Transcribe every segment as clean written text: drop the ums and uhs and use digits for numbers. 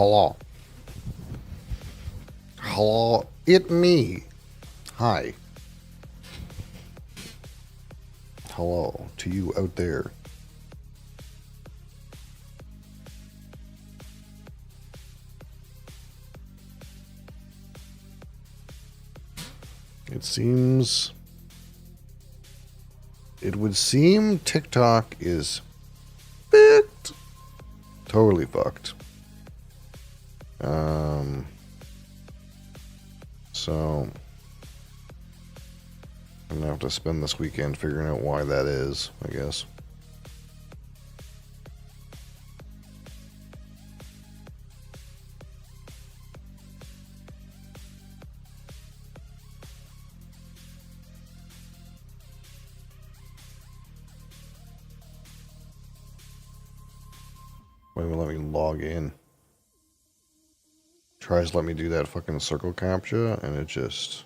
Hello. Hello. It me. Hi. Hello to you out there. It would seem TikTok is fucked. Totally fucked. So I'm gonna have to spend this weekend figuring out why that is, I guess. Why won't let me log in? Tries to let me do that fucking circle captcha, and it just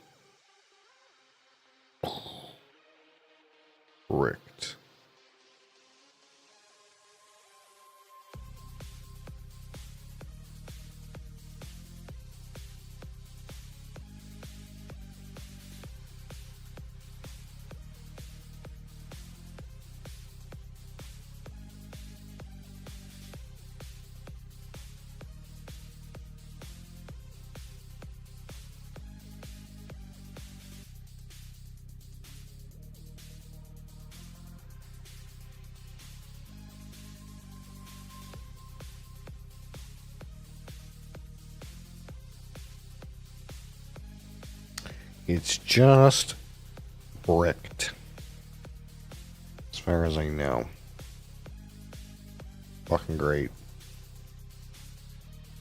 bricked. It's just bricked. As far as I know. Fucking great.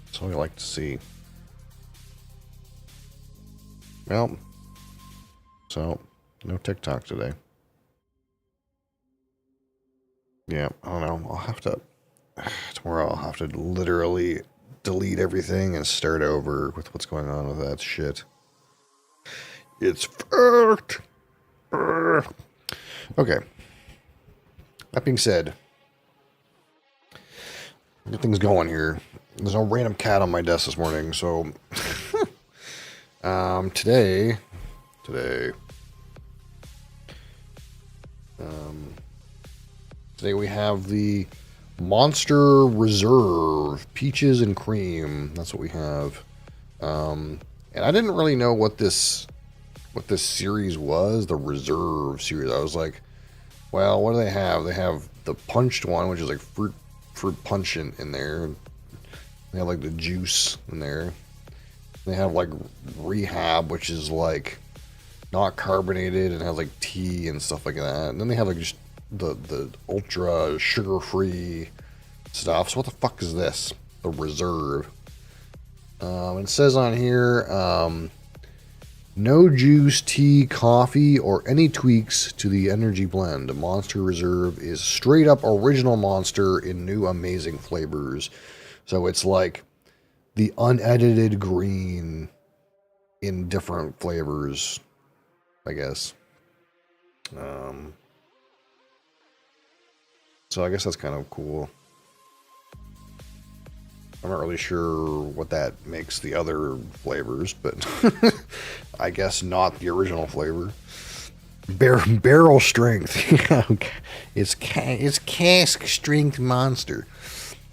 That's what I like to see. Well, so, no TikTok today. Yeah, I don't know. I'll have to... Tomorrow I'll have to literally delete everything and start over with what's going on with that shit. It's fucked. Okay. That being said, get things going here. There's no random cat on my desk this morning, so today we have the Monster Reserve Peaches and Cream. That's what we have. And I didn't really know what this series was, the Reserve series. I was like, well, what do they have? They have the punched one, which is like fruit punch in there. They have like the juice in there. They have like Rehab, which is like not carbonated and has like tea and stuff like that. And then they have like just the ultra sugar-free stuff. So what the fuck is this? The Reserve. It says on here, no juice, tea, coffee, or any tweaks to the energy blend. Monster Reserve is straight up original Monster in new amazing flavors. So it's like the unedited green in different flavors, I guess. So I guess that's kind of cool. I'm not really sure what that makes the other flavors, but I guess not the original flavor. Barrel strength. Okay. It's cask strength Monster.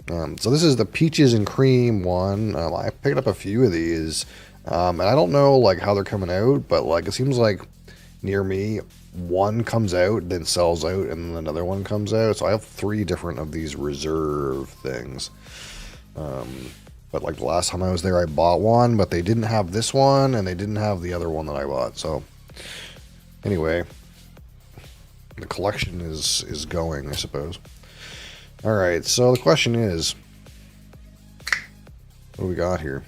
So this is the peaches and cream one. I picked up a few of these, and I don't know like how they're coming out, but like it seems like near me one comes out, then sells out, and then another one comes out. So I have 3 different of these Reserve things. But like the last time I was there, I bought one, but they didn't have this one, and they didn't have the other one that I bought. So anyway, the collection is going, I suppose. All right, so the question is, what do we got here?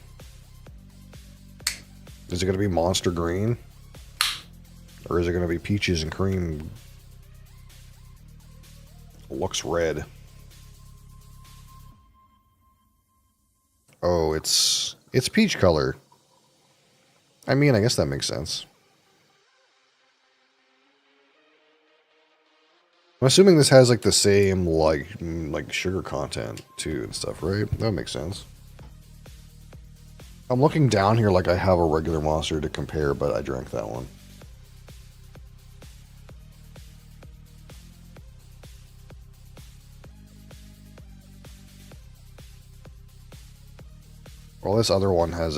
Is it going to be Monster Green? Or is it going to be Peaches and Cream? Looks red. Oh, it's peach color. I mean, I guess that makes sense. I'm assuming this has like the same like sugar content too and stuff, right? That makes sense. I'm looking down here like I have a regular monster to compare, but I drank that one. Well, this other one has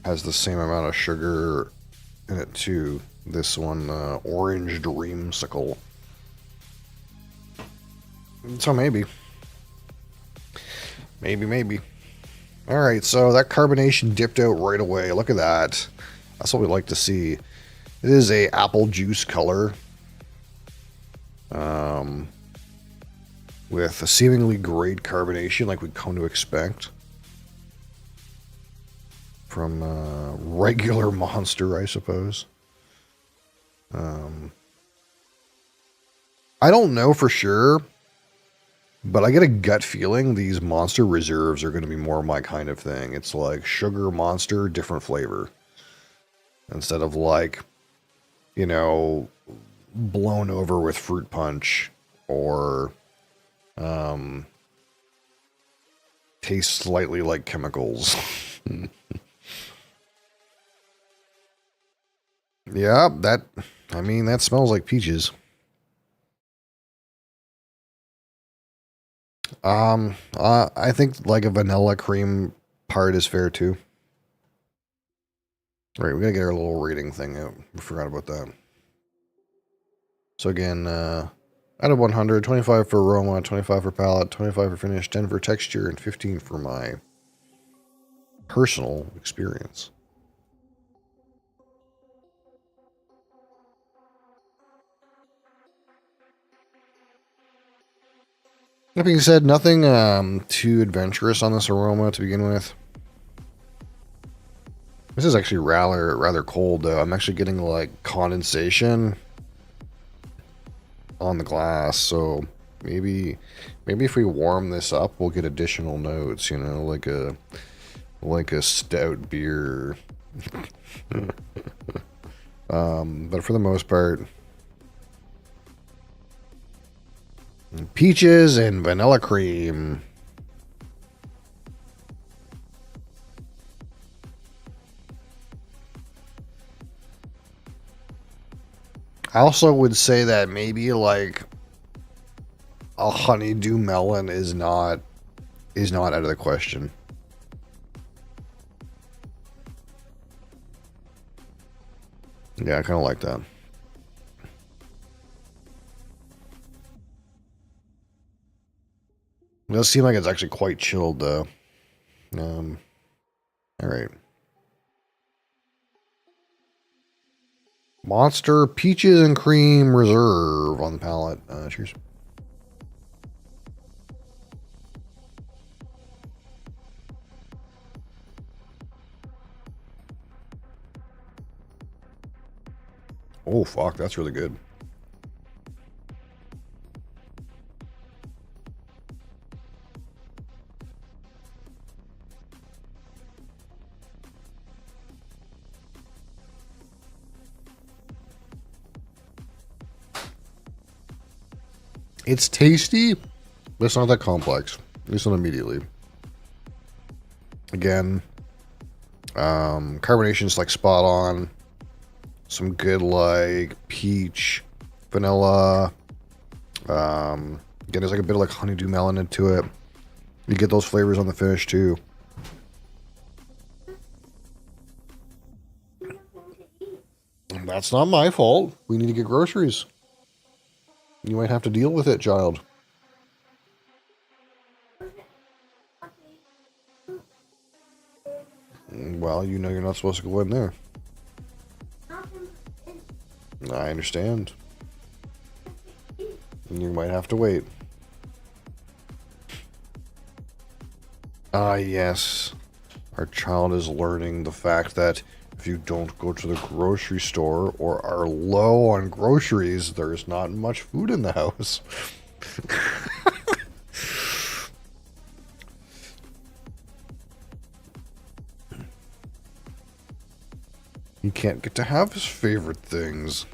the same amount of sugar in it too. This one, orange dreamsicle. So maybe. Maybe. Alright, so that carbonation dipped out right away. Look at that. That's what we like to see. It is a apple juice color. With a seemingly great carbonation like we'd come to expect. From regular Monster, I suppose. I don't know for sure, but I get a gut feeling these Monster Reserves are going to be more my kind of thing. It's like sugar Monster, different flavor. Instead of like, you know, blown over with fruit punch or tastes slightly like chemicals. Yeah, that smells like peaches. I think like a vanilla cream part is fair too. All right, we gotta get our little rating thing out. We forgot about that. So again, out of 100, 25 for aroma, 25 for palate, 25 for finish, 10 for texture, and 15 for my personal experience. That being said, nothing too adventurous on this aroma to begin with. This is actually rather cold though. I'm actually getting like condensation on the glass, so maybe if we warm this up, we'll get additional notes. You know, like a stout beer. But for the most part, peaches and vanilla cream. I also would say that maybe like a honeydew melon is not out of the question. Yeah, I kind of like that. It does seem like it's actually quite chilled though. All right. Monster Peaches and Cream Reserve on the palate. Cheers. Oh, fuck. That's really good. It's tasty, but it's not that complex. At least not immediately. Again, carbonation's like spot on. Some good like peach, vanilla. Again, there's like a bit of like honeydew melon into it. You get those flavors on the finish too. That's not my fault. We need to get groceries. You might have to deal with it, child. Well, you know you're not supposed to go in there. I understand. You might have to wait. Ah, yes. Our child is learning the fact that if you don't go to the grocery store or are low on groceries, there's not much food in the house. He can't get to have his favorite things.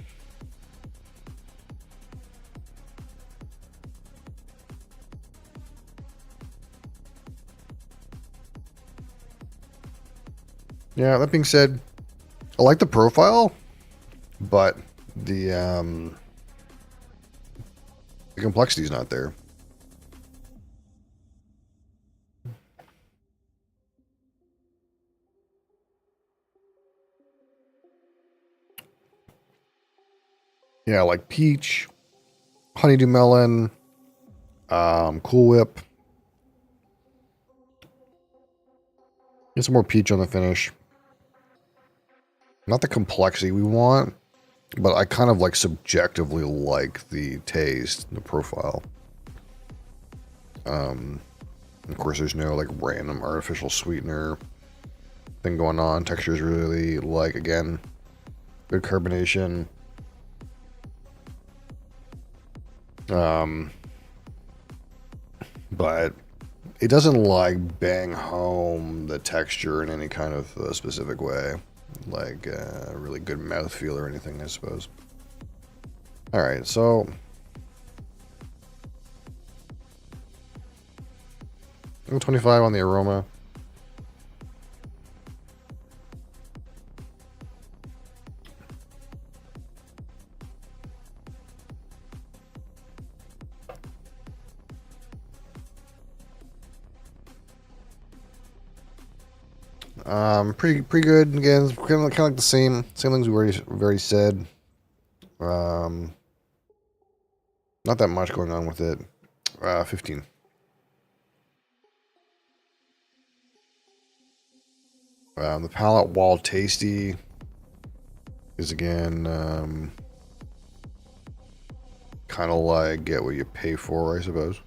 Yeah, that being said, I like the profile, but the complexity's not there. Yeah, like peach, honeydew melon, Cool Whip. Get some more peach on the finish. Not the complexity we want, but I kind of like subjectively like the taste, the profile. Of course, there's no like random artificial sweetener thing going on. Texture is really like, again, good carbonation. But it doesn't like bang home the texture in any kind of specific way, like a really good mouthfeel or anything, I suppose. All right, so 25 on the aroma. Pretty good. Again, it's kind of like the same things we already said. Not that much going on with it. 15. The palate, while tasty, is again kind of like get what you pay for, I suppose.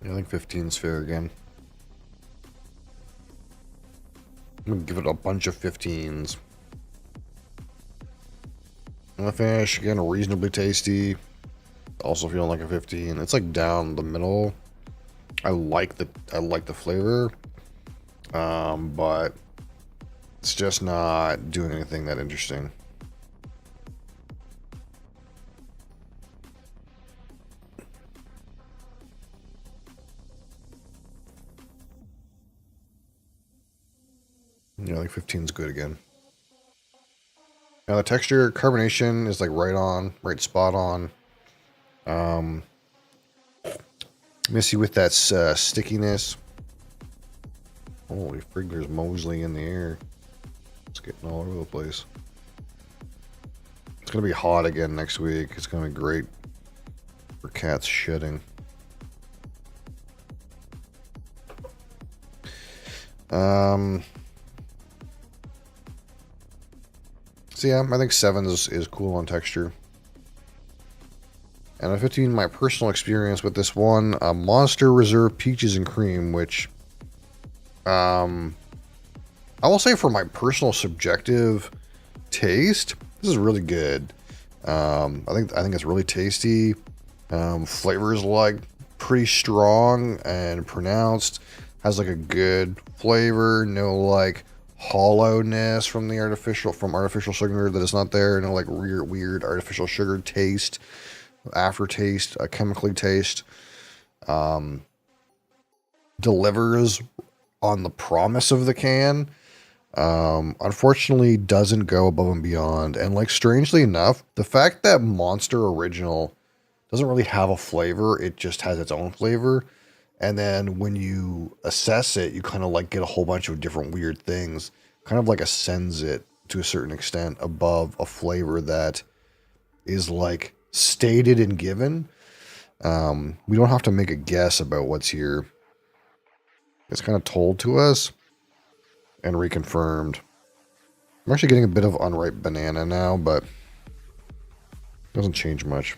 Yeah, I think 15 is fair again. I'm gonna give it a bunch of 15s. And the finish, again, reasonably tasty. Also feeling like a 15. It's like down the middle. I like the flavor. But it's just not doing anything that interesting. Yeah, I think 15 is good again. Now the texture, carbonation is like right on, right spot on. Missy with that stickiness. Holy frig, there's Mosley in the air. It's getting all over the place. It's gonna be hot again next week. It's gonna be great for cats shedding. So yeah, I think 7 is cool on texture. And a 15, my personal experience with this one, Monster Reserve Peaches and Cream, which I will say for my personal subjective taste, this is really good. I think it's really tasty. Flavors like pretty strong and pronounced. Has like a good flavor, no like hollowness from artificial sugar that is not there. No like weird artificial sugar taste, aftertaste, a chemically taste. Delivers on the promise of the can. Unfortunately doesn't go above and beyond. And like strangely enough, the fact that Monster Original doesn't really have a flavor, it just has its own flavor. And then when you assess it, you kind of like get a whole bunch of different weird things, kind of like ascends it to a certain extent above a flavor that is like stated and given. We don't have to make a guess about what's here. It's kind of told to us and reconfirmed. I'm actually getting a bit of unripe banana now, but it doesn't change much.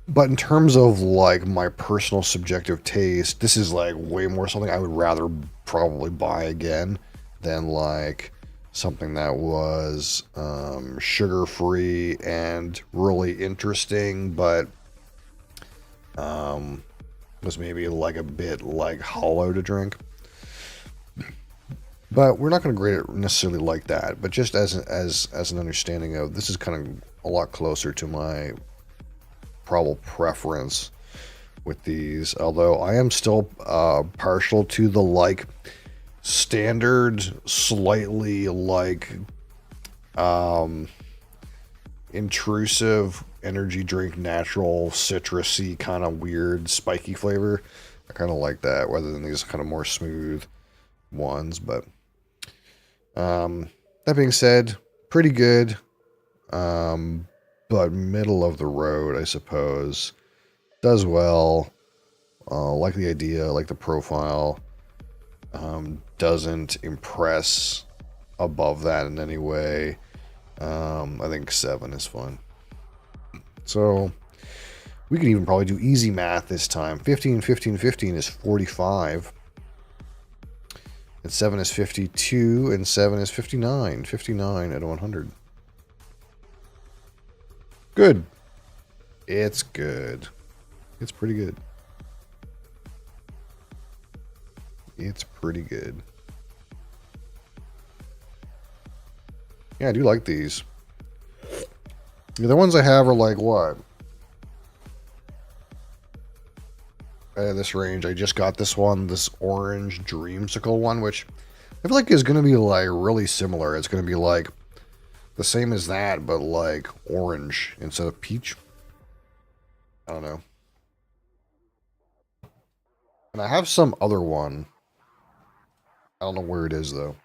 But in terms of like my personal subjective taste, this is like way more something I would rather probably buy again than like something that was sugar-free and really interesting, but was maybe like a bit like hollow to drink. But we're not going to grade it necessarily like that. But just as an understanding of, this is kind of a lot closer to my probable preference with these. Although I am still partial to the like standard, slightly like intrusive energy drink, natural, citrusy, kind of weird, spiky flavor. I kind of like that rather than these kind of more smooth ones. But that being said, pretty good, but middle of the road, I suppose. Does well. Like the idea, like the profile. Doesn't impress above that in any way. I think 7 is fun. So we could even probably do easy math this time. 15, 15, 15 is 45. And 7 is 52, and 7 is 59. 59 out of 100. Good. It's good. It's pretty good. It's pretty good. Yeah, I do like these. The other ones I have are like what? This range. I just got this one, this orange dreamsicle one, which I feel like is going to be like really similar. It's going to be like the same as that, but like orange instead of peach. I don't know. And I have some other one. I don't know where it is though.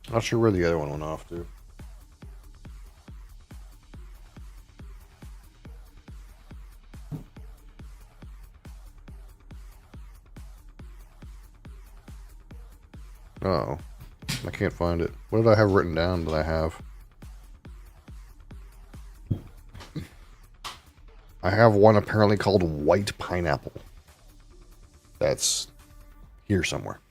Not sure where the other one went off to. Oh, I can't find it. What did I have written down that I have? I have one apparently called White Pineapple. That's here somewhere.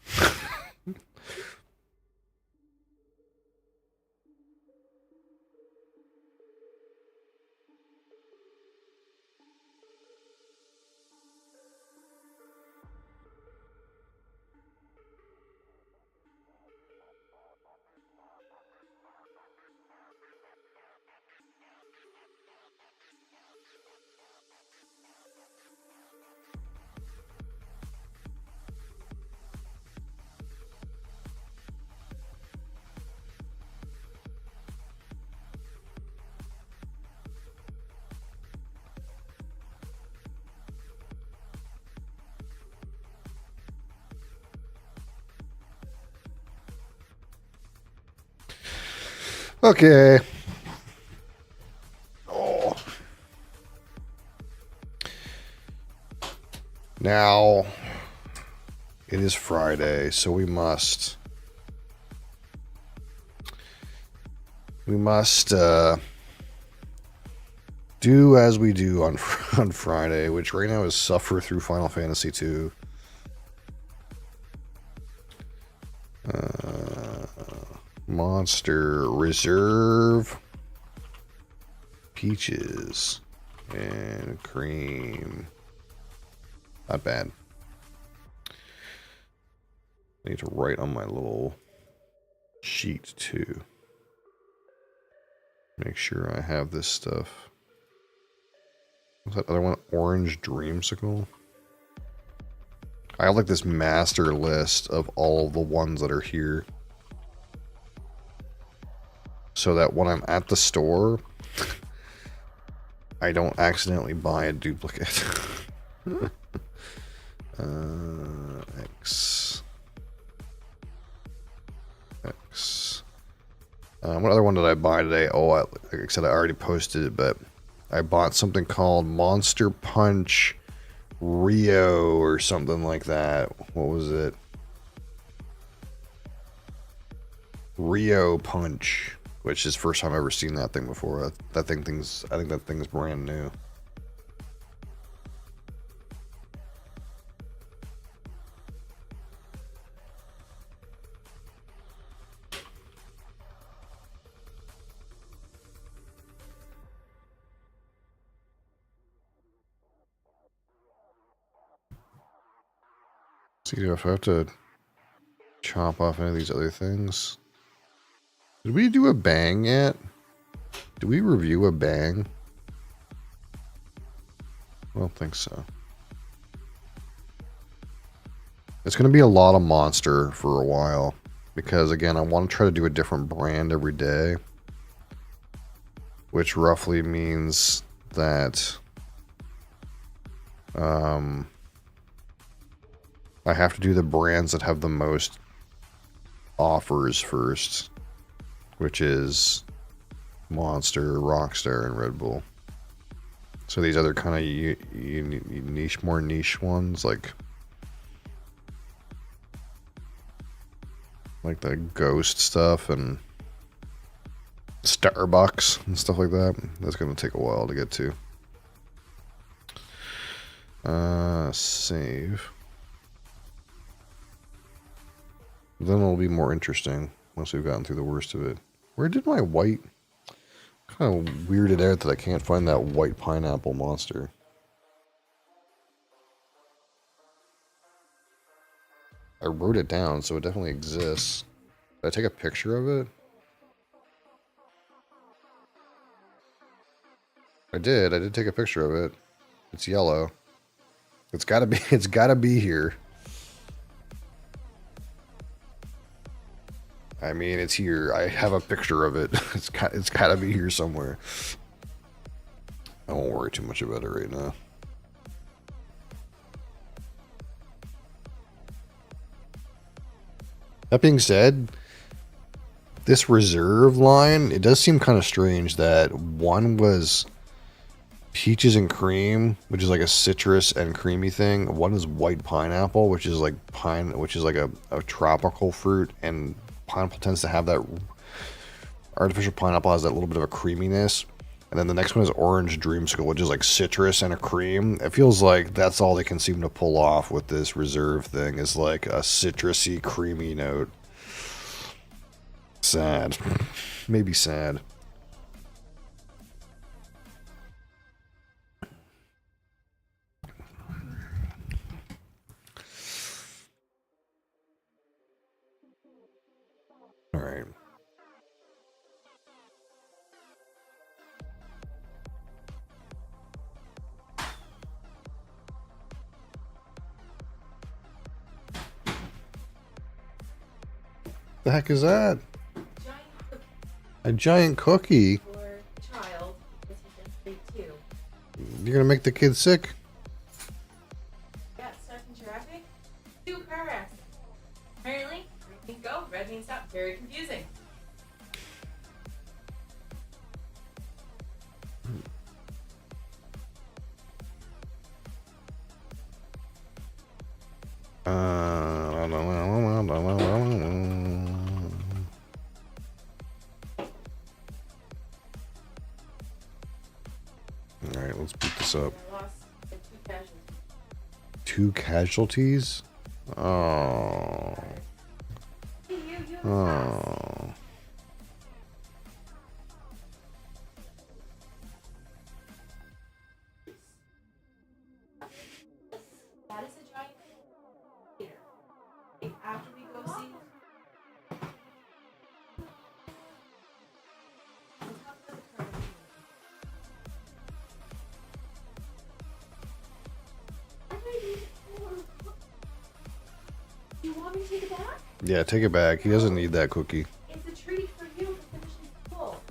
Okay. Oh. Now, it is Friday, so we must do as we do on Friday, which right now is suffer through Final Fantasy II. Monster Reserve, peaches and cream. Not bad. I need to write on my little sheet too. Make sure I have this stuff. What's that other one? Orange Dreamsicle. I have like this master list of all of the ones that are here, so that when I'm at the store, I don't accidentally buy a duplicate. X. What other one did I buy today? Oh, like I said, I already posted it, but I bought something called Monster Punch Rio or something like that. What was it? Rio Punch, which is the first time I've ever seen that thing before. I think that thing's brand new. See if I have to chop off any of these other things. Did we do a bang yet? Did we review a bang? I don't think so. It's going to be a lot of monster for a while. Because, again, I want to try to do a different brand every day. Which roughly means that... I have to do the brands that have the most offers first, which is Monster, Rockstar, and Red Bull. So these other kind of more niche ones, like the Ghost stuff and Starbucks and stuff like that, that's going to take a while to get to. Save. Then it'll be more interesting once we've gotten through the worst of it. Where did my white... Kind of weirded out that I can't find that white pineapple monster. I wrote it down, so it definitely exists. Did I take a picture of it? I did take a picture of it. It's yellow. It's gotta be here. I mean, it's here. I have a picture of it. It's gotta be here somewhere. I won't worry too much about it right now. That being said, this reserve line, it does seem kind of strange that one was peaches and cream, which is like a citrus and creamy thing. One is white pineapple, which is like a tropical fruit, and pineapple tends to have that, artificial pineapple has that little bit of a creaminess. And then the next one is orange dreamsicle, which is like citrus and a cream. It feels like that's all they can seem to pull off with this reserve thing, is like a citrusy, creamy note. Sad. Maybe sad. All right. The heck is that? A giant cookie. For a child, because he can sleep too. You're gonna make the kid sick? Yeah, stuck in traffic. 2 car accidents. Apparently, green means go, red means stop. Very confusing. Alright, let's beat this up. I lost 2 casualties. 2 casualties? Oh. Hey, you Oh. That is a giant theater. After we go see. Do you want me to take it back? Yeah, take it back. He doesn't need that cookie. It's a treat for you for finishing school.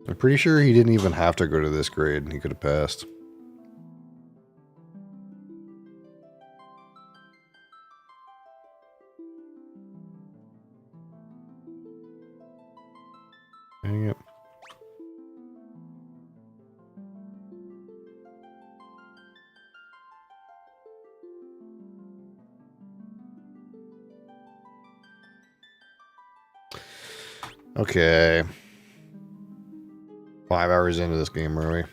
I'm pretty sure he didn't even have to go to this grade. He could have passed. Dang it. Okay. 5 hours into this game, are we?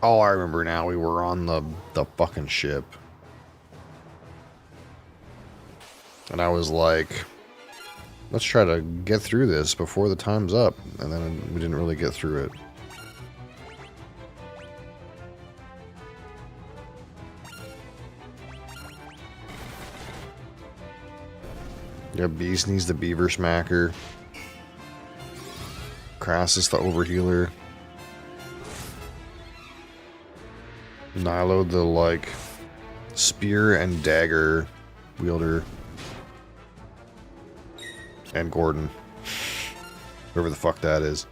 Oh, I remember now. We were on the fucking ship. And I was like, let's try to get through this before the time's up. And then we didn't really get through it. Yeah, Beast needs the Beaver Smacker. Crassus the Overhealer. Nilo the, like, spear and dagger wielder. And Gordon. Whoever the fuck that is.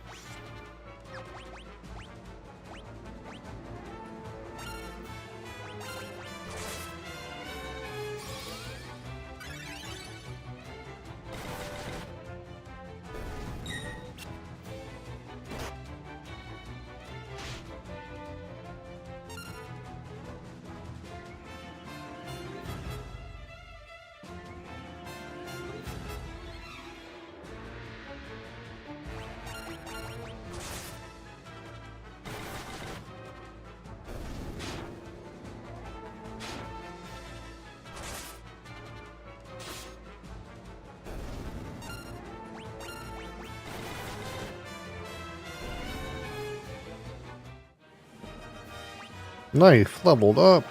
Knife leveled up.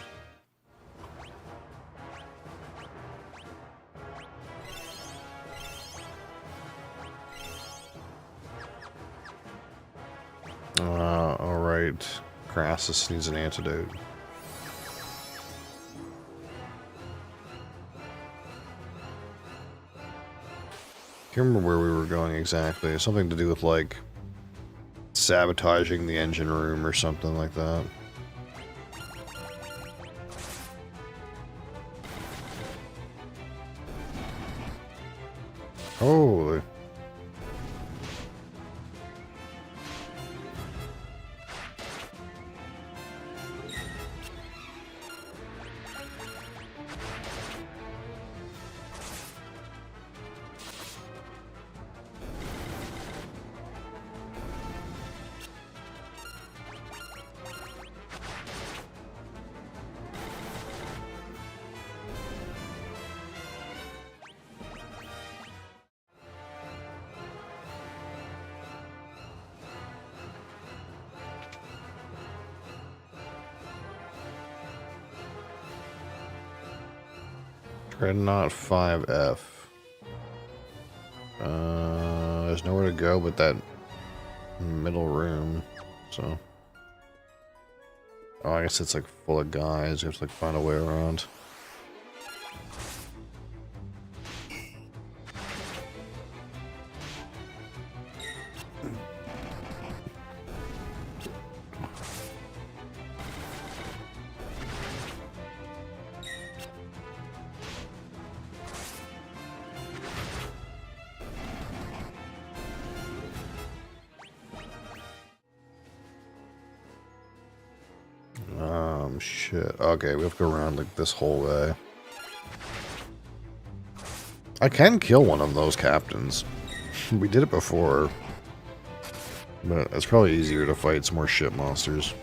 Alright. Crassus needs an antidote. Can't remember where we were going exactly. Something to do with, like, sabotaging the engine room or something like that. Holy. Dreadnought 5F. There's nowhere to go but that middle room, so. Oh, I guess it's like full of guys. You have to like find a way around. Shit. Okay, we have to go around like this whole way. I can kill one of those captains. We did it before. But it's probably easier to fight some more ship monsters.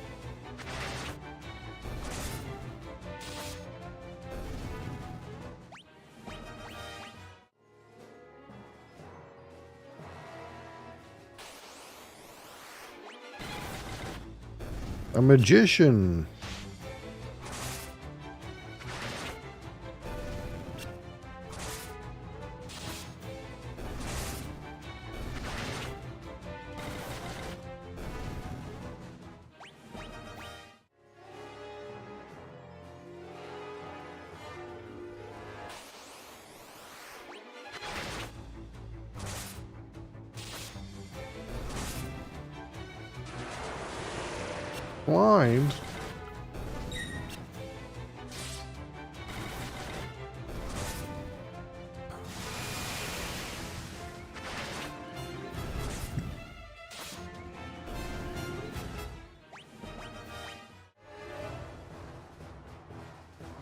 A magician! Blind.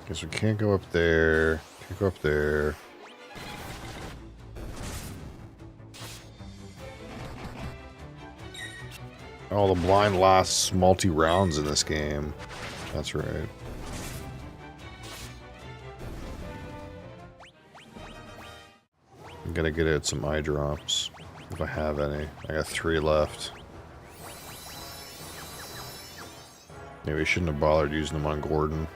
Guess we can't go up there. Can't go up there. Oh, the blind lasts multi-rounds in this game. That's right. I'm gonna get it some eye drops. If I have any. I got 3 left. Maybe we shouldn't have bothered using them on Gordon.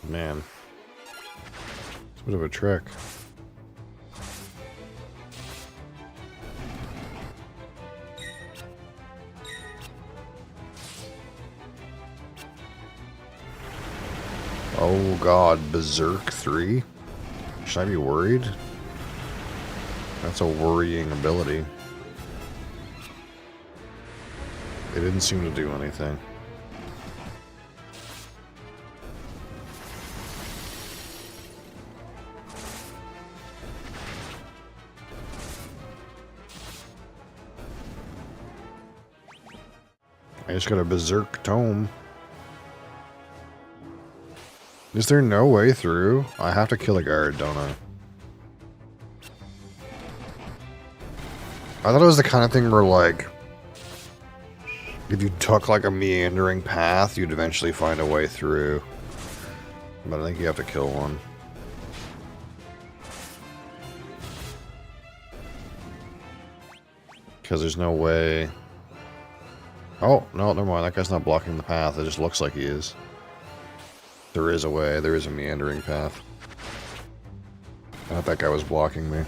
Man. It's a bit of a trick. Oh god, Berserk 3? Should I be worried? That's a worrying ability. It didn't seem to do anything. I just got a Berserk Tome. Is there no way through? I have to kill a guard, don't I? I thought it was the kind of thing where, like, if you took, like, a meandering path, you'd eventually find a way through. But I think you have to kill one. Because there's no way... Oh, no, never mind. That guy's not blocking the path. It just looks like he is. There is a way. There is a meandering path. I thought that guy was blocking me.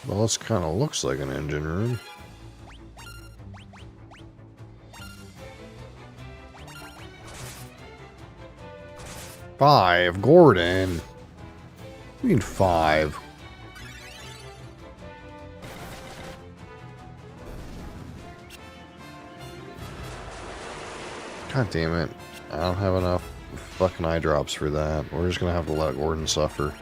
Well, this kind of looks like an engine room. Five, Gordon. What do you mean 5? God damn it. I don't have enough fucking eye drops for that. We're just gonna have to let Gordon suffer.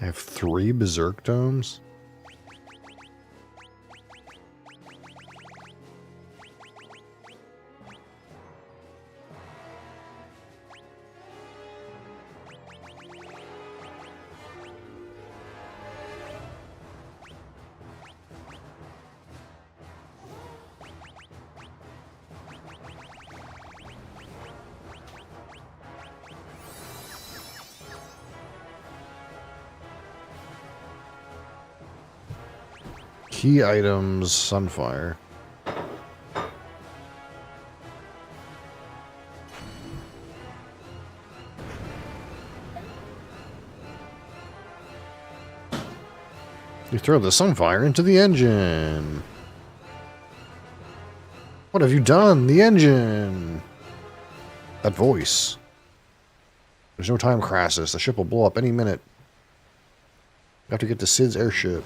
I have 3 Berserk Domes? Key items, Sunfire. You throw the Sunfire into the engine. What have you done? The engine. That voice. There's no time, Crassus. The ship will blow up any minute. You have to get to Sid's airship.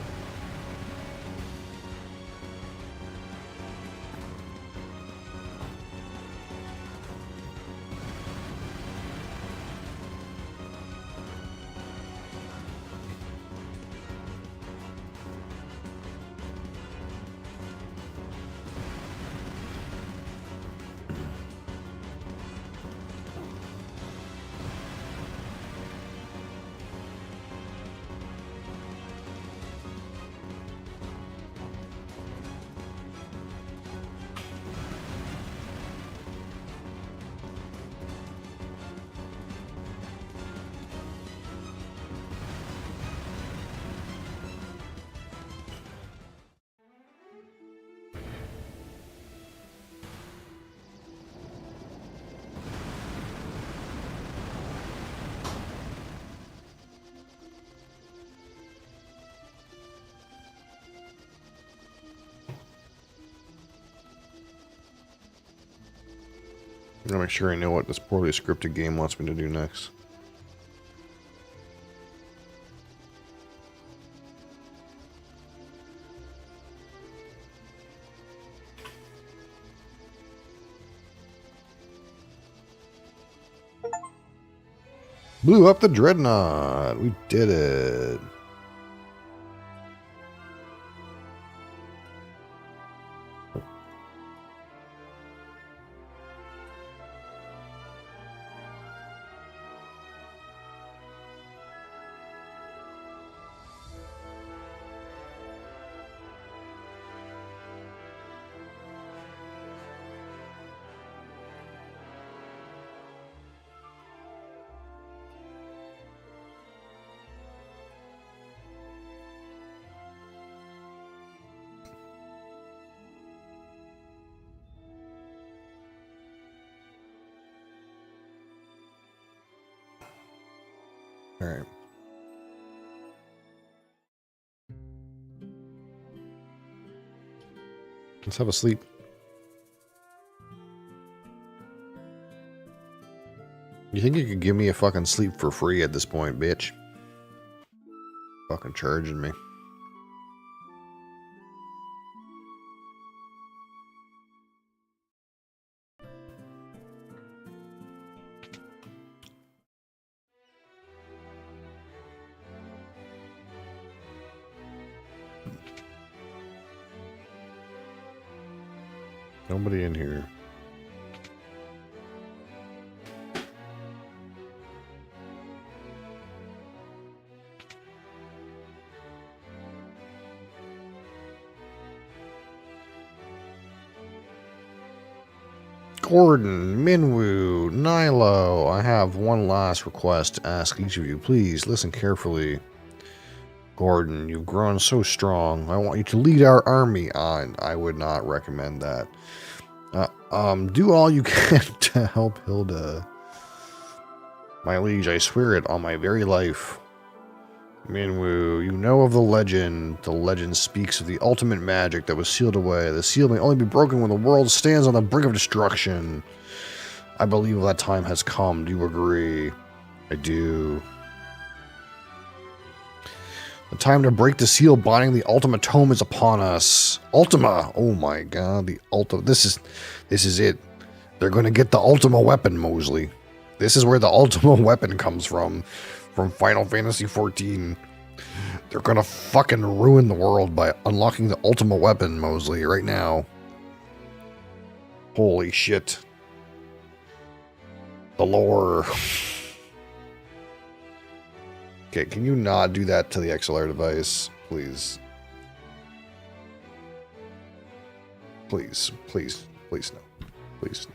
I'm gonna make sure I know what this poorly scripted game wants me to do next. Blew up the dreadnought. We did it. All right. Let's have a sleep. You think you could give me a fucking sleep for free at this point, bitch? Fucking charging me. Nobody in here. Gordon, Minwoo, Nilo, I have one last request to ask each of you. Please listen carefully. Gordon, you've grown so strong. I want you to lead our army. I would not recommend that. Do all you can to help Hilda. My liege, I swear it on my very life. Minwoo, you know of the legend. The legend speaks of the ultimate magic that was sealed away. The seal may only be broken when the world stands on the brink of destruction. I believe that time has come. Do you agree? I do. The time to break the seal binding the Ultima tome is upon us. Ultima! Oh my god, the Ultima. This is it. They're gonna get the Ultima weapon, Mosley. This is where the Ultima weapon comes from Final Fantasy XIV. They're gonna fucking ruin the world by unlocking the Ultima weapon, Mosley, right now. Holy shit. The lore. Okay, can you not do that to the XLR device, please? Please, please, please no. Please.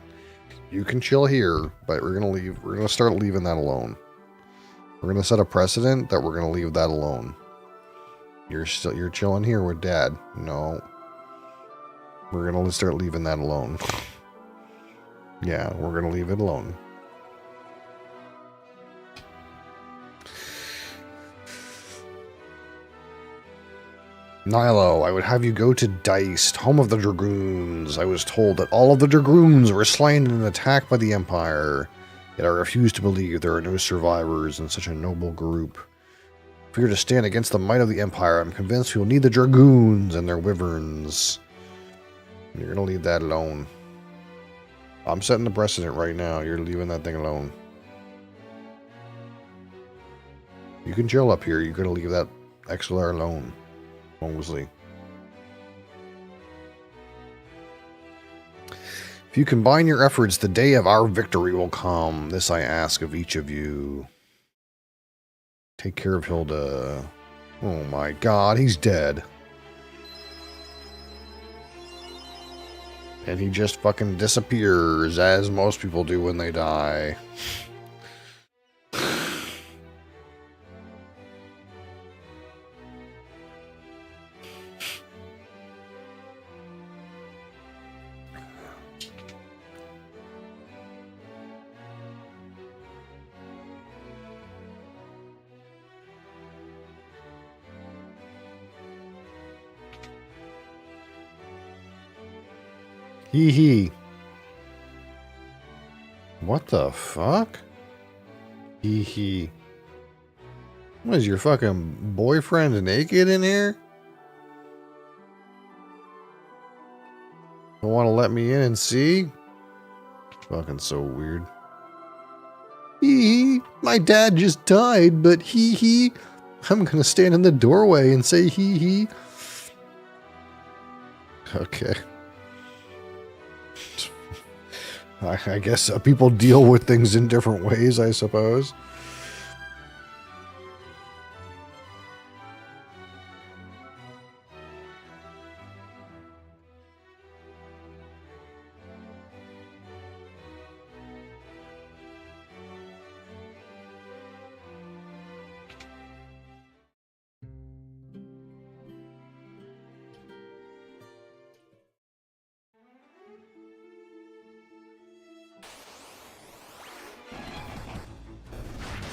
You can chill here, but we're gonna leave. We're gonna start leaving that alone. We're gonna set a precedent that we're gonna leave that alone. You're chilling here with Dad. No. We're gonna start leaving that alone. Yeah, we're gonna leave it alone. Nilo, I would have you go to Diced, home of the Dragoons. I was told that all of the Dragoons were slain in an attack by the Empire. Yet I refuse to believe there are no survivors in such a noble group. If we are to stand against the might of the Empire, I'm convinced we will need the Dragoons and their wyverns. You're going to leave that alone. I'm setting the precedent right now. You're leaving that thing alone. You can chill up here. You're going to leave that XLR alone. Mosley. If you combine your efforts, the day of our victory will come. This I ask of each of you. Take care of Hilda. Oh my god, he's dead. And he just fucking disappears, as most people do when they die. Hee hee. What the fuck? Hee hee. What is your fucking boyfriend naked in here? Don't want to let me in and see? Fucking so weird. Hee hee. My dad just died, but hee hee. I'm gonna stand in the doorway and say hee hee. Okay. I guess people deal with things in different ways, I suppose.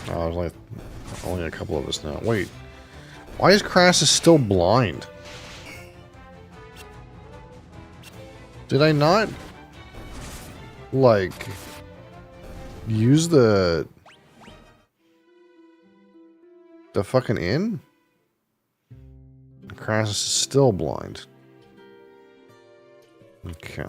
Oh, there's like only a couple of us now. Wait, why is Crassus still blind? Did I not, like, use the fucking inn? Crassus is still blind. Okay.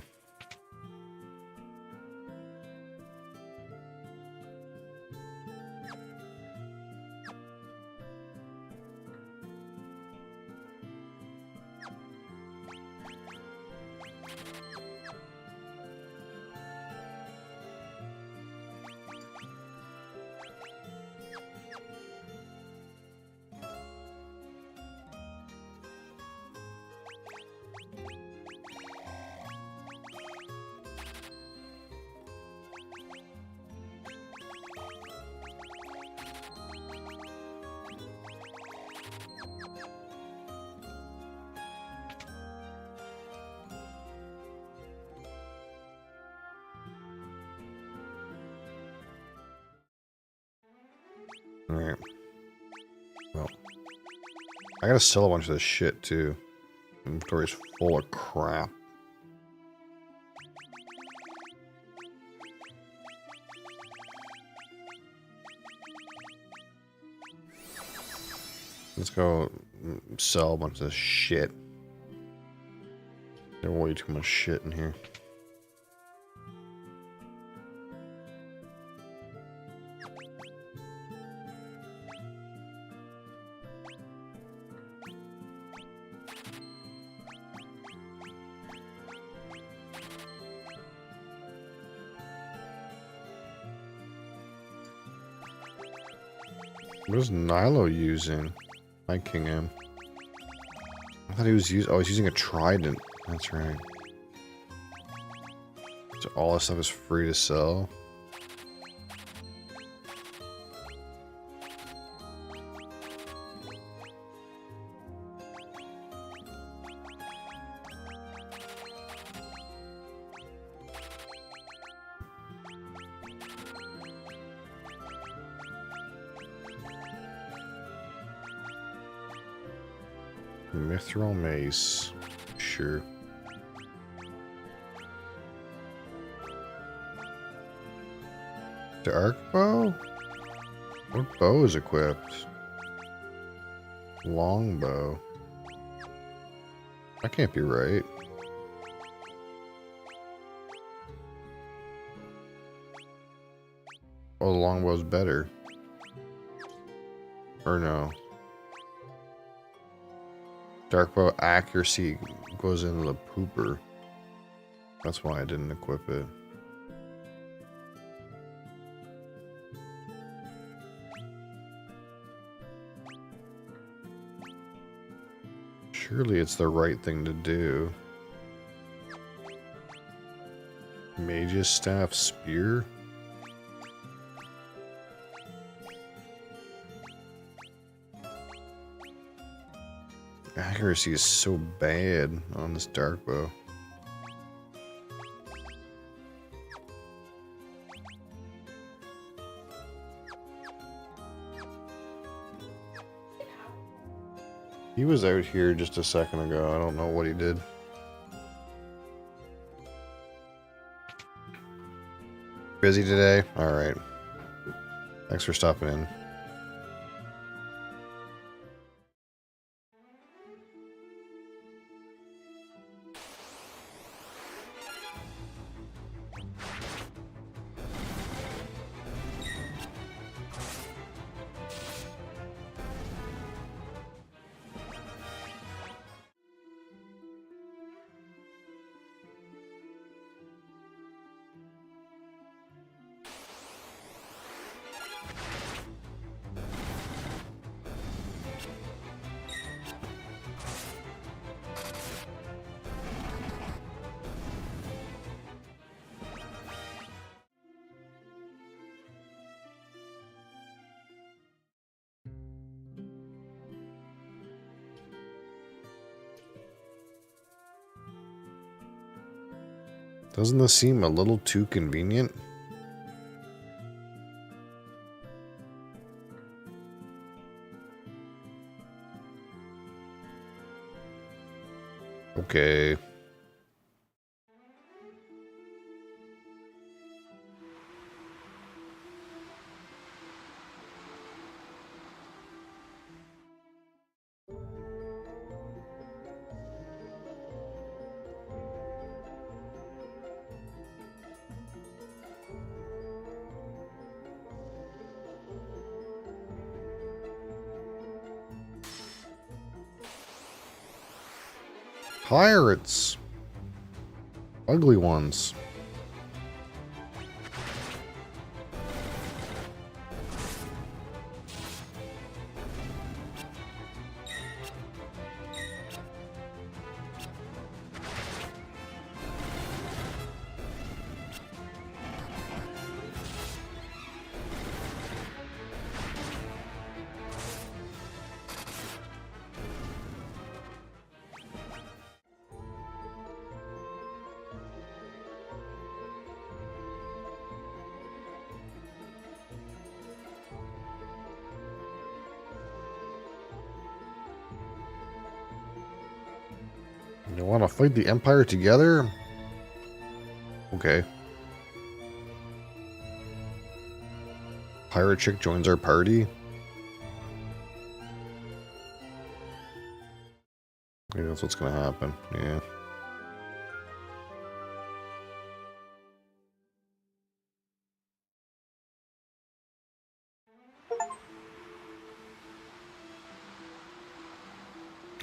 Alright. Well, I gotta sell a bunch of this shit too. Inventory's full of crap. Let's go sell a bunch of this shit. There's way too much shit in here. What is Nilo using? My King M. I thought he was using. Oh, he's using a trident. That's right. So all this stuff is free to sell. Mithril mace. Sure. Dark bow? What bow is equipped? Longbow. That can't be right. Oh, the longbow's better. Or no. Darkbow accuracy goes into the pooper. That's why I didn't equip it. Surely it's the right thing to do. Mage's staff spear? Accuracy is so bad on this dark bow. He was out here just a second ago. I don't know what he did. Busy today? Alright. Thanks for stopping in. Doesn't this seem a little too convenient? Okay. Pirates. Ugly ones. You want to fight the Empire together? Okay. Pirate chick joins our party. Maybe that's what's gonna happen. Yeah.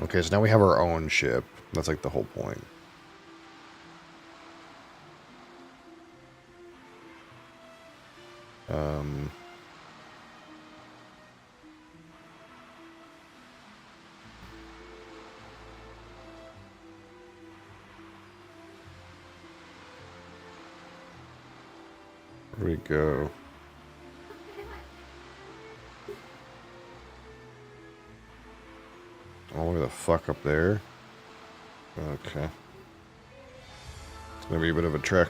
Okay, so now we have our own ship. That's like the whole point. Where do we go? All the way the fuck up there. Okay. It's gonna be a bit of a trek.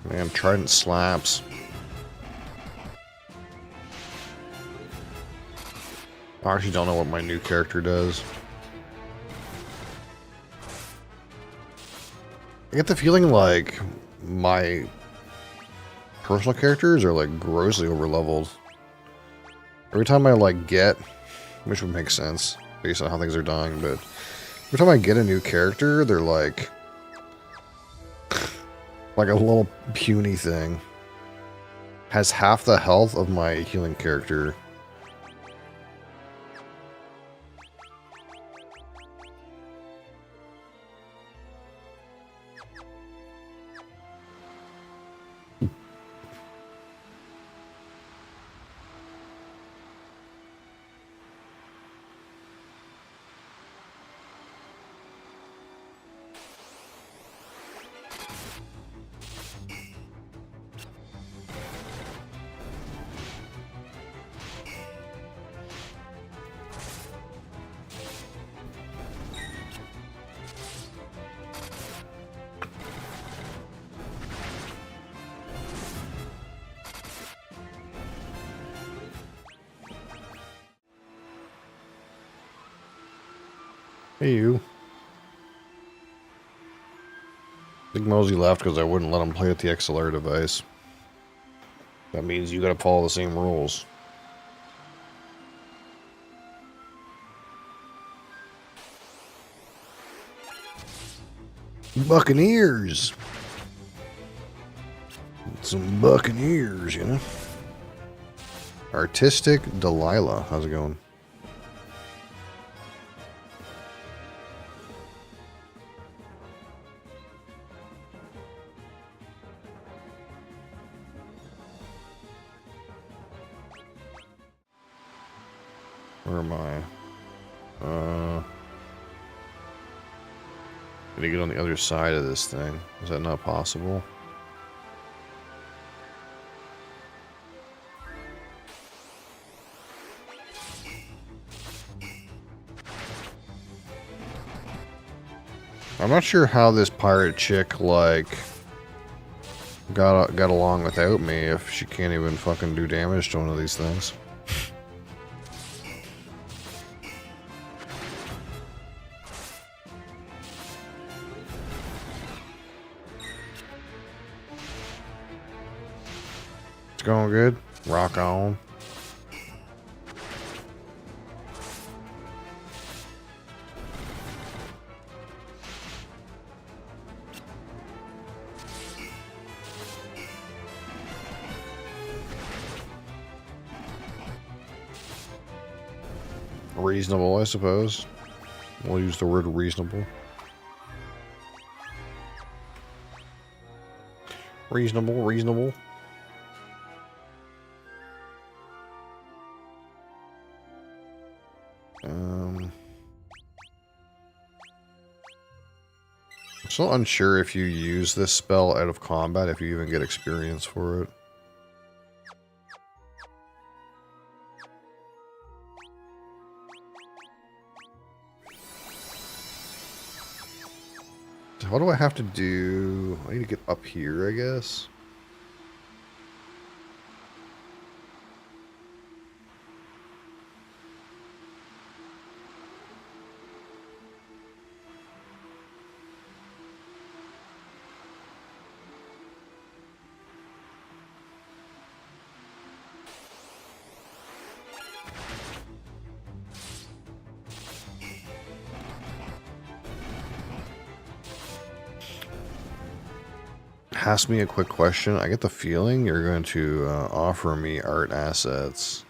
Man, Trident slaps. I actually don't know what my new character does. I get the feeling like my personal characters are like grossly overleveled. Every time I like get, which would make sense based on how things are dying, but every time I get a new character, they're like a little puny thing. Has half the health of my healing character. Hey, you. I think Mosey left because I wouldn't let him play with the XLR device. That means you gotta follow the same rules. Buccaneers! Some Buccaneers, you know? Artistic Delilah. How's it going? Where am I? Gotta get on the other side of this thing. Is that not possible? I'm not sure how this pirate chick, like, got along without me if she can't even fucking do damage to one of these things. It's going good. Rock on. Reasonable, I suppose. We'll use the word reasonable. Reasonable, reasonable. I'm still unsure if you use this spell out of combat, if you even get experience for it. What do I have to do? I need to get up here, I guess. Ask me a quick question. I get the feeling you're going to offer me art assets.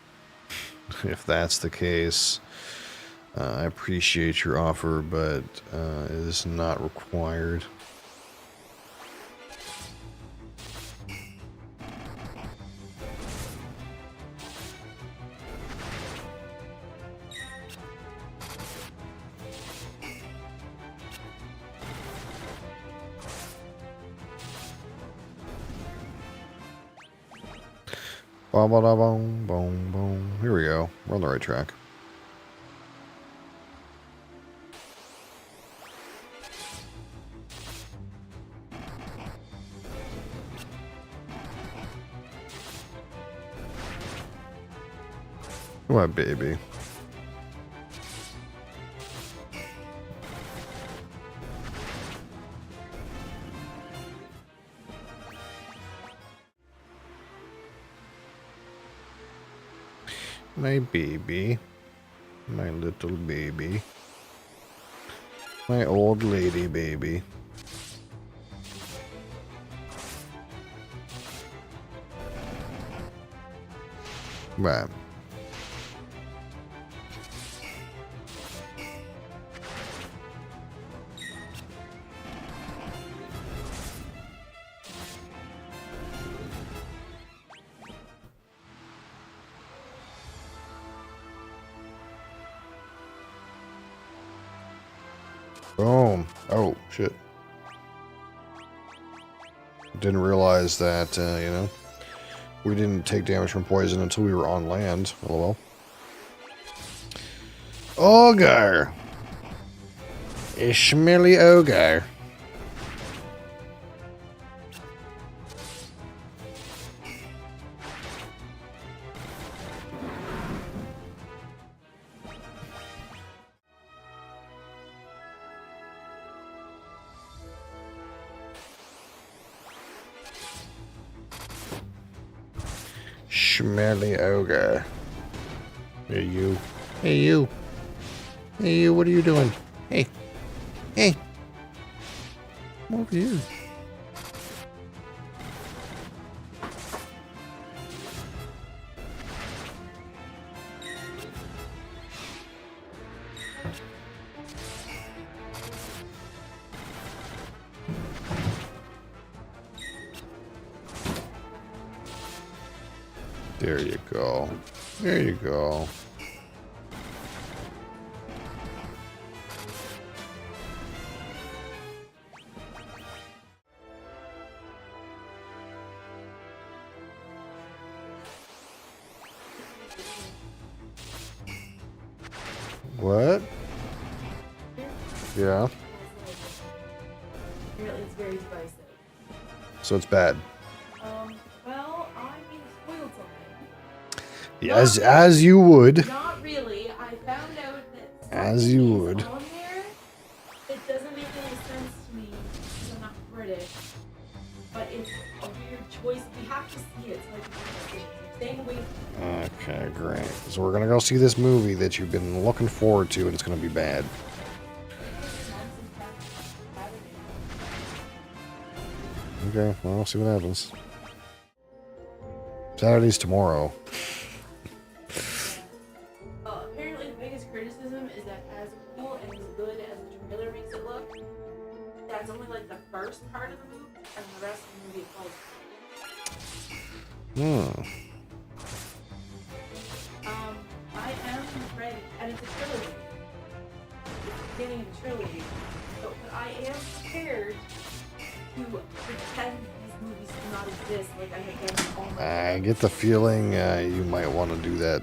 If that's the case, I appreciate your offer, but it is not required. Ba ba da boom, boom, boom. Here we go. We're on the right track. What, baby? My baby. My little baby. My old lady baby. Right. Boom. Oh, shit. Didn't realize that, you know, we didn't take damage from poison until we were on land. LOL. Ogre! Ishmaeli Ogre. smelly ogre. Hey, you. Hey, you. Hey, you, what are you doing? Hey. Hey. Come over here. There you go. There you go. What? Yeah. Apparently it's very divisive. So it's bad. Well, I mean, spoiled something. Yeah, as you would. Not really. I found out that As you would. on there, it doesn't make any sense to me because I'm not British. But it's a weird choice. We have to see it. So like, staying away from it. Okay, great. So we're gonna go see this movie that you've been looking forward to, and it's gonna be bad. Okay, well, we'll see what happens. Saturday's tomorrow. Apparently, the biggest criticism is that as cool and as good as the trailer makes it look, that's only like the first part of the movie, and the rest of the movie falls. I am ready, and it's a trilogy. It's the beginning of a trilogy. So, but I am prepared to pretend these movies do not exist, like I have done all my I get the feeling you might want to do that.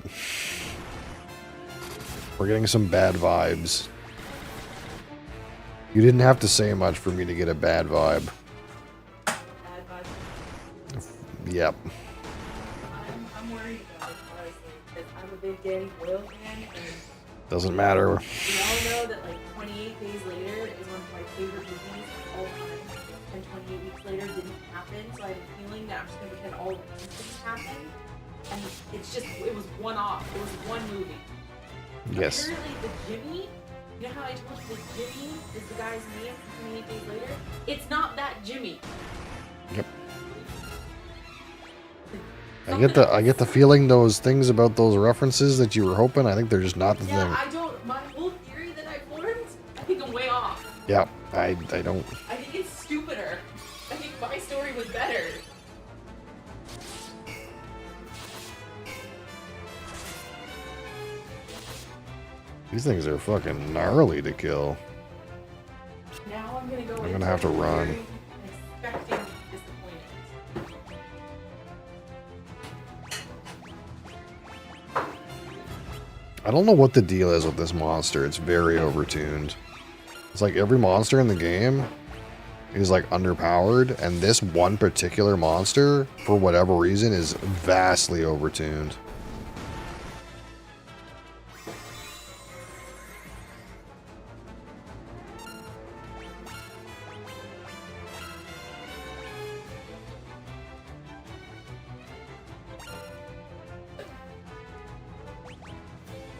We're getting some bad vibes. You didn't have to say much for me to get a bad vibe. bad vibes. Yep. I'm worried about it, honestly, because I'm a big Danny Boyle fan, and Doesn't matter. we all know that like 28 Days Later is one of my favorite movies of all time, and 28 Weeks Later didn't happen, so I have a feeling that I'm just going to pretend all of these things happened, and it's just, it was one off, it was one movie. Yes. Apparently the Jimmy, you know how I told you the Jimmy is the guy's name from 28 Days Later? It's not that Jimmy. Yep. I get the feeling those things about those references that you were hoping, I think they're just not the thing. My whole theory that I formed, I think I'm way off. Yeah, I don't. I think it's stupider. I think my story was better. These things are fucking gnarly to kill. Now I'm gonna go. I'm gonna have to run. Expecting disappointment. I don't know what the deal is with this monster. It's very overtuned. It's like every monster in the game is like underpowered, and this one particular monster, for whatever reason, is vastly overtuned.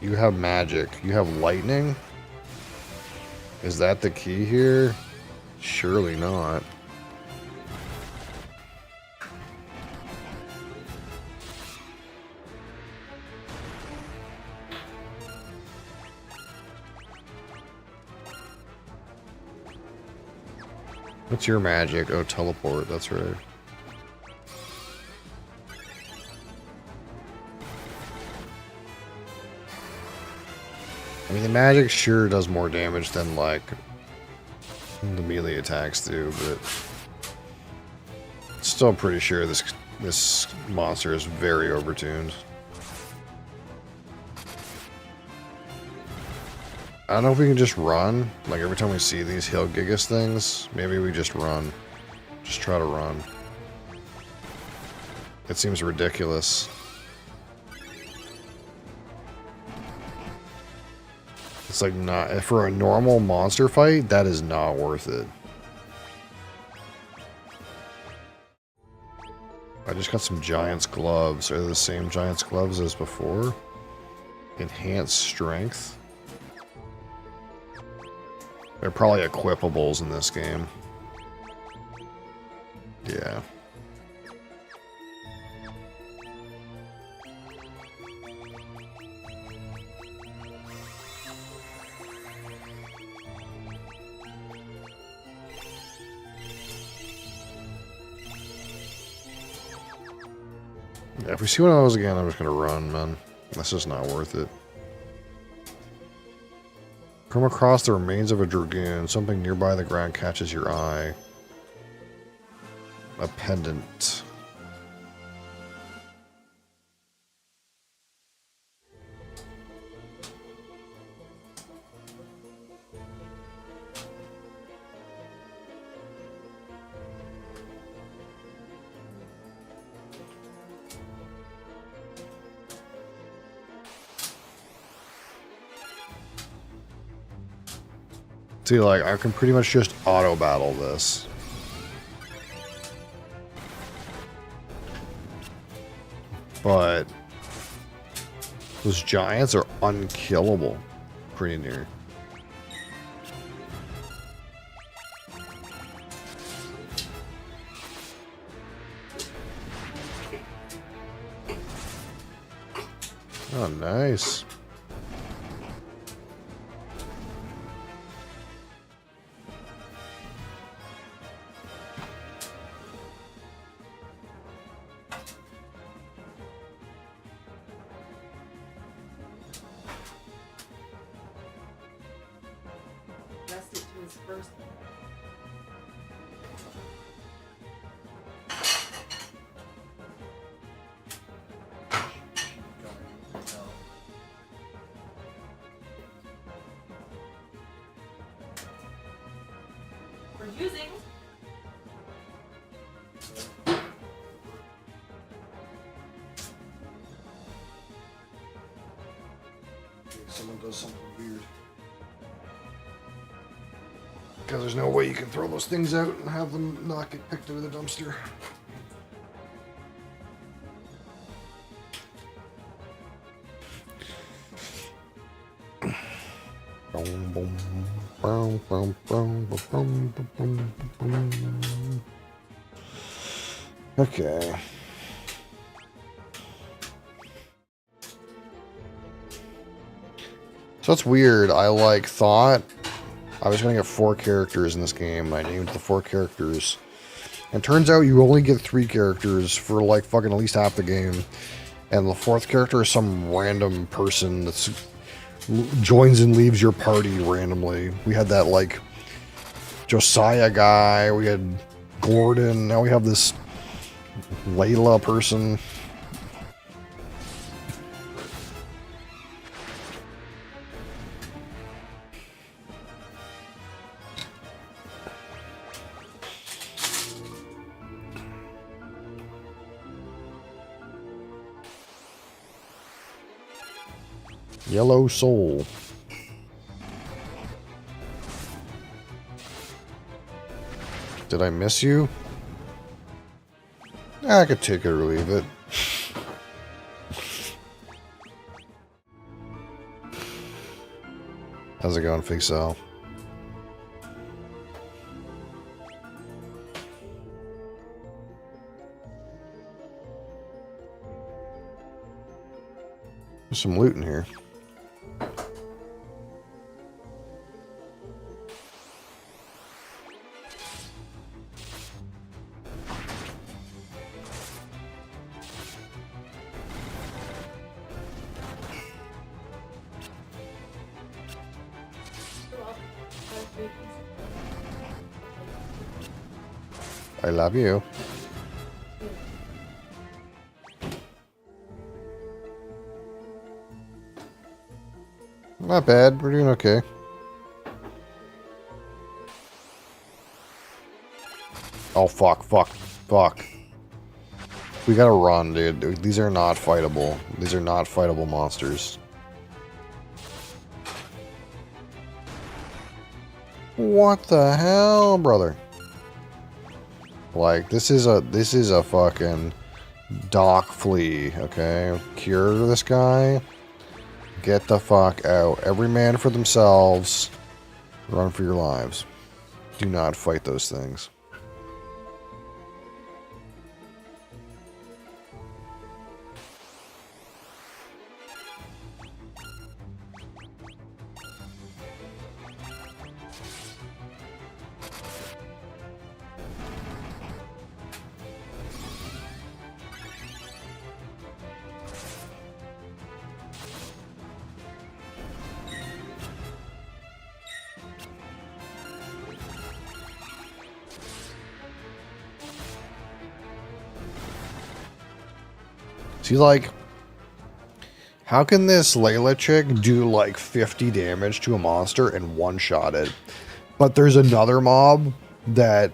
You have magic. You have lightning? Is that the key here? Surely not. What's your magic? Oh, teleport. That's right. I mean, the magic sure does more damage than, like, the melee attacks do, but still pretty sure this monster is very overtuned. I don't know if we can just run. Like, every time we see these Hill Gigas things, maybe we just run. Just try to run. It seems ridiculous. It's like not, for a normal monster fight, that is not worth it. I just just got some Giant's gloves. Are they the same Giant's gloves as before? Enhanced strength. They're probably equipables in this game. Yeah. Yeah, if we see one of those again, I'm just gonna run, man. That's just not worth it. Come across the remains of a dragoon. Something nearby the ground catches your eye. A pendant. See, like, I can pretty much just auto-battle this. But those giants are unkillable pretty near. Oh, nice. Rest it to his first. We're using. Someone does something weird. Because there's no way you can throw those things out and have them not get picked out of the dumpster. Okay. So that's weird. I like thought I was going to get 4 characters in this game. I named the 4 characters. And turns out you only get 3 characters for like fucking at least half the game. And the 4th character is some random person that's joins and leaves your party randomly. We had that like Josiah guy. We had Gordon. Now we have this Layla person. Yellow Soul. Did I miss you? I could take it or leave it. How's it going, Fig Sal? There's some loot in here. I love you. Not bad. We're doing okay. Oh, fuck, fuck, fuck. We gotta run, dude. These are not fightable. These are not fightable monsters. What the hell, brother? Like, this is a fucking Dock Flea, okay? Cure this guy. Get the fuck out. Every man for themselves. Run for your lives. Do not fight those things. See, like, how can this Layla chick do like 50 damage to a monster and one-shot it? But there's another mob that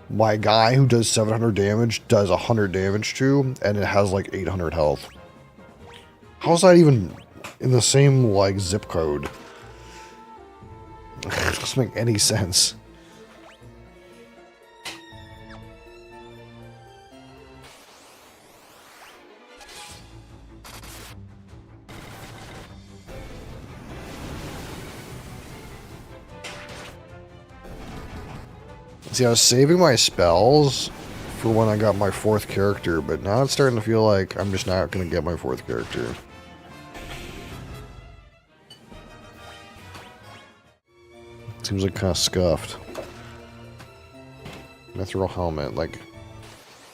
my guy who does 700 damage does 100 damage to, and it has like 800 health. How's that even in the same like zip code? It doesn't make any sense. See, I was saving my spells for when I got my 4th character, but now it's starting to feel like I'm just not going to get my 4th character. Seems like kind of scuffed. Mithril helmet, like...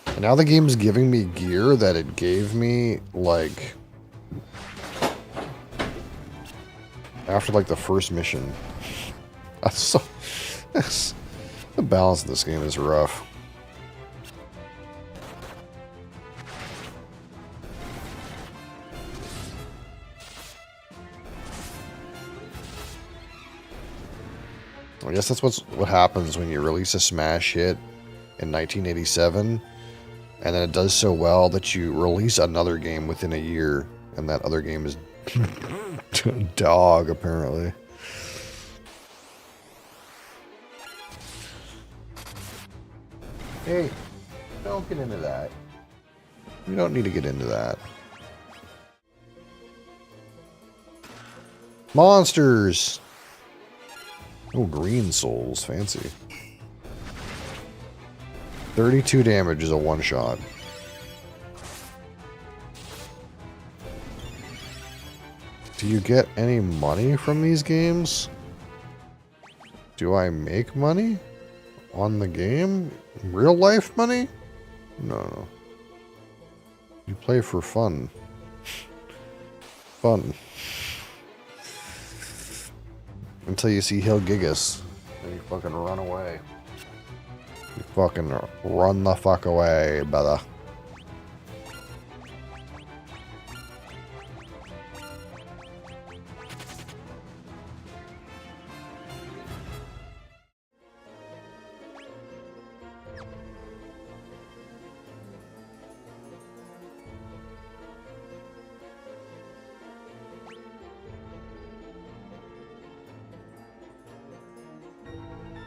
And now the game's giving me gear that it gave me, like... after, like, the first mission. That's so... The balance of this game is rough. I guess that's what happens when you release a smash hit in 1987, and then it does so well that you release another game within a year, and that other game is dog, apparently. Hey, don't get into that. You don't need to get into that. Monsters! Oh, green souls. Fancy. 32 damage is a one-shot. Do you get any money from these games? Do I make money on the game? Real life money? No. You play for fun. Fun. Until you see Hill Gigas. And you fucking run away. You fucking run the fuck away, brother.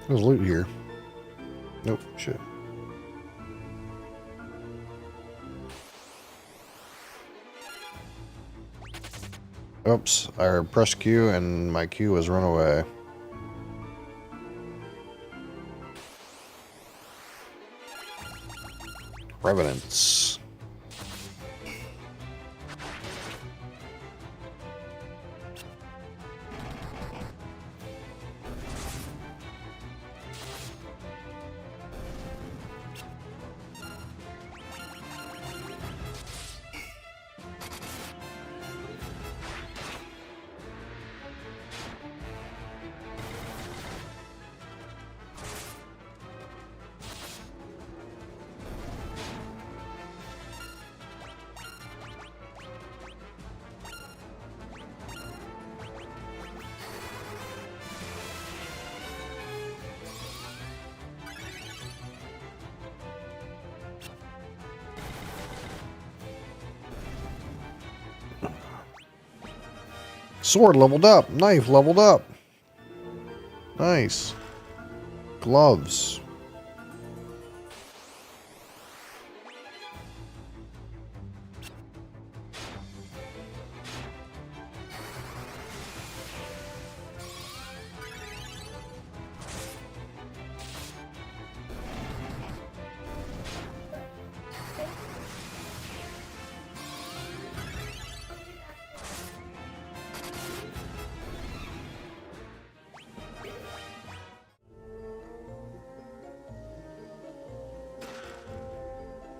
There's loot here. Nope, shit. Oops, I pressed Q and my Q was run away. Revenants. Sword leveled up. Knife leveled up. Nice. Gloves.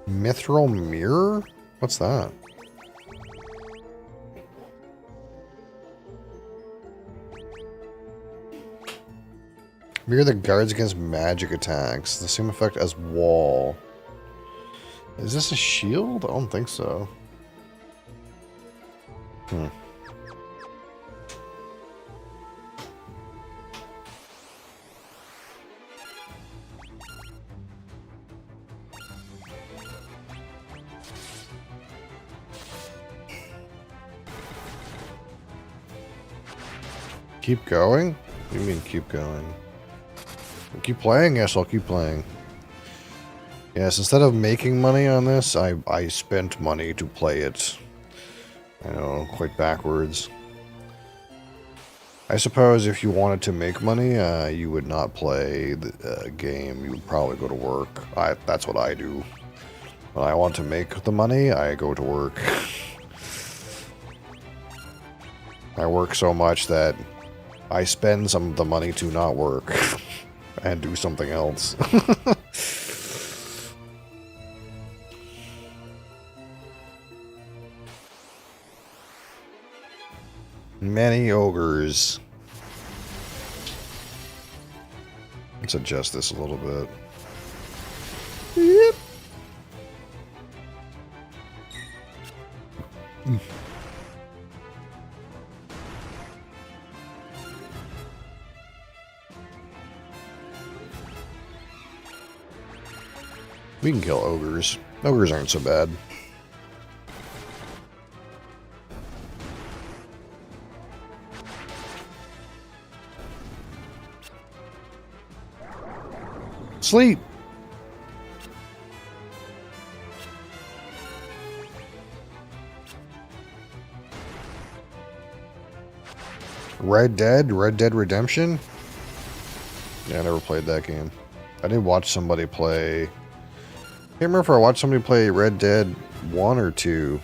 Mithril mirror? What's that? Mirror that guards against magic attacks. The same effect as wall. Is this a shield? I don't think so. Hmm. Keep going? What do you mean keep going? Keep playing? Yes, I'll keep playing. Yes, instead of making money on this, I spent money to play it. I know, quite backwards. I suppose if you wanted to make money, you would not play the game. You would probably go to work. That's what I do. When I want to make the money, I go to work. I work so much that I spend some of the money to not work and do something else. Many ogres. Let's adjust this a little bit. Yep. We can kill ogres. Ogres aren't so bad. Sleep! Red Dead Redemption? Yeah, I never played that game. I did watch somebody play... I can't remember if I watched somebody play Red Dead 1 or 2.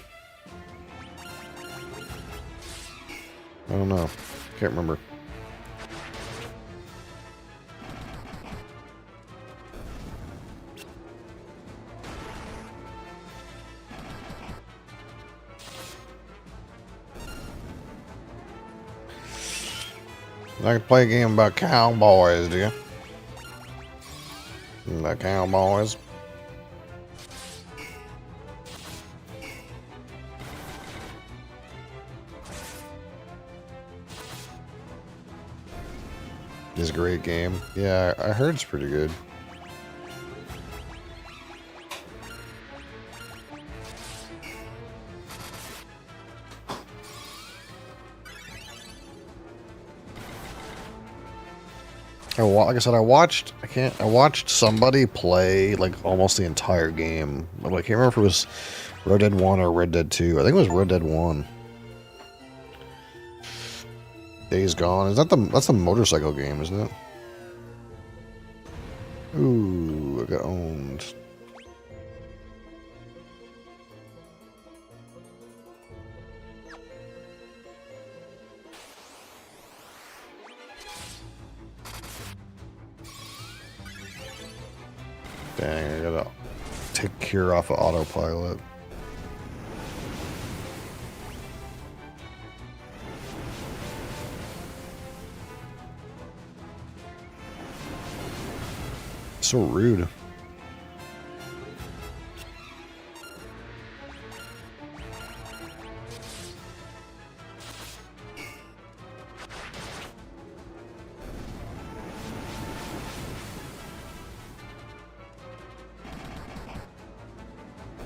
I don't know. Can't remember. I can play a game about cowboys, do you? The cowboys. It's a great game. Yeah, I heard it's pretty good. Like I said, I watched somebody play like almost the entire game. But I can't remember if it was Red Dead 1 or Red Dead 2. I think it was Red Dead 1. Days Gone. That's the motorcycle game, isn't it? Ooh, I got owned. Dang, I gotta take Cure off of autopilot. So rude.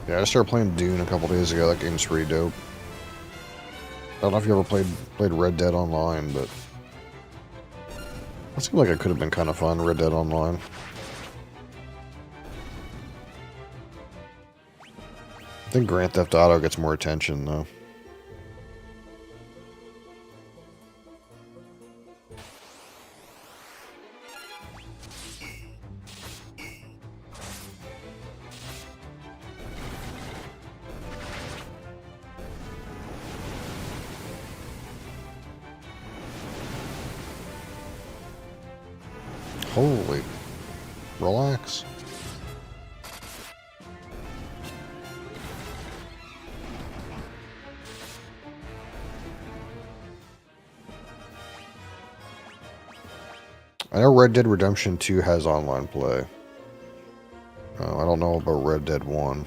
Yeah, I started playing Dune a couple days ago. That game's pretty dope. I don't know if you ever played Red Dead Online, but it seemed like it could have been kind of fun, Red Dead Online. I think Grand Theft Auto gets more attention, though. Holy. Relax. I know Red Dead Redemption 2 has online play. I don't know about Red Dead 1.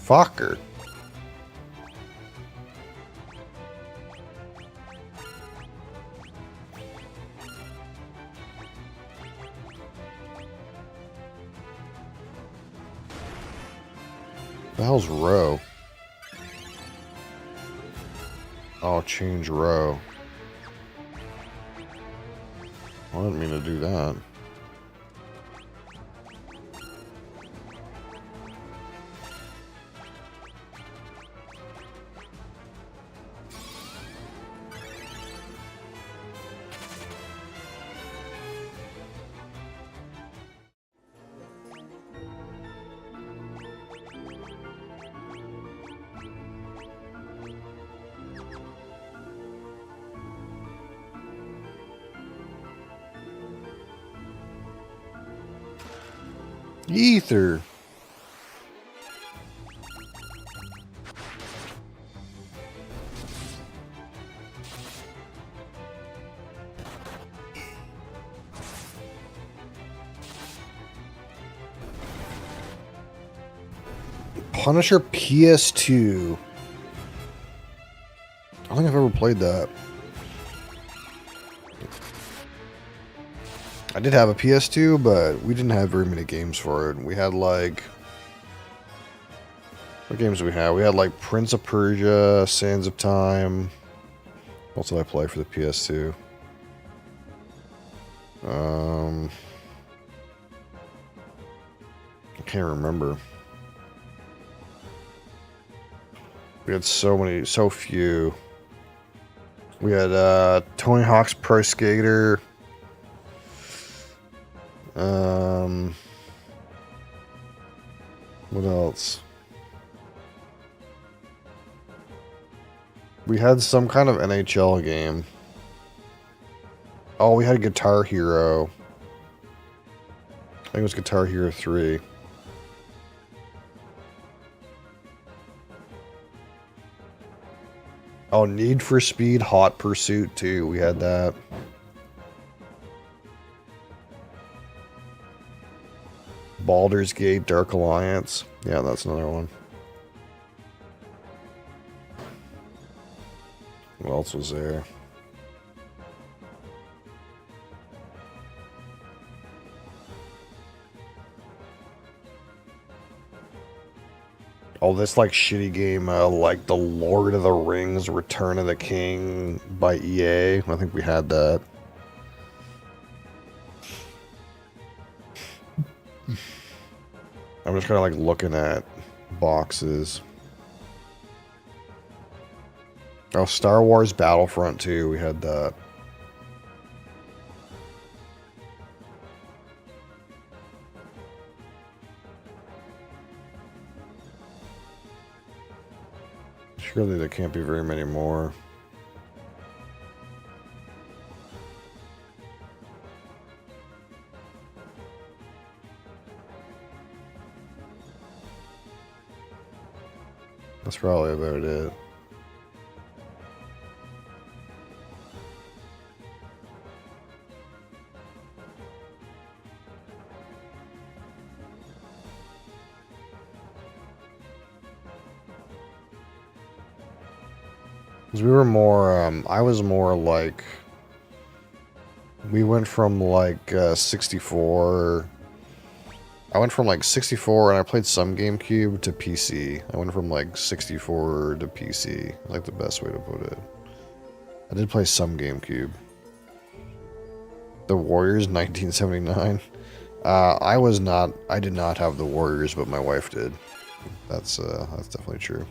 Fucker. The hell's row? Oh, change row. I didn't mean to do that. Ether. Punisher PS2. I don't think I've ever played that. I did have a PS2, but we didn't have very many games for it. We had like... What games did we have? We had like Prince of Persia, Sands of Time. What else did I play for the PS2? I can't remember. We had so few. We had Tony Hawk's Pro Skater. What else? We had some kind of NHL game. Oh, we had Guitar Hero. I think it was Guitar Hero 3. Oh, Need for Speed Hot Pursuit 2. We had that. Baldur's Gate Dark Alliance. Yeah, that's another one. What else was there? Oh, this like shitty game, like The Lord of the Rings Return of the King by EA. I think we had that. I'm just kind of like looking at boxes. Oh, Star Wars Battlefront 2, we had that. Surely there can't be very many more. That's probably about it. Because we were more, I was more like, we went from like 64. I went from like 64 and I played some GameCube to PC. I went from like 64 to PC. Like the best way to put it. I did play some GameCube. The Warriors 1979. I did not have the Warriors, but my wife did. That's definitely true.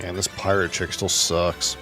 Man, this pirate chick still sucks.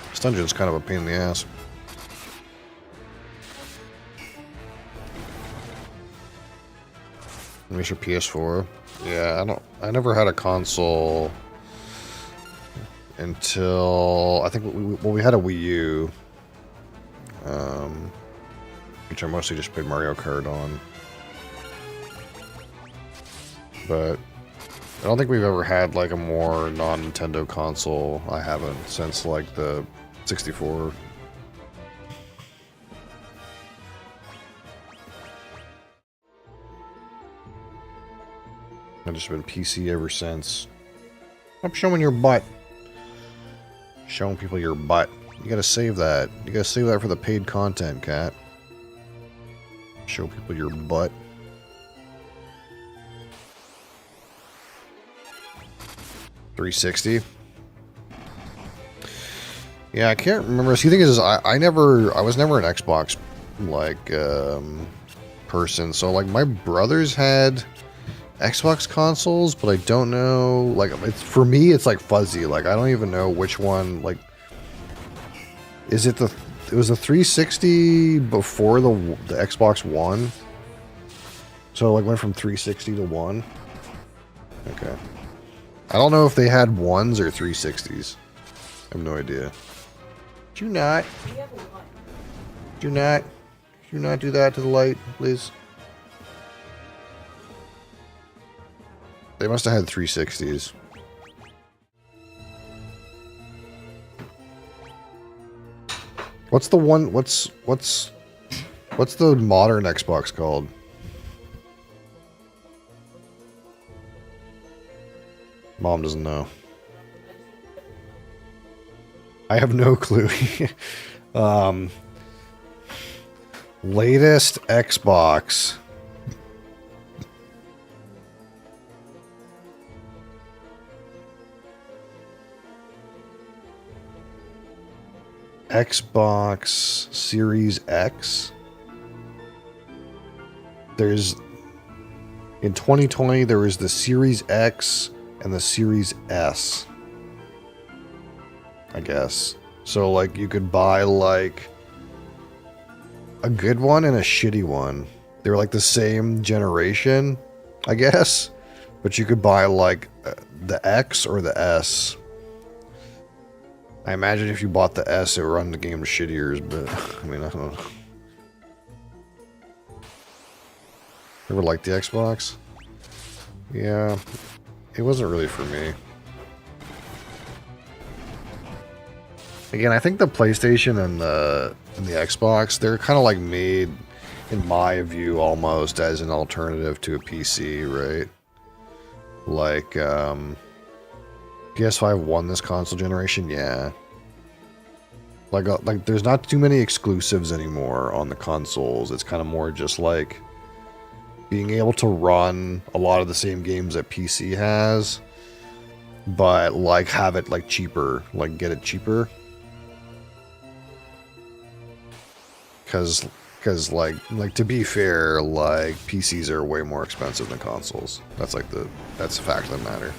This dungeon's kind of a pain in the ass. Let me show PS4. Yeah, I never had a console until I think we had a Wii U, which I mostly just played Mario Kart on. But I don't think we've ever had like a more non-Nintendo console. I haven't since like the 64. I've just been PC ever since. I'm showing your butt. Showing people your butt. You gotta save that. You gotta save that for the paid content, cat. Show people your butt. $360. Yeah, I can't remember. See, the thing is, I was never an Xbox like person. So like my brothers had Xbox consoles, but I don't know. Like, it's for me, it's like fuzzy. Like, I don't even know which one. Like, is it it was the 360 before the Xbox One? So like went from 360 to 1. Okay. I don't know if they had 1s or 360s. I have no idea. Do not. Do not. Do not do that to the light, please. They must have had 360s. What's the one? What's the modern Xbox called? Mom doesn't know. I have no clue. Latest Xbox. Xbox Series X. There's in 2020 there was the Series X and the Series S, I guess. So like you could buy like a good one and a shitty one. They were like the same generation, I guess, but you could buy like the X or the S. I imagine if you bought the S, it would run the game shittier, but I mean, I don't know. Ever liked the Xbox? Yeah, it wasn't really for me. Again, I think the PlayStation and the Xbox, they're kind of like made, in my view, almost as an alternative to a PC, right? Like, PS5 won this console generation, yeah. Like there's not too many exclusives anymore on the consoles. It's kind of more just like being able to run a lot of the same games that PC has, but like have it like cheaper, like get it cheaper. Cause like to be fair, like PCs are way more expensive than consoles. That's the fact of the matter.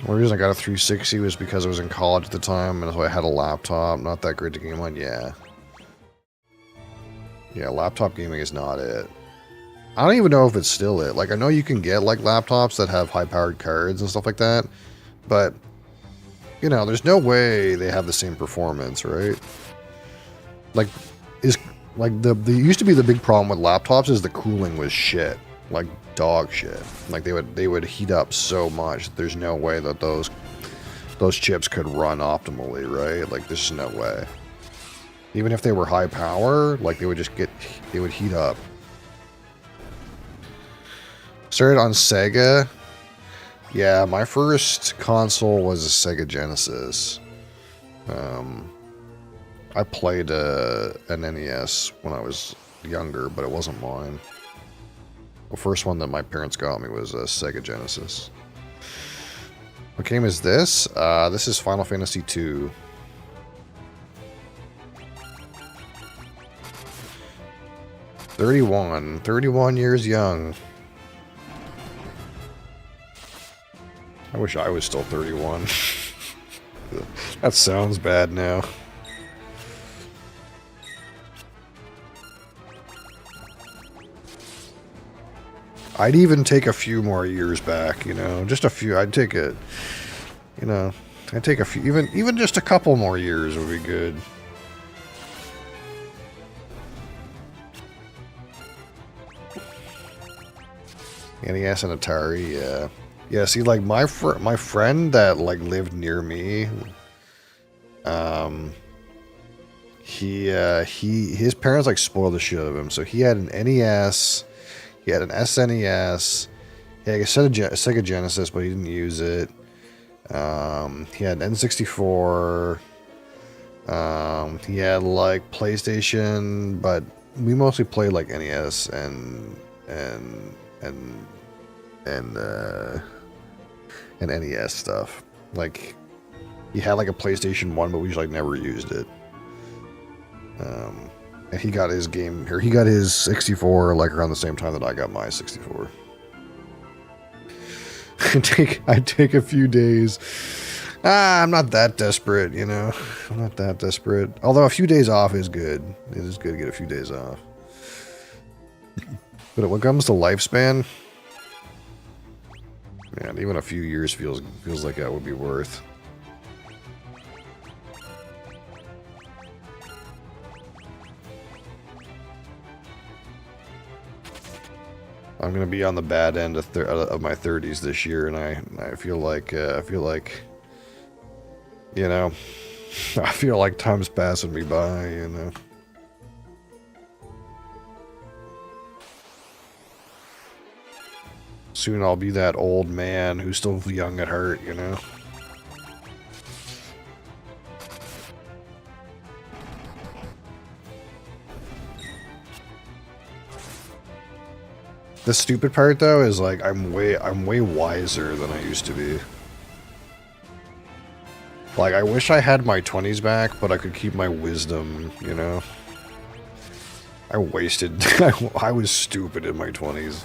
The reason I got a 360 was because I was in college at the time, and so I had a laptop. Not that great to game on, yeah. Yeah, laptop gaming is not it. I don't even know if it's still it. Like, I know you can get, like, laptops that have high-powered cards and stuff like that, but, you know, there's no way they have the same performance, right? Like, the used to be the big problem with laptops is the cooling was shit. Like, dog shit. Like, they would heat up so much that there's no way that those chips could run optimally, right? Like, there's no way. Even if they were high power, like, they would heat up. Started on Sega. Yeah, my first console was a Sega Genesis. I played an NES when I was younger, but it wasn't mine. The first one that my parents got me was a Sega Genesis. What game is this? This is Final Fantasy II. $31 years young. I wish I was still 31. That sounds bad now. I'd even take a few more years back, you know, just a few. I'd take it, you know, I'd take a few, even just a couple more years would be good. NES and Atari, yeah. Yeah, see, like, my friend that, like, lived near me, his parents, like, spoiled the shit out of him, so he had an NES, he had an SNES, he had a Sega Genesis, but he didn't use it, he had an N64, he had, like, PlayStation, but we mostly played, like, NES and NES stuff. Like, he had like a PlayStation 1, but we just like never used it. And he got his game here. He got his 64 like around the same time that I got my 64. I'd take a few days. I'm not that desperate, you know. I'm not that desperate. Although a few days off is good. It is good to get a few days off. But when it comes to lifespan, man, even a few years feels like that would be worth. I'm gonna be on the bad end of my 30s this year, and I feel like you know, I feel like time's passing me by, you know. Soon I'll be that old man who's still young at heart, you know? The stupid part, though, is like I'm way wiser than I used to be. Like, I wish I had my 20s back, but I could keep my wisdom, you know? I was stupid in my 20s.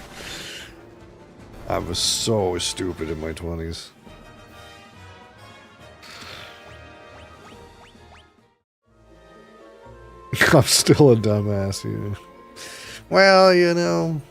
I was so stupid in my 20s. I'm still a dumbass, yeah. Well, you know.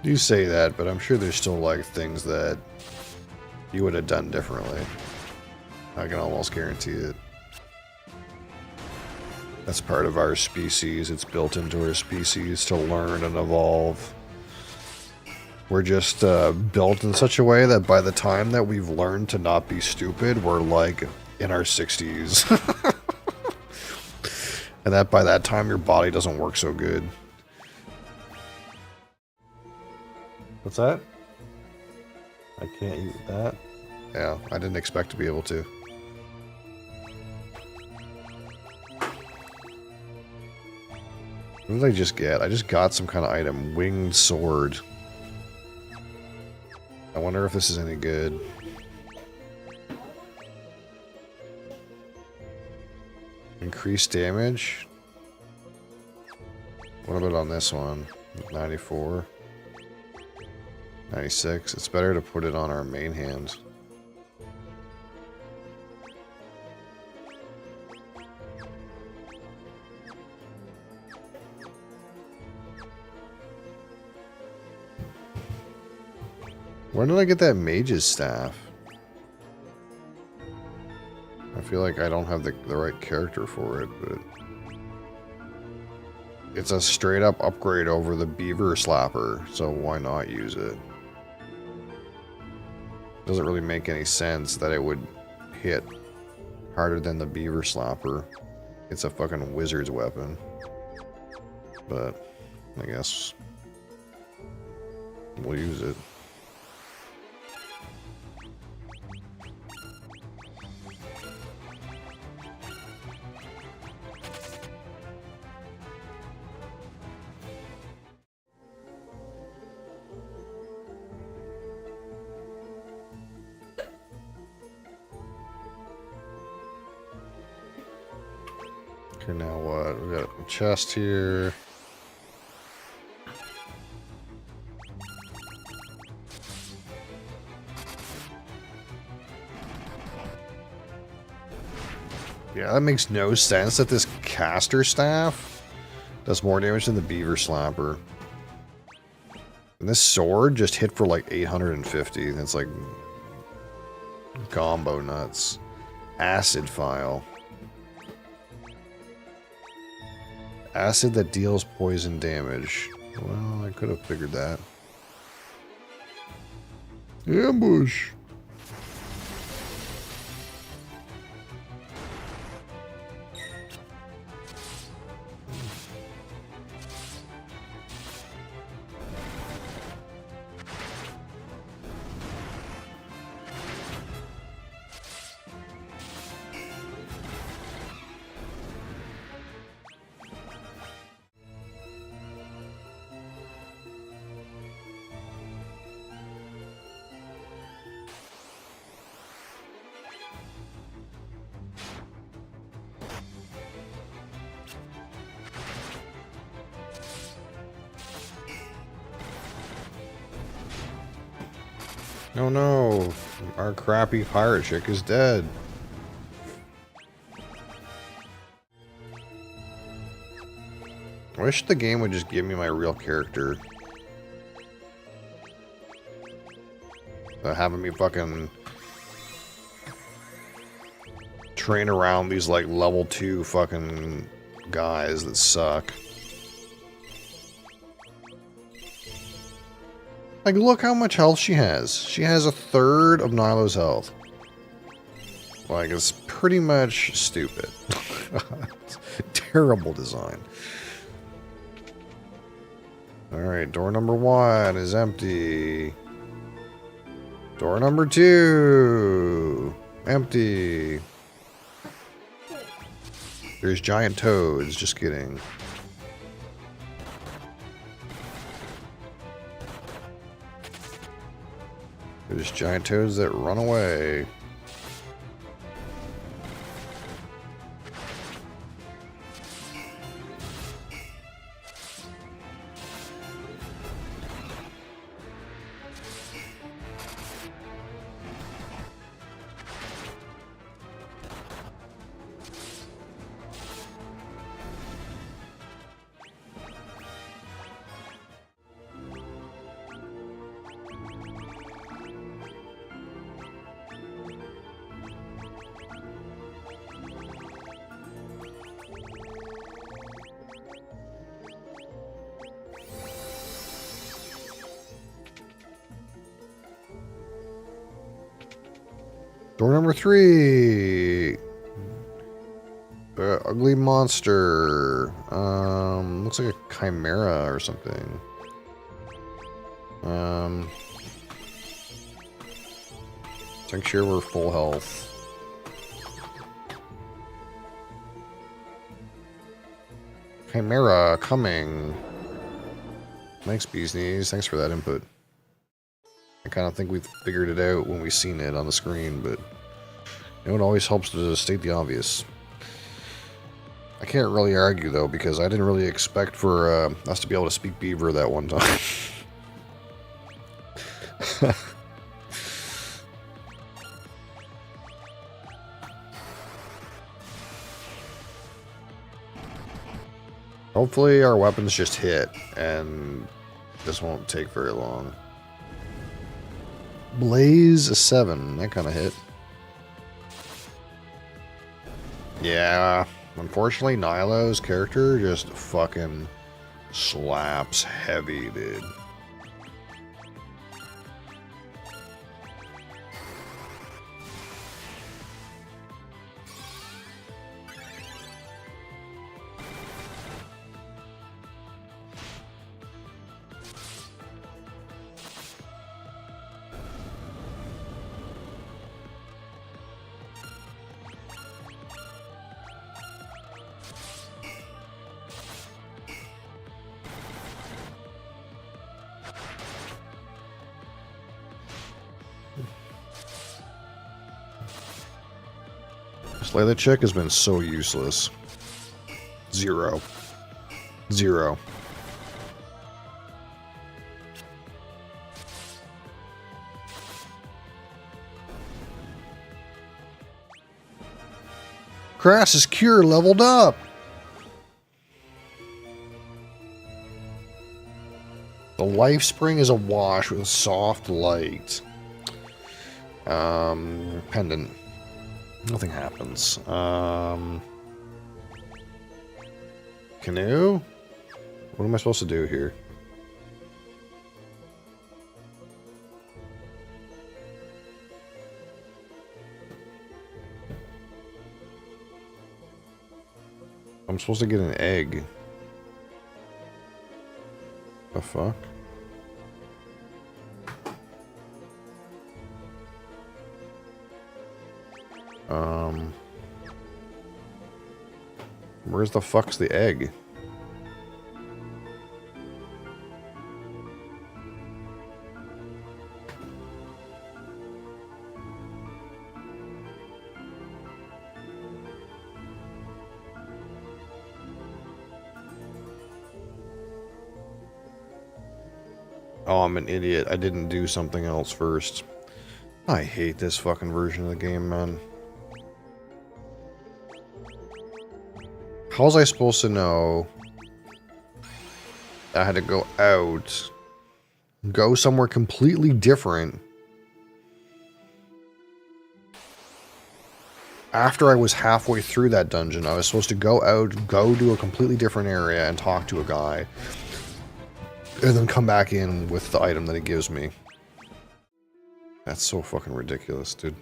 You say that, but I'm sure there's still like things that you would have done differently. I can almost guarantee it. That's part of our species. It's built into our species to learn and evolve. We're just built in such a way that by the time that we've learned to not be stupid, we're like in our 60s. And that by that time your body doesn't work so good. What's that? I can't use that. Yeah, I didn't expect to be able to. What did I just get? I just got some kind of item. Winged sword. I wonder if this is any good. Increased damage. What about on this one? 94. 96. It's better to put it on our main hand. Where did I get that mage's staff? I feel like I don't have the right character for it, but... It's a straight up upgrade over the beaver slapper, so why not use it? Doesn't really make any sense that it would hit harder than the beaver slapper. It's a fucking wizard's weapon. But, I guess... we'll use it. Okay, now what? We got a chest here. Yeah, that makes no sense that this caster staff does more damage than the beaver slapper. And this sword just hit for like 850. That's like combo nuts. Acid file. Acid that deals poison damage. Well, I could have figured that. Ambush! Oh no, our crappy pirate chick is dead. I wish the game would just give me my real character. Having me fucking train around these like level 2 fucking guys that suck. Like, look how much health she has. She has a third of Nilo's health. Like, it's pretty much stupid. Terrible design. Alright, door number 1 is empty. Door number 2. Empty. There's giant toads, just kidding. There's giant toads that run away. Door number 3. Ugly monster. Looks like a chimera or something. Make sure we're full health. Chimera coming. Thanks, Bee's Knees. Thanks for that input. I kind of think we've figured it out when we've seen it on the screen, but it always helps to state the obvious. I can't really argue, though, because I didn't really expect for us to be able to speak Beaver that one time. Hopefully our weapons just hit, and this won't take very long. Blaze 7, that kind of hit. Yeah, unfortunately Nilo's character just fucking slaps heavy, dude. Slay the chick has been so useless. Zero. Crass's cure leveled up. The life spring is awash with soft light. Pendant. Nothing happens. Canoe? What am I supposed to do here? I'm supposed to get an egg. The fuck? Where's the fuck's the egg? Oh, I'm an idiot. I didn't do something else first. I hate this fucking version of the game, man. How was I supposed to know I had to go out, go somewhere completely different after I was halfway through that dungeon? I was supposed to go out, go to a completely different area and talk to a guy, and then come back in with the item that it gives me. That's so fucking ridiculous, dude.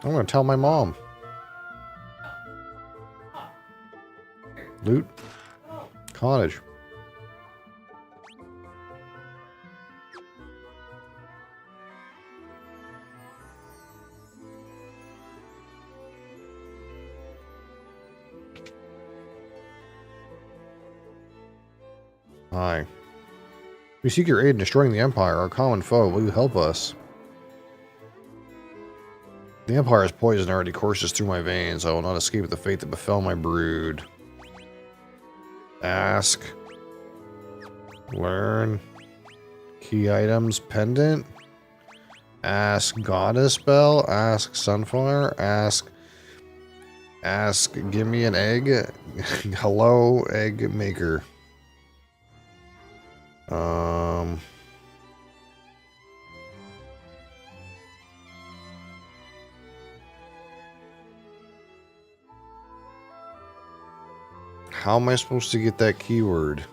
I'm gonna tell my mom. Loot. Cottage. Hi. We seek your aid in destroying the Empire, our common foe. Will you help us? The Empire's poison already courses through my veins. I will not escape the fate that befell my brood. Ask. Learn. Key items. Pendant. Ask Goddess Bell. Ask Sunflower. Ask. Give me an egg. Hello, egg maker. How am I supposed to get that keyword?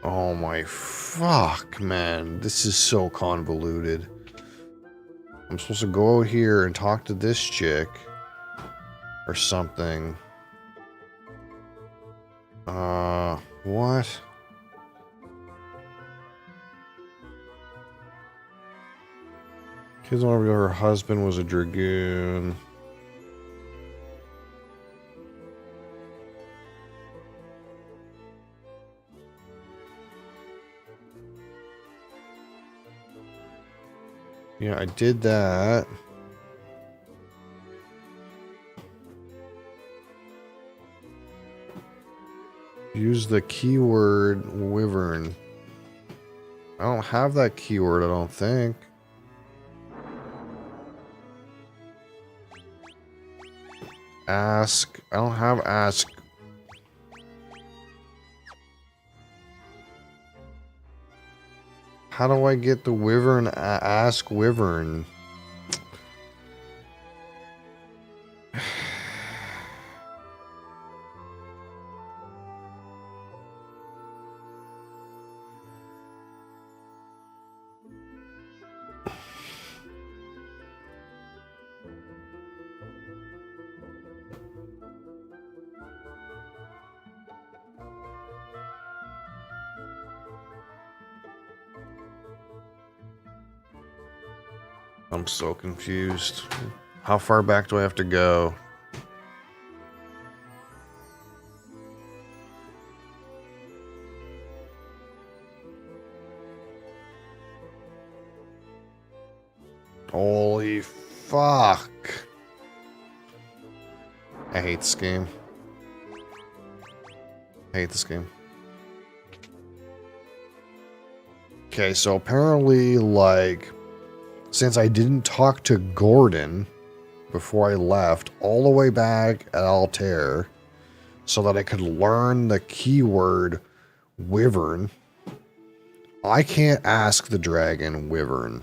Oh my fuck, man. This is so convoluted. I'm supposed to go here and talk to this chick or something. What? Kids want to know her husband was a dragoon. Yeah, I did that. Use the keyword wyvern. I don't have that keyword, I don't think. Ask. I don't have ask. How do I get the wyvern? Ask wyvern. I'm so confused. How far back do I have to go? Holy fuck. I hate this game. I hate this game. Okay, so apparently, like, since I didn't talk to Gordon before I left, all the way back at Altair, so that I could learn the keyword wyvern, I can't ask the dragon wyvern.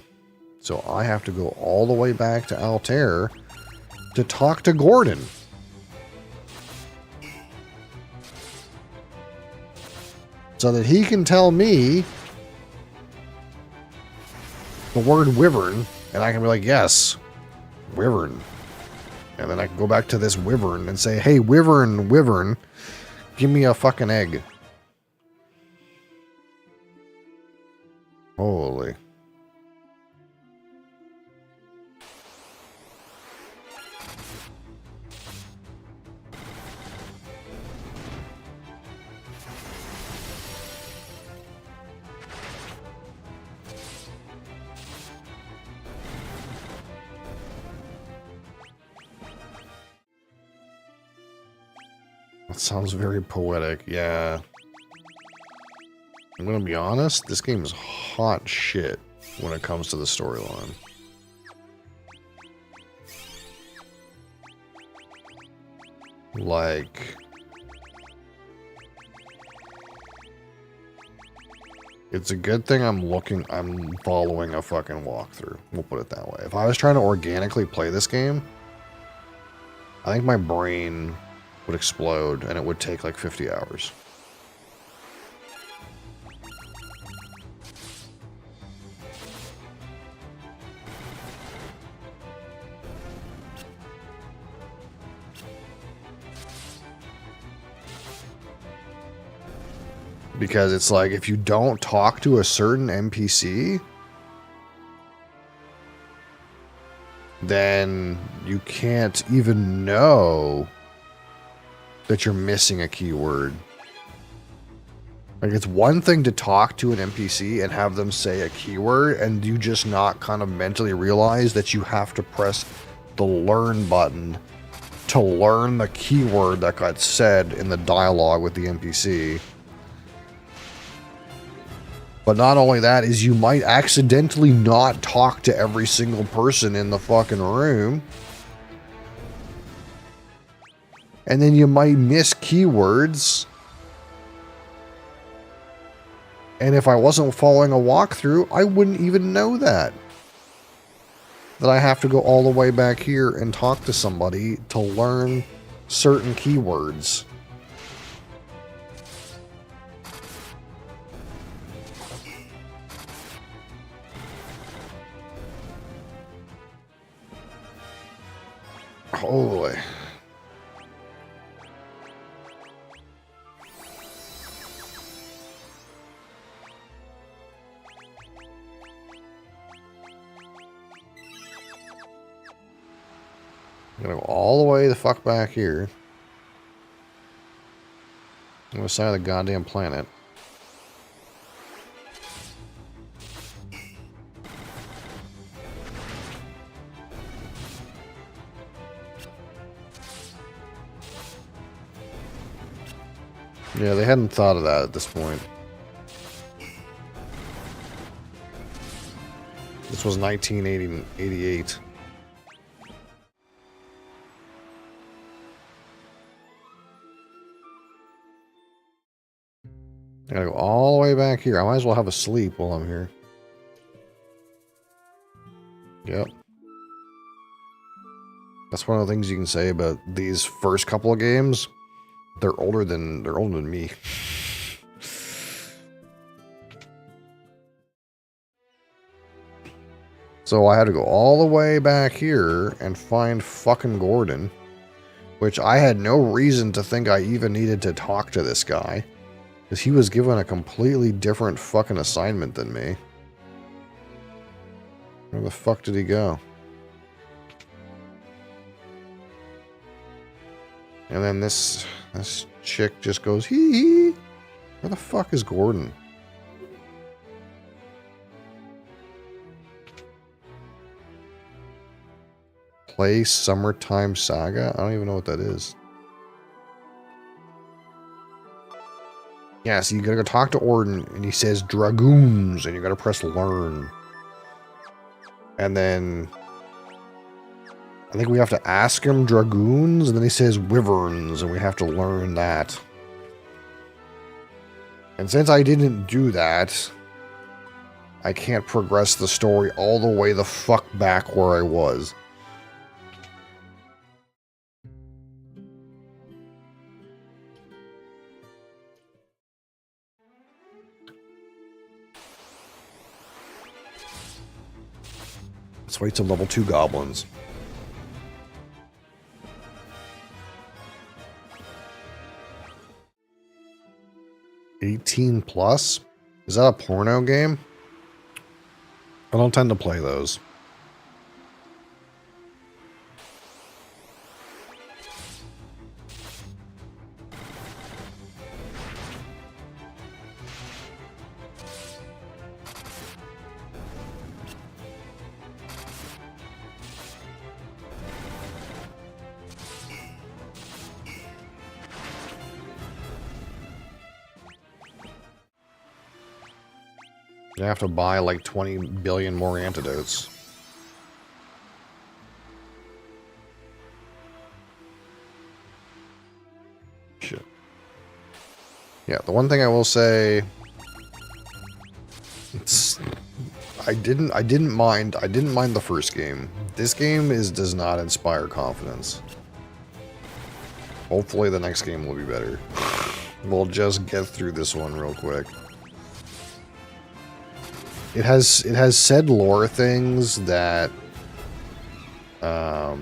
So I have to go all the way back to Altair to talk to Gordon. So that he can tell me the word wyvern, and I can be like, yes, wyvern. And then I can go back to this wyvern and say, hey, wyvern, wyvern, give me a fucking egg. Holy. That sounds very poetic, yeah. I'm gonna be honest, this game is hot shit when it comes to the storyline. Like, it's a good thing I'm following a fucking walkthrough. We'll put it that way. If I was trying to organically play this game, I think my brain would explode and it would take like 50 hours. Because it's like, if you don't talk to a certain NPC, then you can't even know that you're missing a keyword. Like, it's one thing to talk to an NPC and have them say a keyword, and you just not kind of mentally realize that you have to press the learn button to learn the keyword that got said in the dialogue with the NPC. But not only that, is you might accidentally not talk to every single person in the fucking room. And then you might miss keywords. And if I wasn't following a walkthrough, I wouldn't even know that. That I have to go all the way back here and talk to somebody to learn certain keywords. Holy. I'm gonna go all the way the fuck back here. On the side of the goddamn planet. Yeah, they hadn't thought of that at this point. This was 1988. I gotta go all the way back here. I might as well have a sleep while I'm here. Yep. That's one of the things you can say about these first couple of games. They're older than me. So I had to go all the way back here and find fucking Gordon, which I had no reason to think I even needed to talk to this guy, because he was given a completely different fucking assignment than me. Where the fuck did he go? And then this chick just goes, hee hee. Where the fuck is Gordon? Play Summertime Saga? I don't even know what that is. Yeah, so you gotta go talk to Orden, and he says Dragoons, and you gotta press learn. And then I think we have to ask him Dragoons, and then he says Wyverns, and we have to learn that. And since I didn't do that, I can't progress the story all the way the fuck back where I was. Let's wait till level 2 goblins. $18+? Is that a porno game? I don't tend to play those. You have to buy like 20 billion more antidotes. Shit. Yeah, the one thing I will say, I didn't mind the first game. This game does not inspire confidence. Hopefully the next game will be better. We'll just get through this one real quick. It has said lore things that I've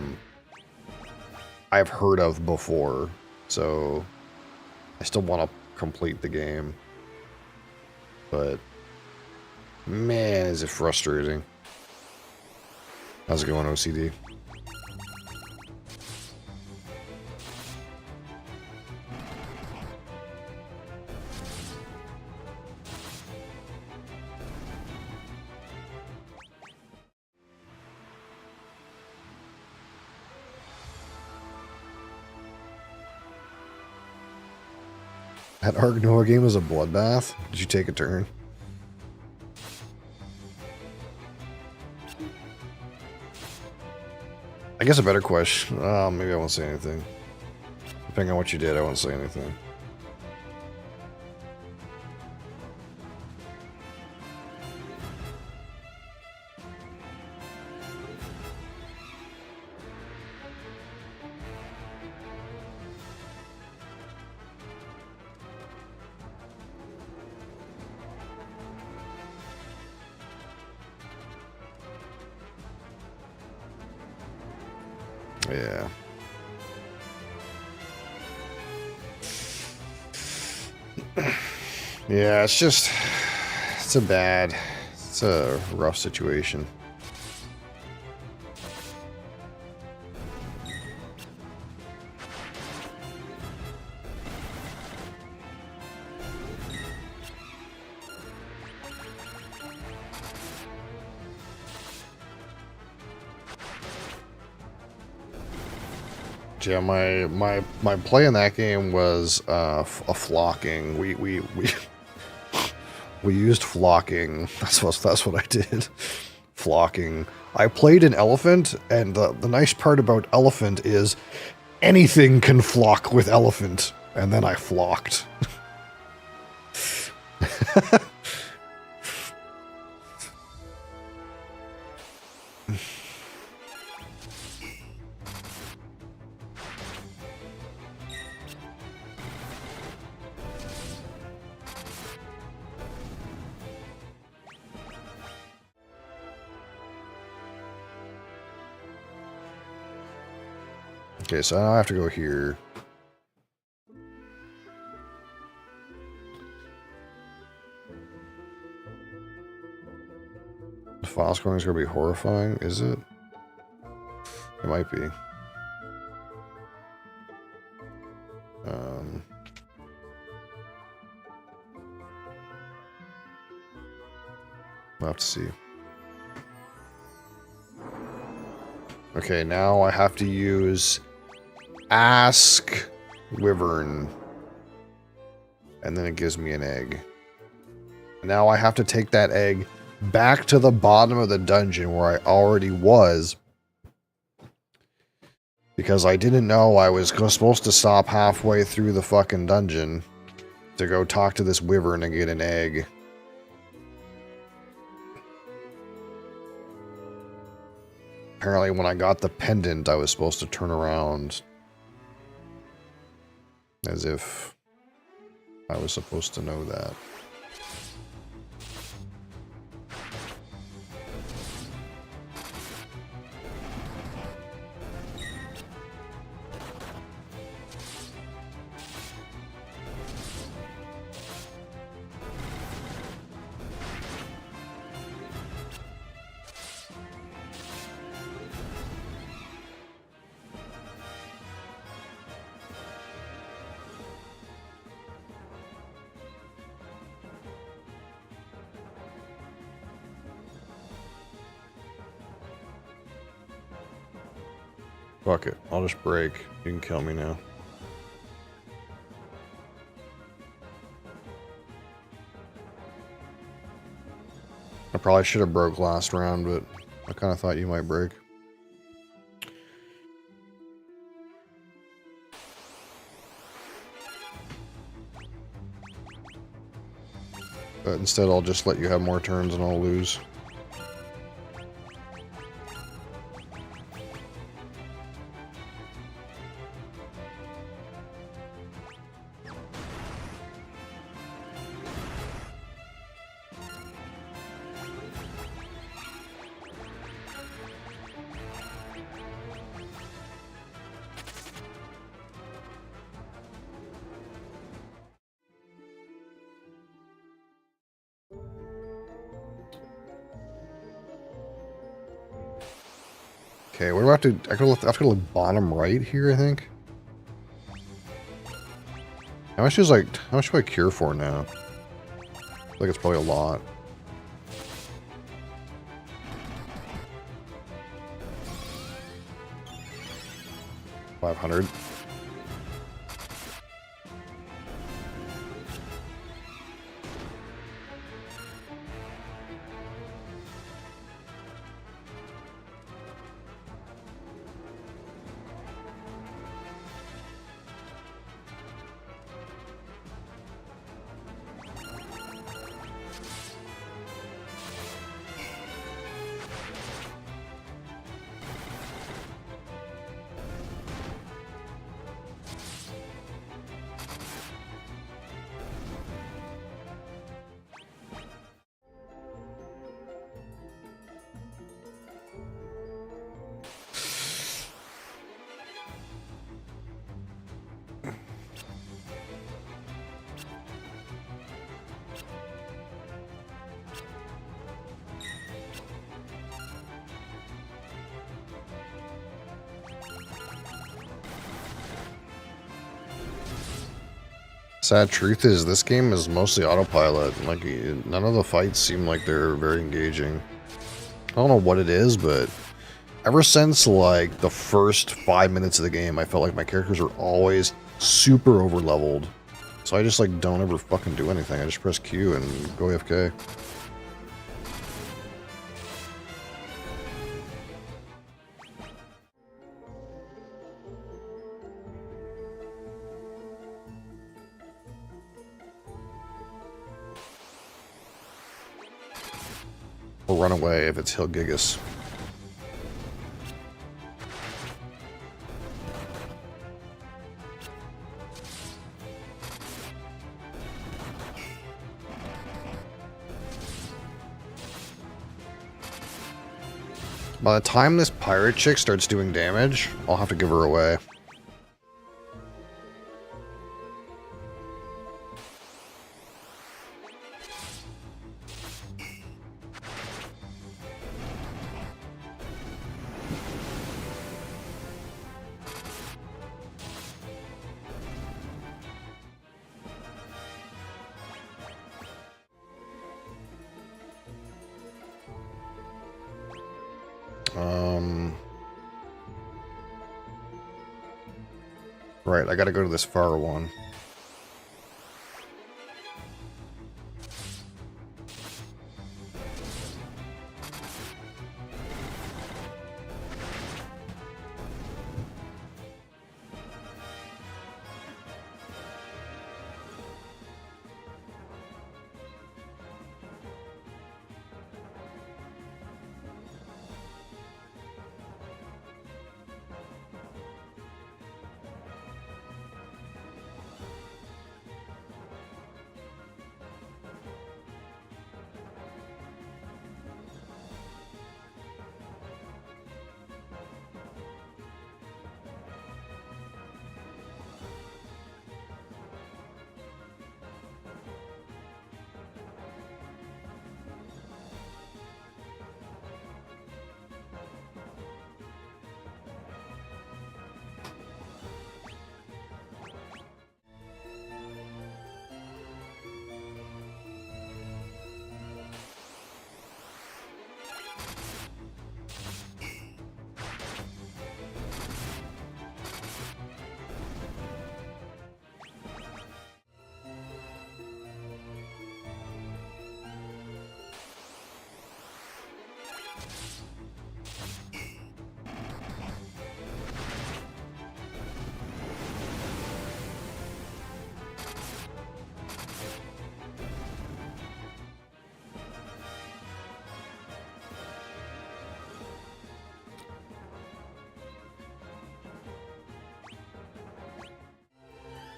heard of before, so I still want to complete the game. But man, is it frustrating. How's it going, OCD? That Argnoa game was a bloodbath? Did you take a turn? I guess a better question. Maybe I won't say anything. Depending on what you did, I won't say anything. Yeah. Yeah, it's a rough situation. Yeah, my play in that game was a flocking. We used flocking. That's what I did. Flocking. I played an elephant, and the nice part about elephant is anything can flock with elephant. And then I flocked. Okay, so I have to go here. The file scoring is going to be horrifying, is it? It might be. We'll have to see. Okay, now I have to use Ask Wyvern. And then it gives me an egg. Now I have to take that egg back to the bottom of the dungeon where I already was. Because I didn't know I was supposed to stop halfway through the fucking dungeon to go talk to this wyvern and get an egg. Apparently when I got the pendant, I was supposed to turn around. As if I was supposed to know that. Fuck it. I'll just break. You can kill me now. I probably should have broke last round, but I kind of thought you might break. But instead I'll just let you have more turns and I'll lose. Okay, what do I have to... I have to go to the bottom right here, I think. How much is like... How much do I cure for now? I feel like it's probably a lot. $500. Sad truth is, this game is mostly autopilot. Like, none of the fights seem like they're very engaging. I don't know what it is, but ever since, like, the first 5 minutes of the game, I felt like my characters are always super over-leveled. So I just, like, don't ever fucking do anything. I just press Q and go AFK. Or run away if it's Hilgigus. By the time this pirate chick starts doing damage, I'll have to give her away. Right, I gotta go to this far one.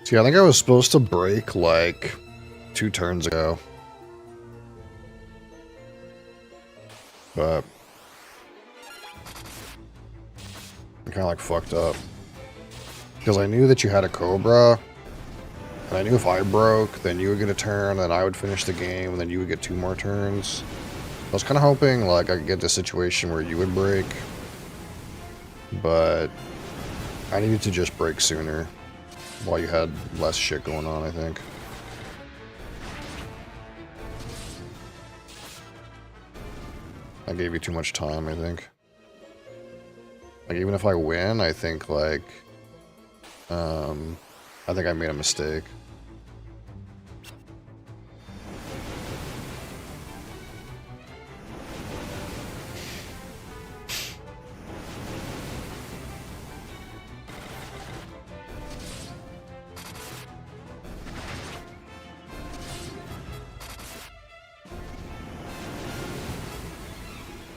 See, I think I was supposed to break, like, 2 turns ago. But I kind of, like, fucked up. Because I knew that you had a Cobra, and I knew if I broke, then you would get a turn, then I would finish the game, and then you would get 2 more turns. I was kind of hoping, like, I could get to a situation where you would break. But I needed to just break sooner. While you had less shit going on, I think. I gave you too much time, I think. Like, even if I win, I think, like, I think I made a mistake.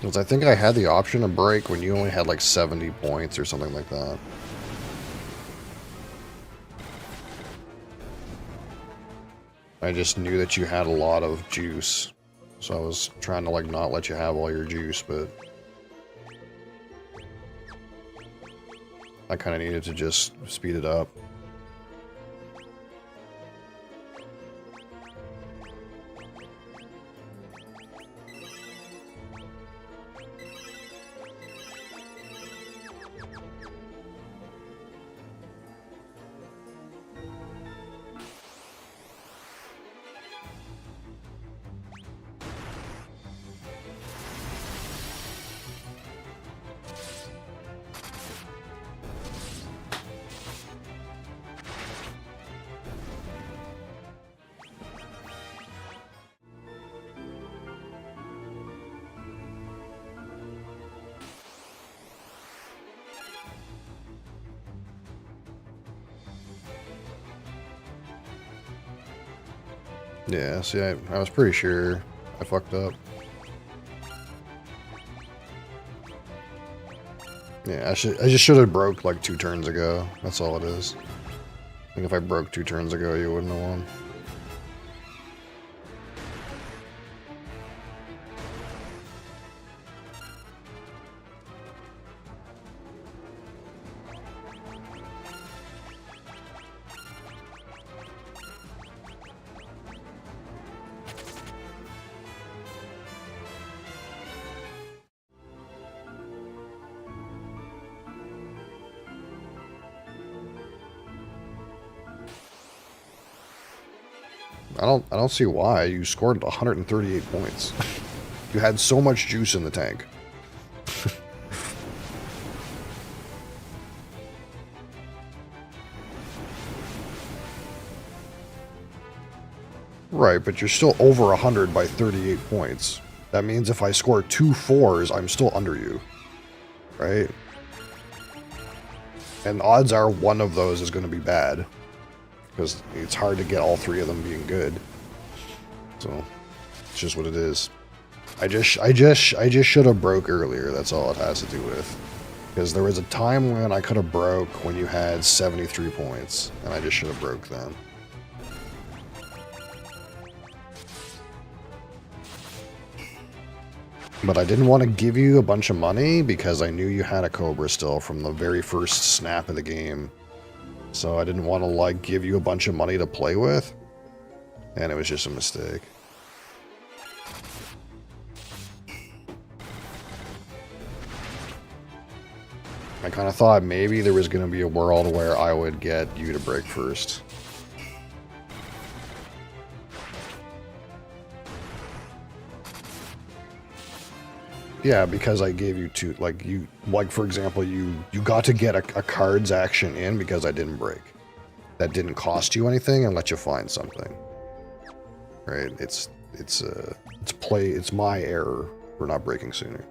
Because I think I had the option to break when you only had like 70 points or something like that. I just knew that you had a lot of juice. So I was trying to like not let you have all your juice, but I kind of needed to just speed it up. Yeah, see, I was pretty sure I fucked up. Yeah, I just should have broke like 2 turns ago. That's all it is. I think if I broke 2 turns ago, you wouldn't have won. I don't see why. You scored 138 points. You had so much juice in the tank. Right, but you're still over 100 by 38 points. That means if I score 2 4s, I'm still under you. Right? And odds are one of those is going to be bad. Because it's hard to get all 3 of them being good. So, it's just what it is. I just should have broke earlier. That's all it has to do with. Because there was a time when I could have broke when you had 73 points. And I just should have broke then. But I didn't want to give you a bunch of money because I knew you had a Cobra still from the very first snap of the game. So I didn't want to, like, give you a bunch of money to play with. And it was just a mistake. I kind of thought maybe there was going to be a world where I would get you to break first. Yeah, because I gave you 2, like for example, you got to get a cards action in because I didn't break. That didn't cost you anything and let you find something. Right? It's my error for not breaking sooner.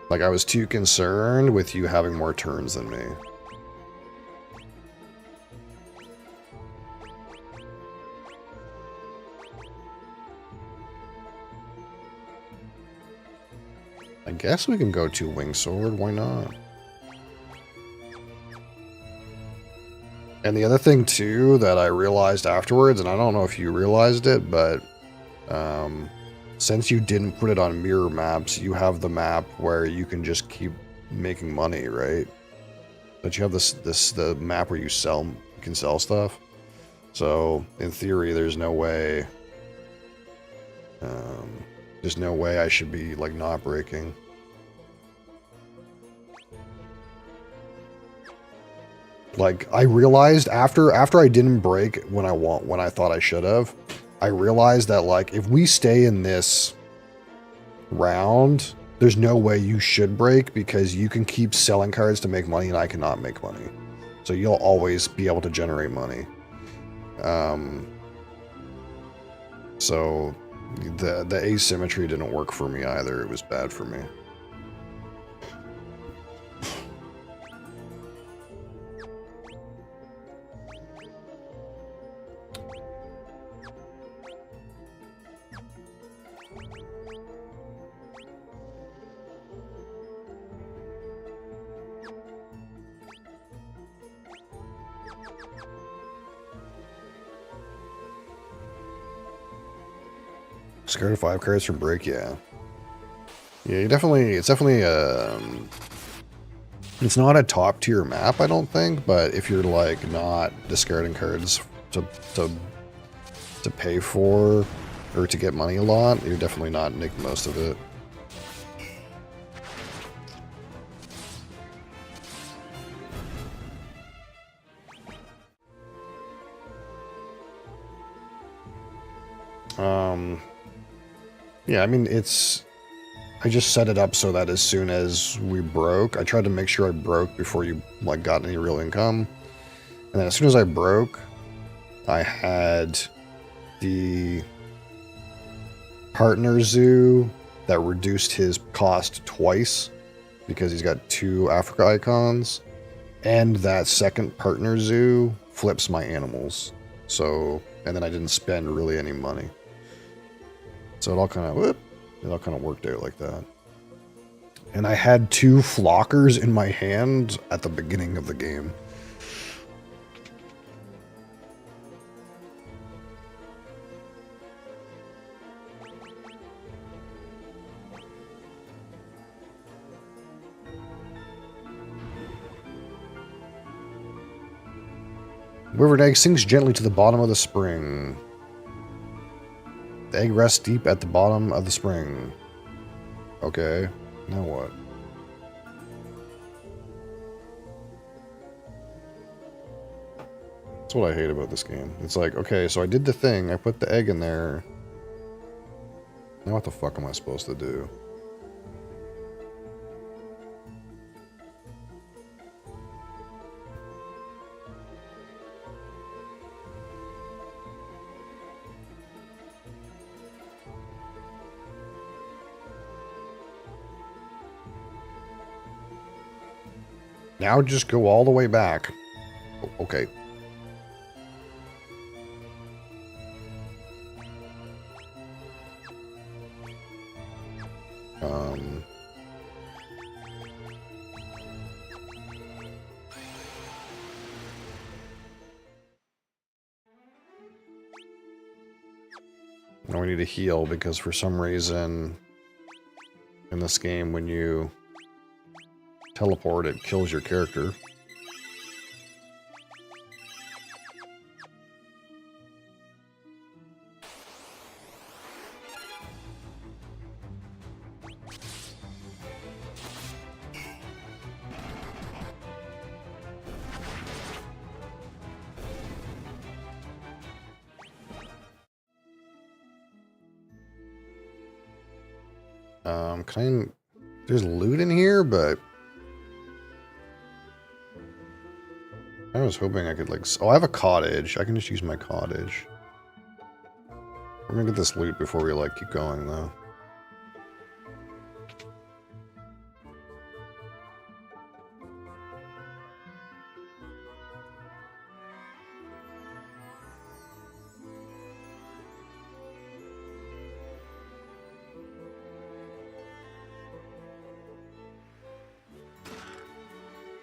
Like, I was too concerned with you having more turns than me. I guess we can go 2 wing sword, why not? And the other thing too that I realized afterwards, and I don't know if you realized it, but since you didn't put it on mirror maps, you have the map where you can just keep making money, right? But you have the map where you can sell stuff. So in theory, there's no way I should be like not breaking. Like, I realized after I didn't break when I thought I should have, I realized that, like, if we stay in this round, there's no way you should break because you can keep selling cards to make money and I cannot make money. So you'll always be able to generate money. So the asymmetry didn't work for me either. It was bad for me. Scared of 5 cards from break, yeah. Yeah, it's definitely, it's not a top tier map, I don't think, but if you're like not discarding cards to pay for or to get money a lot, you're definitely not making most of it. Yeah, I mean, I just set it up so that as soon as we broke, I tried to make sure I broke before you, like, got any real income. And then as soon as I broke, I had the partner zoo that reduced his cost twice because he's got 2 Africa icons. And that second partner zoo flips my animals. So, and then I didn't spend really any money. So it all kind of worked out like that. And I had 2 flockers in my hand at the beginning of the game. River egg sinks gently to the bottom of the spring. The egg rests deep at the bottom of the spring. Okay, now what? That's what I hate about this game. It's like, okay, so I did the thing, I put the egg in there. Now what the fuck am I supposed to do? Now just go all the way back. Okay. Now we need to heal because for some reason in this game when you teleport it kills your character. There's loot in here, but I was hoping I could like, oh, I have a cottage. I can just use my cottage. We're gonna get this loot before we like keep going though.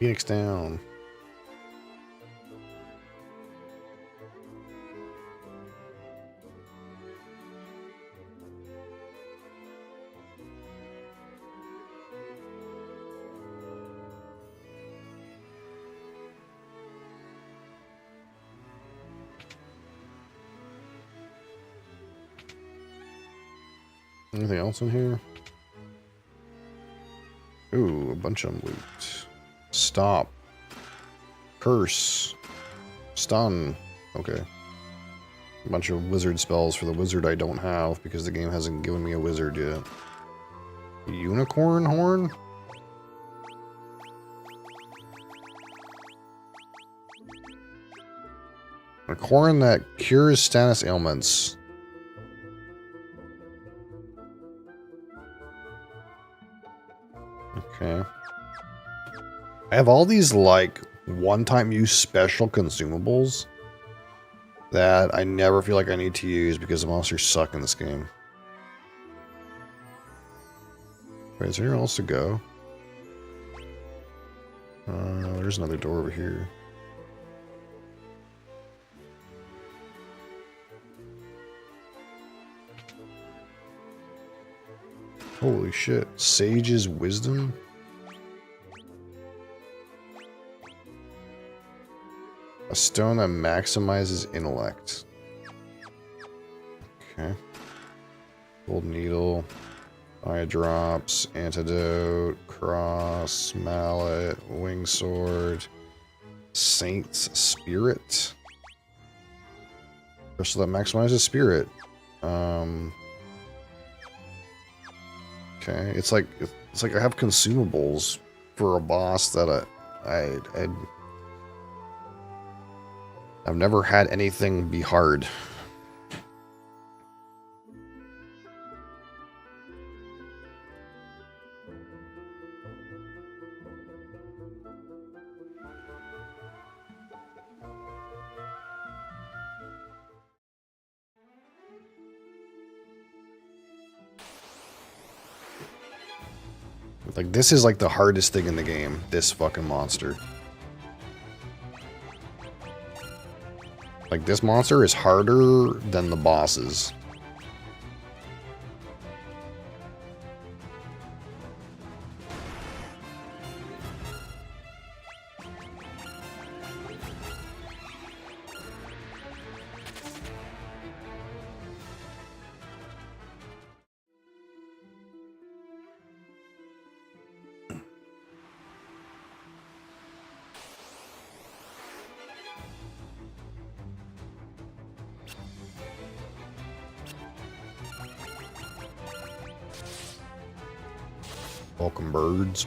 Phoenix down. Anything else in here? Ooh, a bunch of loot. Stop. Curse. Stun. Okay. A bunch of wizard spells for the wizard I don't have because the game hasn't given me a wizard yet. Unicorn horn? A horn that cures status ailments. Okay. I have all these, like, one-time use special consumables that I never feel like I need to use because the monsters suck in this game. Wait, is there anywhere else to go? There's another door over here. Holy shit. Sage's Wisdom? A stone that maximizes intellect. Okay. Gold needle. Eye drops. Antidote. Cross. Mallet. Wing sword. Saint's Spirit. Crystal that maximizes spirit. Okay, it's like I have consumables for a boss that I've never had anything be hard. Like, this is like the hardest thing in the game. This fucking monster. Like, this monster is harder than the bosses. Welcome, birds.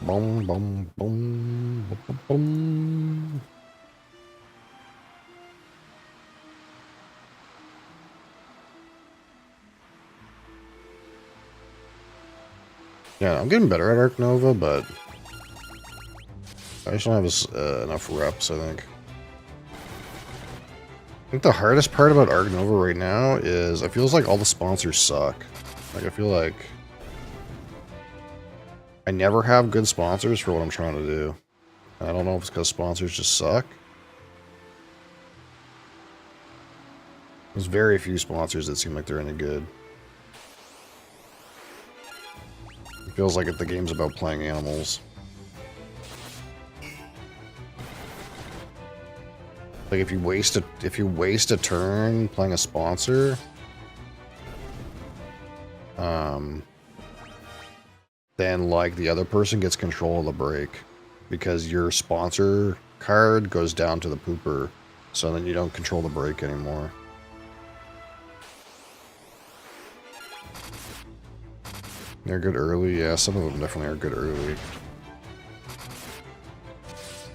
Boom, boom, boom, boom, boom. Yeah, I'm getting better at Arc Nova, but I just don't have enough reps, I think. I think the hardest part about Arc Nova right now is it feels like all the sponsors suck. Like, I feel like I never have good sponsors for what I'm trying to do. I don't know if it's because sponsors just suck. There's very few sponsors that seem like they're any good. It feels like the game's about playing animals. Like, if you waste a turn playing a sponsor, then like the other person gets control of the break because your sponsor card goes down to the pooper, so then you don't control the break anymore. They're good early, yeah. Some of them definitely are good early.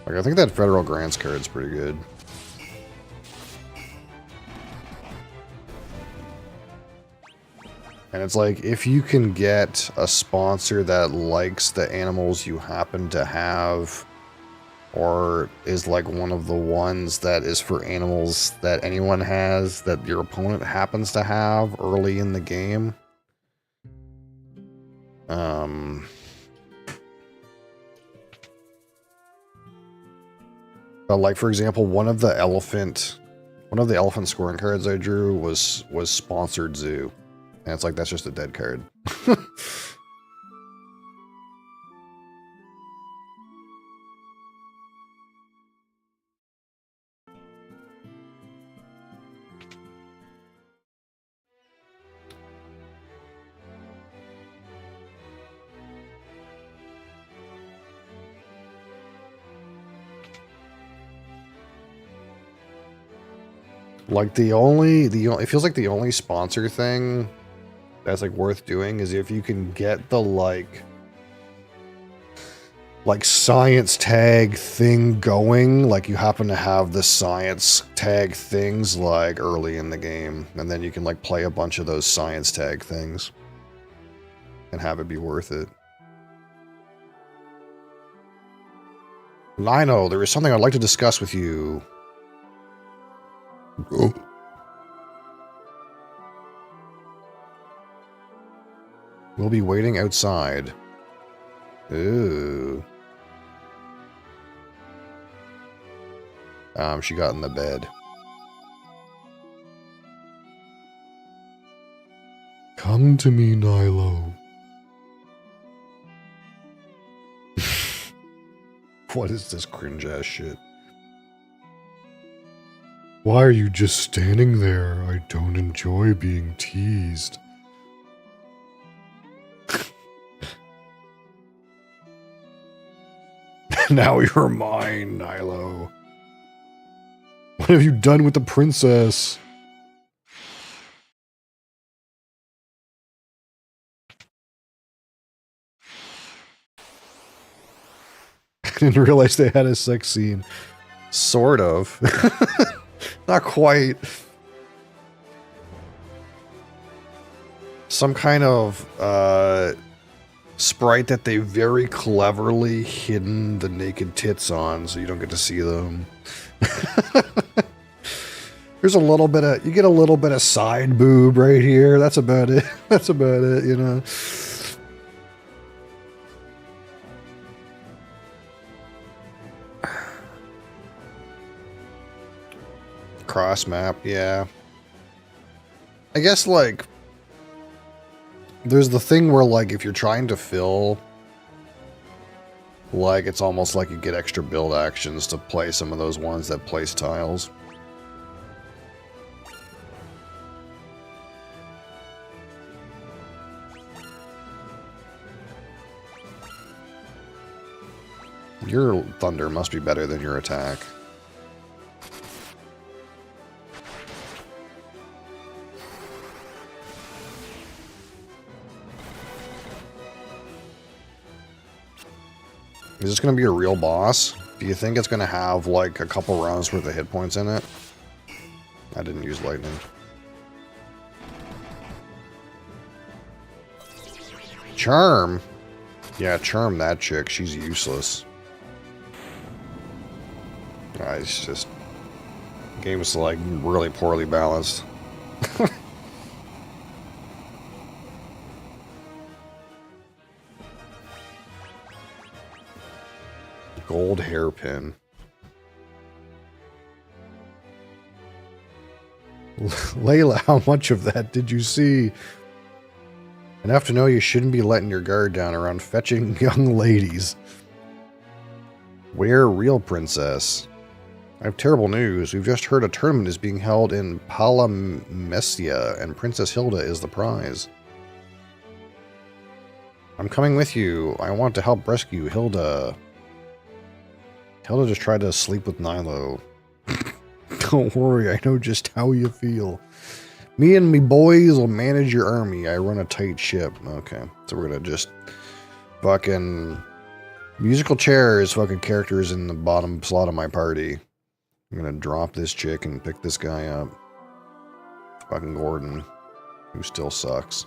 Like, I think that Federal Grants card's pretty good. And it's like, if you can get a sponsor that likes the animals you happen to have, or is like one of the ones that is for animals that anyone has that your opponent happens to have early in the game. But like, for example, one of the elephant scoring cards I drew was Sponsored Zoo. And it's like, that's just a dead card. Like, it feels like the only sponsor thing that's like worth doing is if you can get the like science tag thing going, like you happen to have the science tag things like early in the game, and then you can like play a bunch of those science tag things and have it be worth it. Lino, there is something I'd like to discuss with you. Oh. We'll be waiting outside. Ooh. She got in the bed. Come to me, Nilo. What is this cringe-ass shit? Why are you just standing there? I don't enjoy being teased. Now you're mine, Nilo. What have you done with the princess? I didn't realize they had a sex scene. Sort of. Not quite. Some kind of sprite that they very cleverly hidden the naked tits on, so you don't get to see them. There's a little bit of, you get a little bit of side boob right here. That's about it. That's about it, you know. Cross map, yeah. I guess, like, there's the thing where, like, if you're trying to fill, like, it's almost like you get extra build actions to play some of those ones that place tiles. Your thunder must be better than your attack. Is this going to be a real boss? Do you think it's going to have, like, a couple rounds worth of hit points in it? I didn't use lightning. Charm? Yeah, charm that chick. She's useless. It's just... The game is, like, really poorly balanced. Gold hairpin. Layla, how much of that did you see? Enough to know you shouldn't be letting your guard down around fetching young ladies. Where real princess? I have terrible news. We've just heard a tournament is being held in Palamesia, and Princess Hilda is the prize. I'm coming with you. I want to help rescue Hilda. Hilda just tried to sleep with Nilo. Don't worry, I know just how you feel. Me and me boys will manage your army. I run a tight ship. Okay, so we're gonna just fucking musical chairs, fucking characters in the bottom slot of my party. I'm gonna drop this chick and pick this guy up. Fucking Gordon, who still sucks.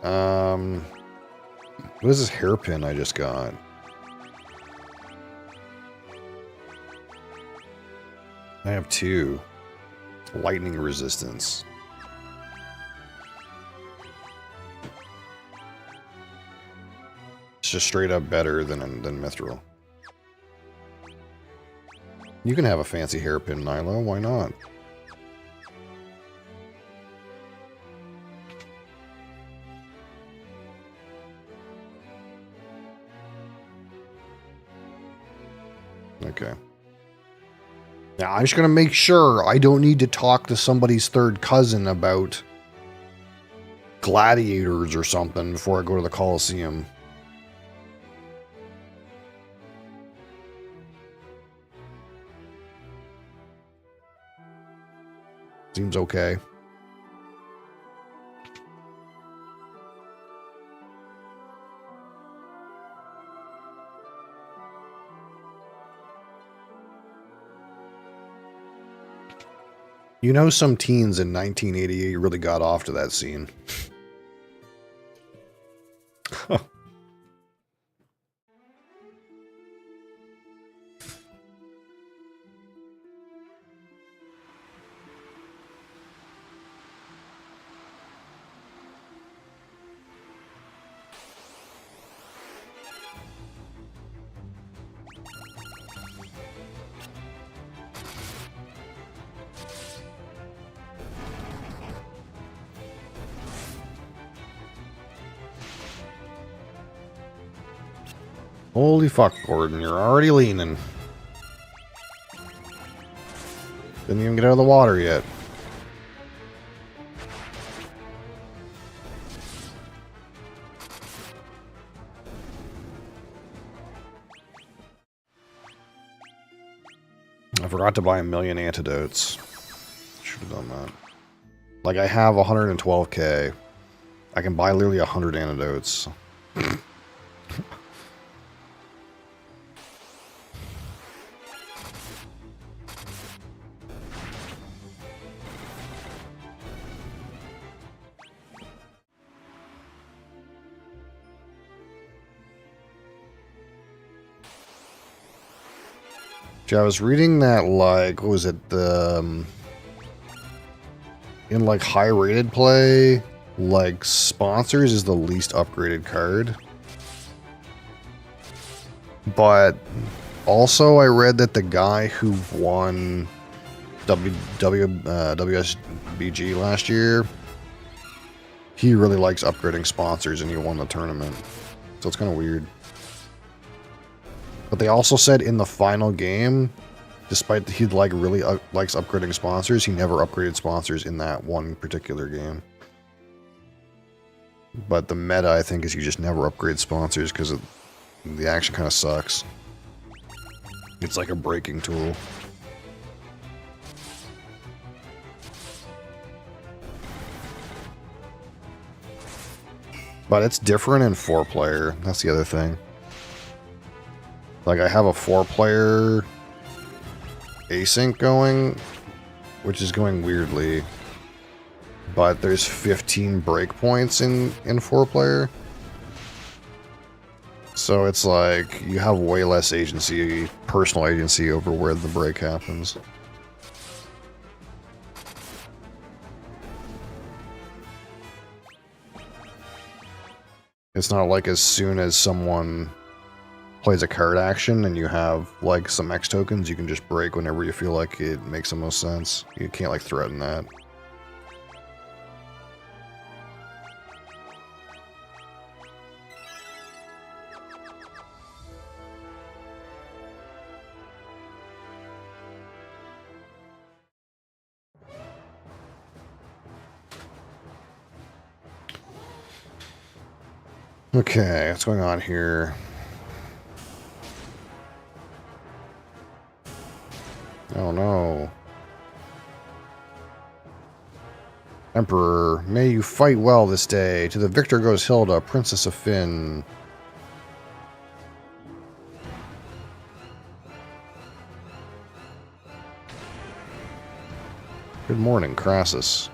What is this hairpin I just got? I have two. Lightning resistance. It's just straight up better than Mithril. You can have a fancy hairpin, Nilo. Why not? Okay. Now, I'm just going to make sure I don't need to talk to somebody's third cousin about gladiators or something before I go to the Colosseum. Seems okay. You know, some teens in 1988 really got off to that scene. Holy fuck, Gordon, you're already leaning. Didn't even get out of the water yet. I forgot to buy 1,000,000 antidotes. Should have done that. Like, I have 112k. I can buy literally 100 antidotes. I was reading that, like, what was it, in, like, high-rated play, like, Sponsors is the least upgraded card. But also I read that the guy who won WSBG last year, he really likes upgrading Sponsors and he won the tournament. So it's kind of weird. But they also said in the final game, despite that he really likes upgrading Sponsors, he never upgraded Sponsors in that one particular game. But the meta, I think, is you just never upgrade Sponsors because the action kind of sucks. It's like a breaking tool. But it's different in 4-player. That's the other thing. Like, I have a 4-player async going, which is going weirdly. But there's 15 breakpoints in 4-player. So it's like, you have way less agency, personal agency over where the break happens. It's not like as soon as someone plays a card action and you have like some X tokens, you can just break whenever you feel like it makes the most sense. You can't like threaten that. Okay, what's going on here? Oh no. Emperor, may you fight well this day. To the victor goes Hilda, Princess of Finn. Good morning, Crassus.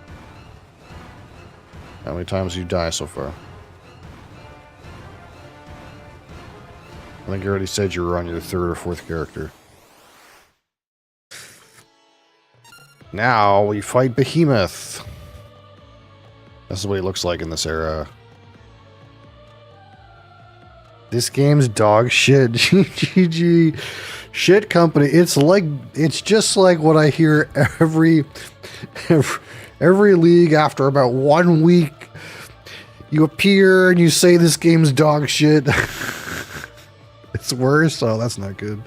How many times have you died so far? I think you already said you were on your 3rd or 4th character. Now we fight Behemoth. This is what he looks like in this era. This game's dog shit. GG. Shit company. It's just like what I hear every league after about 1 week. You appear and you say this game's dog shit. It's worse? Oh, that's not good.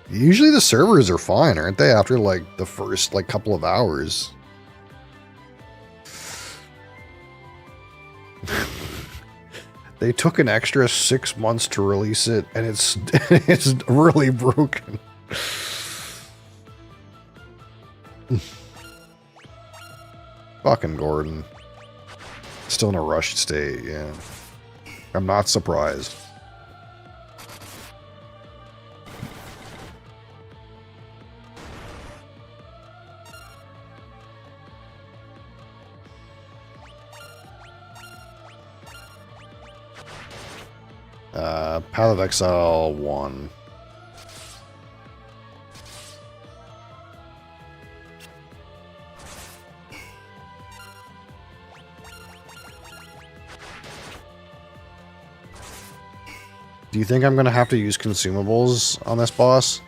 Usually the servers are fine, aren't they? After like the first like couple of hours. They took an extra 6 months to release it, and it's really broken. Fucking Gordon. Still in a rushed state, yeah. I'm not surprised. Path of Exile 1. Do you think I'm going to have to use consumables on this boss?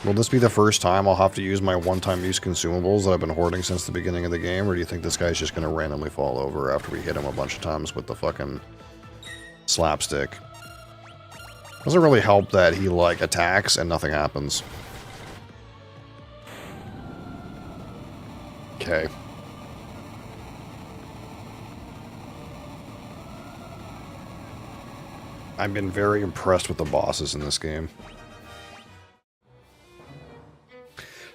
Will this be the first time I'll have to use my one-time use consumables that I've been hoarding since the beginning of the game, or do you think this guy's just going to randomly fall over after we hit him a bunch of times with the fucking slapstick? Doesn't really help that he, like, attacks and nothing happens. Okay. I've been very impressed with the bosses in this game.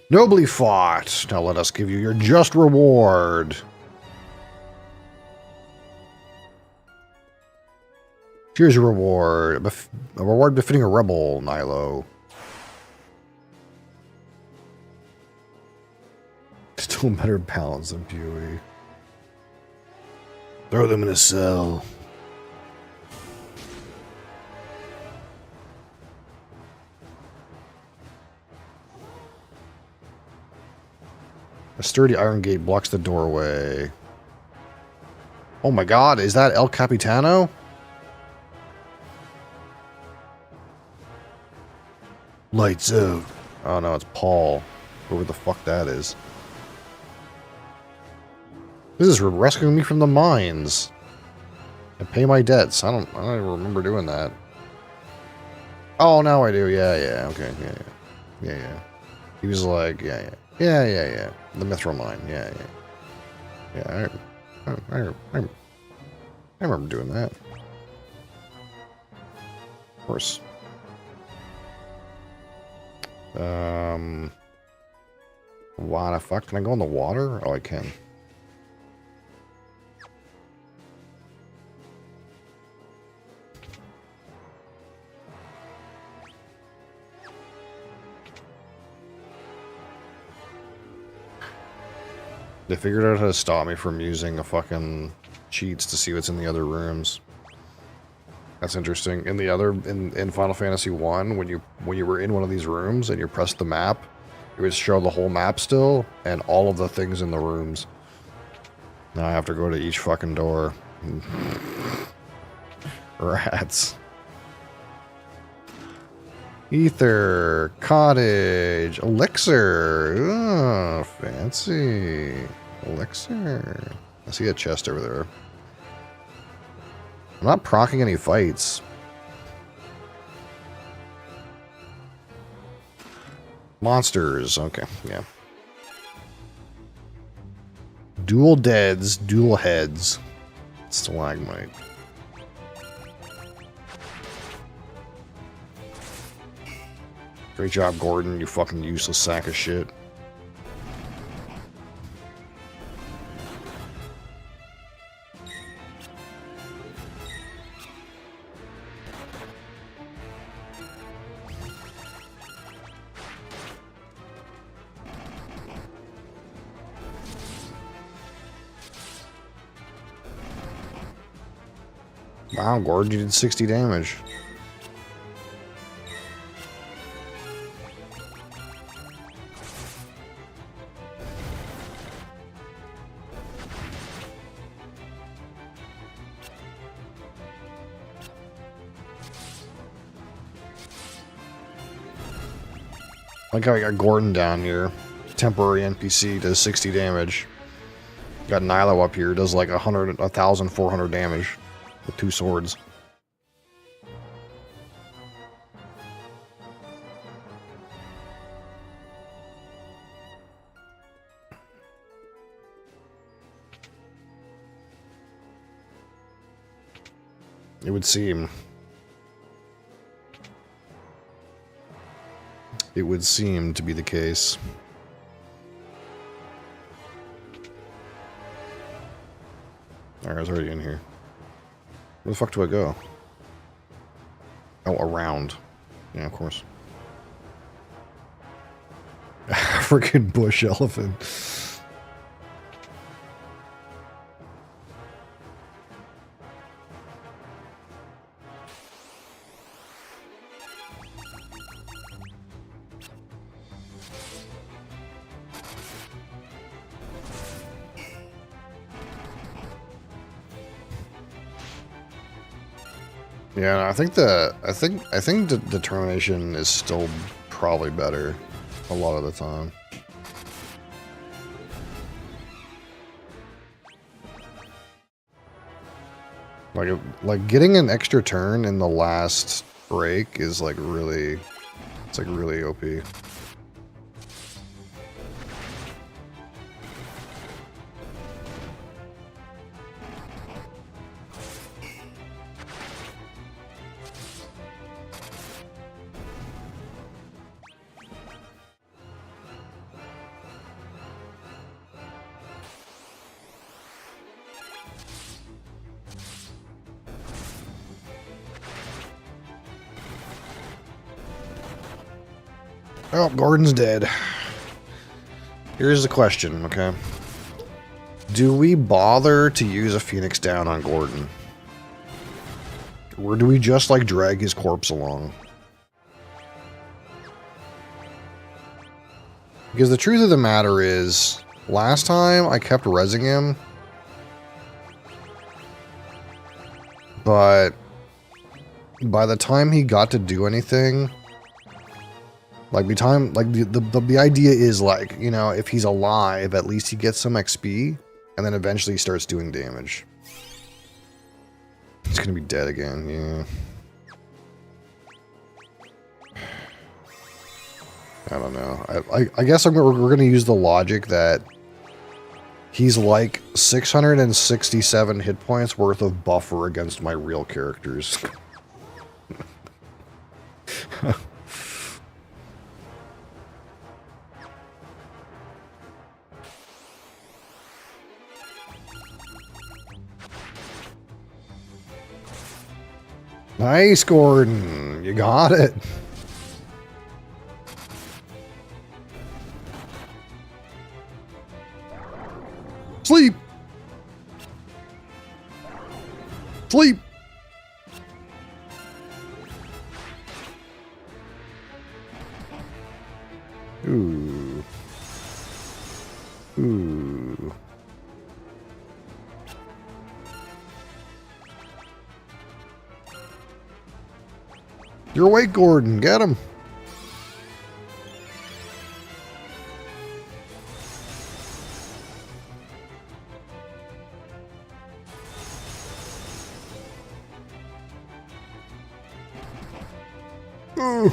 Nobly fought. Now let us give you your just reward. Here's your reward. A reward befitting a rebel, Nilo. Still better balance than PoE. Throw them in a cell. A sturdy iron gate blocks the doorway. Oh my god, is that El Capitano? Lights out. Oh no, it's Paul. Whoever the fuck that is. This is rescuing me from the mines. And pay my debts. I don't even remember doing that. Oh, now I do. Yeah, okay, yeah. He was like, yeah. The Mithril mine. Yeah. I remember doing that. Of course. Why the fuck? Can I go in the water? Oh, I can. They figured out how to stop me from using a fucking cheats to see what's in the other rooms. That's interesting. In the other in Final Fantasy 1, when you were in one of these rooms and you pressed the map, it would show the whole map still and all of the things in the rooms. Now I have to go to each fucking door. Rats. Ether, cottage, elixir. Oh, fancy. Elixir. I see a chest over there. I'm not proccing any fights. Monsters. Okay, yeah. Dual deads, dual heads. Stalagmite. Great job, Gordon, you fucking useless sack of shit. Wow, Gordon, you did 60 damage. Like how I got Gordon down here. Temporary NPC does 60 damage. Got Nilo up here, does like 1,400 damage with 2 swords. It would seem. It would seem to be the case. Alright, I was already in here. Where the fuck do I go? Oh, around. Yeah, of course. Freaking bush elephant. Yeah, I think the determination is still probably better a lot of the time. Like getting an extra turn in the last break is like really, it's like really OP. Oh, Gordon's dead. Here's the question, okay? Do we bother to use a Phoenix down on Gordon? Or do we just, like, drag his corpse along? Because the truth of the matter is, last time I kept rezzing him, but by the time he got to do anything, like the idea is, like, you know, if he's alive, at least he gets some XP, and then eventually he starts doing damage. He's gonna be dead again, yeah. I don't know. I guess we're going to use the logic that he's like 667 hit points worth of buffer against my real characters. Nice, Gordon. You got it. Sleep! Sleep! Ooh. Ooh. You're awake, Gordon. Get him. Ooh.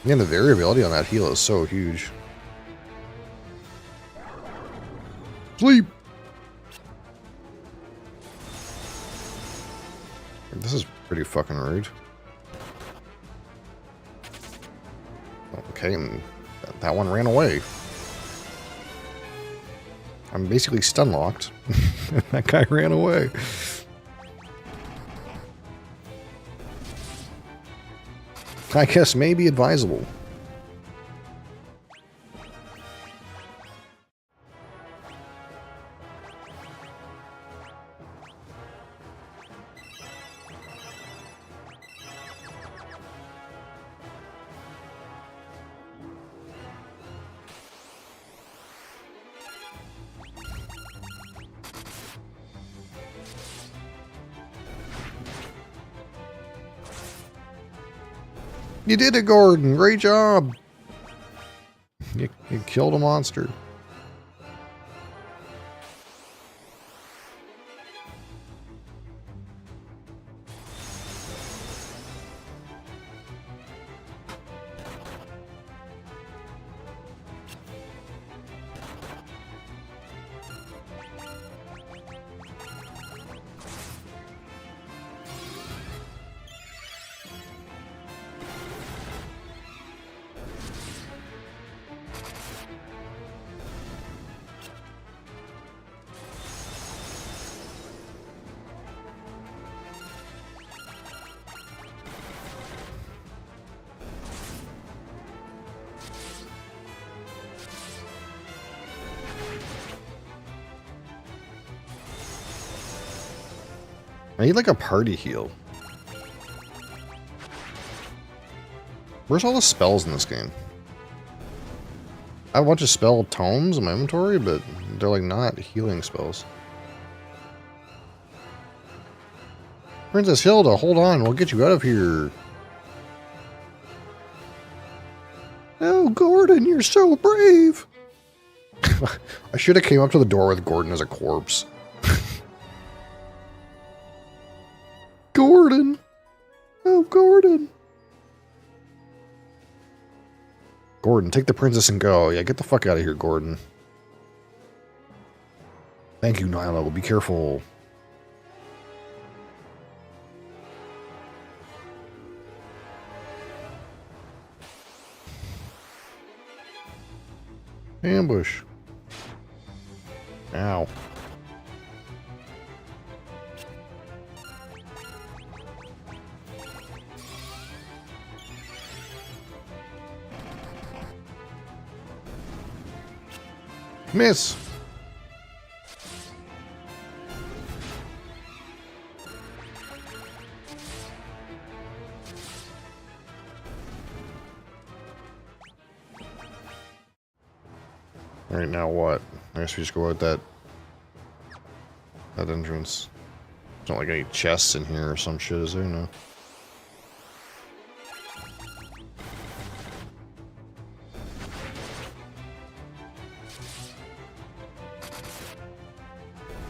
Man, the variability on that heal is so huge. Sleep! This is pretty fucking rude. Okay, and that one ran away. I'm basically stun locked. That guy ran away. I guess maybe advisable. You did it, Gordon. Great job. You killed a monster. I need like a party heal. Where's all the spells in this game? I have a bunch of spell tomes in my inventory, but they're like not healing spells. Princess Hilda, hold on, we'll get you out of here. Oh, Gordon, you're so brave. I should have came up to the door with Gordon as a corpse. Gordon! Oh, Gordon! Gordon, take the princess and go. Yeah, get the fuck out of here, Gordon. Thank you, Nyla. Be careful. Ambush. Ow. Miss. Alright, now what? I guess we just go out that entrance. There's not like any chests in here or some shit, is there? No.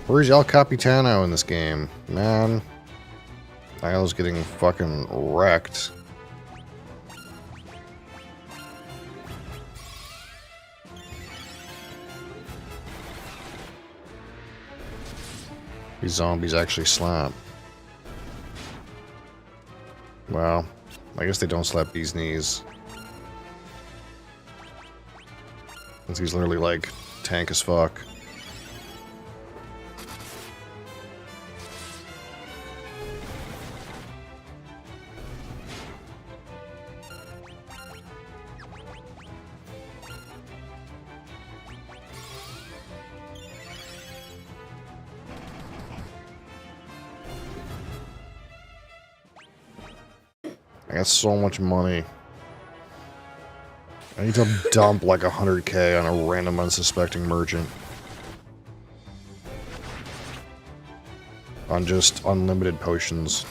Where's El Capitano in this game? Man. I was getting fucking wrecked. These zombies actually slap. Well, I guess they don't slap these knees. Since he's literally like tank as fuck. I got so much money. I need to dump like 100k on a random unsuspecting merchant. On just unlimited potions.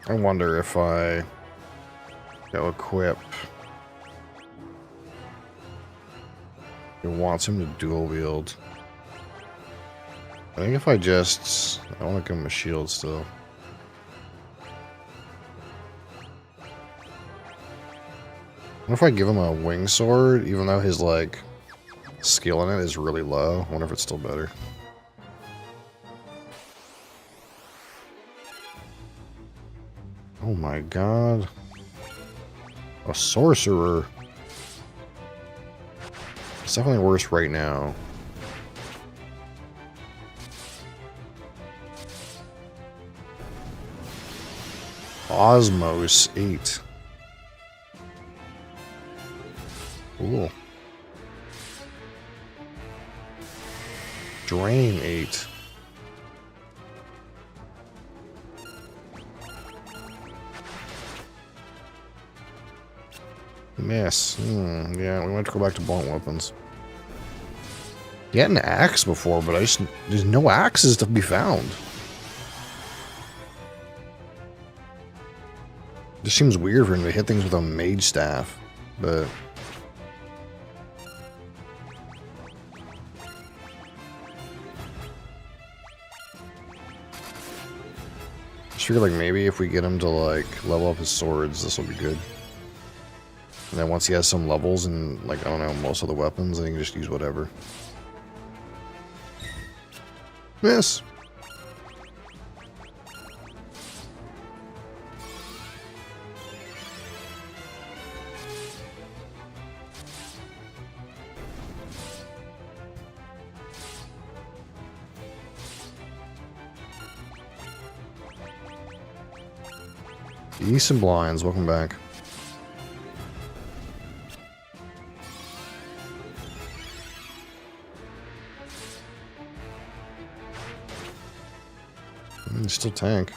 I wonder if I go equip. It wants him to dual wield. I think if I just... I want to give him a shield still. What if I give him a wing sword, even though his, like, skill in it is really low? I wonder if it's still better. Oh my god. A sorcerer. It's definitely worse right now. Osmos 8. Cool. Drain 8. Miss. Yeah, we might have to go back to blunt weapons. He had an axe before, but there's no axes to be found. Just seems weird for him to hit things with a mage staff, but... I just feel like maybe if we get him to, like, level up his swords, this will be good. And then once he has some levels and, like, I don't know, most of the weapons, then he can just use whatever. Miss! East and Blinds, welcome back. Still tank.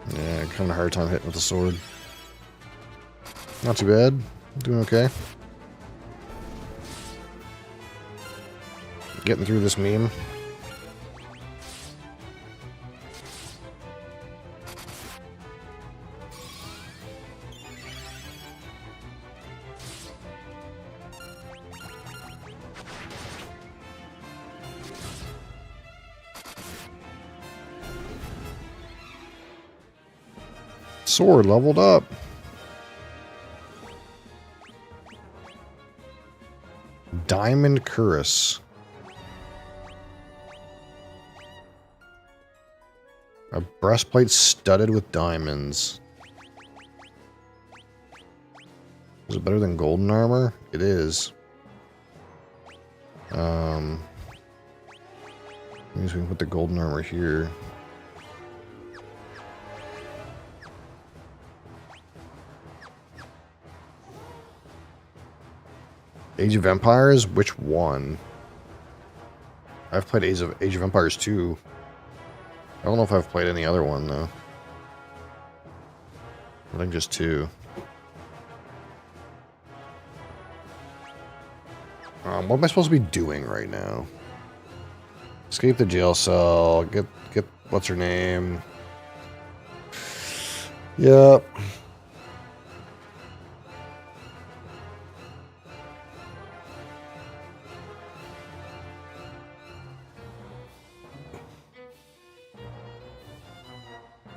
Yeah, having a hard time hitting with the sword. Not too bad. Doing okay. Getting through this meme. Sword leveled up. Diamond Cuirass. A breastplate studded with diamonds. Is it better than golden armor? It is. Means we can put the golden armor here. Age of Empires? Which one? I've played Age of Empires 2. I don't know if I've played any other one, though. I think just 2. What am I supposed to be doing right now? Escape the jail cell. Get what's her name? Yep.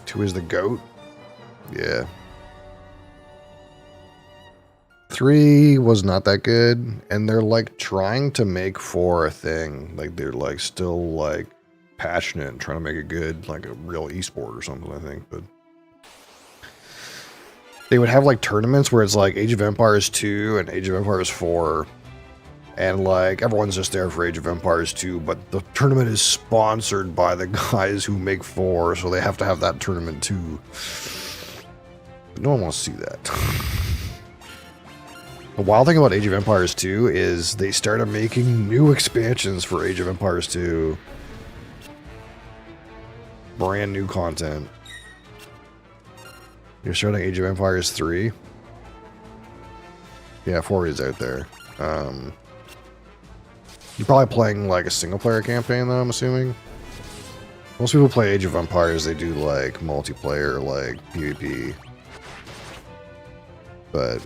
Two is the goat. Yeah. 3 was not that good, and they're like trying to make 4 a thing. Like they're like still like passionate and trying to make it good, like a real esport or something, I think. But they would have like tournaments where it's like Age of Empires 2 and Age of Empires 4, and like everyone's just there for Age of Empires 2, but the tournament is sponsored by the guys who make 4, so they have to have that tournament too. But no one wants to see that. The wild thing about Age of Empires 2 is they started making new expansions for Age of Empires 2. Brand new content. You're starting Age of Empires 3? Yeah, 4 is out there. You're probably playing like a single player campaign though, I'm assuming. Most people play Age of Empires, they do like multiplayer, like PvP. But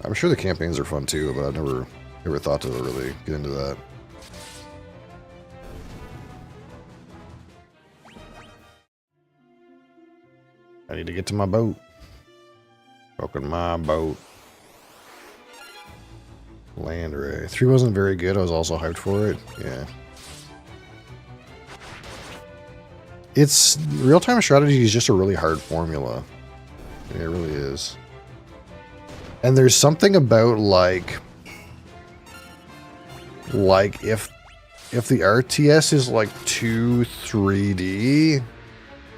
I'm sure the campaigns are fun too, but I've never thought to really get into that. I need to get to my boat. Broken my boat. Land array. 3 wasn't very good. I was also hyped for it. Yeah. It's real-time strategy is just a really hard formula. It really is. And there's something about like if the RTS is like too 3D,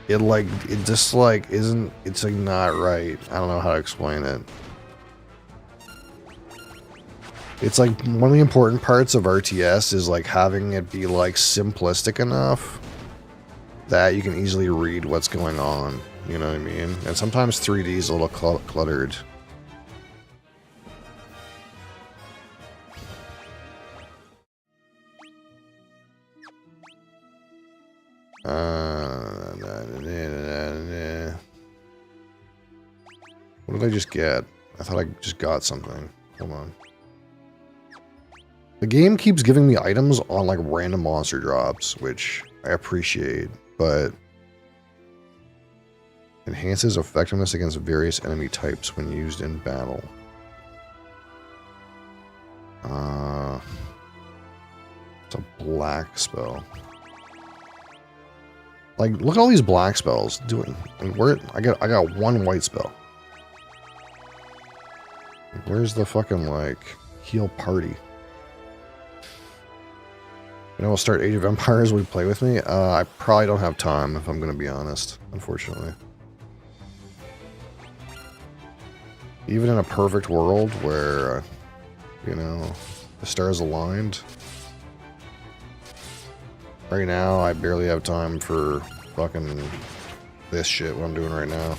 it just like isn't, it's like not right. I don't know how to explain it. It's like one of the important parts of RTS is like having it be like simplistic enough that you can easily read what's going on. You know what I mean? And sometimes 3D is a little cluttered. What did I just get? I thought I just got something. Hold on. The game keeps giving me items on like random monster drops, which I appreciate, but enhances effectiveness against various enemy types when used in battle. It's a black spell. Like, look at all these black spells doing. And where I got one white spell. Where's the fucking like heal party? You know, we'll start Age of Empires. Would you play with me? I probably don't have time, if I'm going to be honest. Unfortunately. Even in a perfect world where, you know, the stars aligned. Right now, I barely have time for fucking this shit, what I'm doing right now.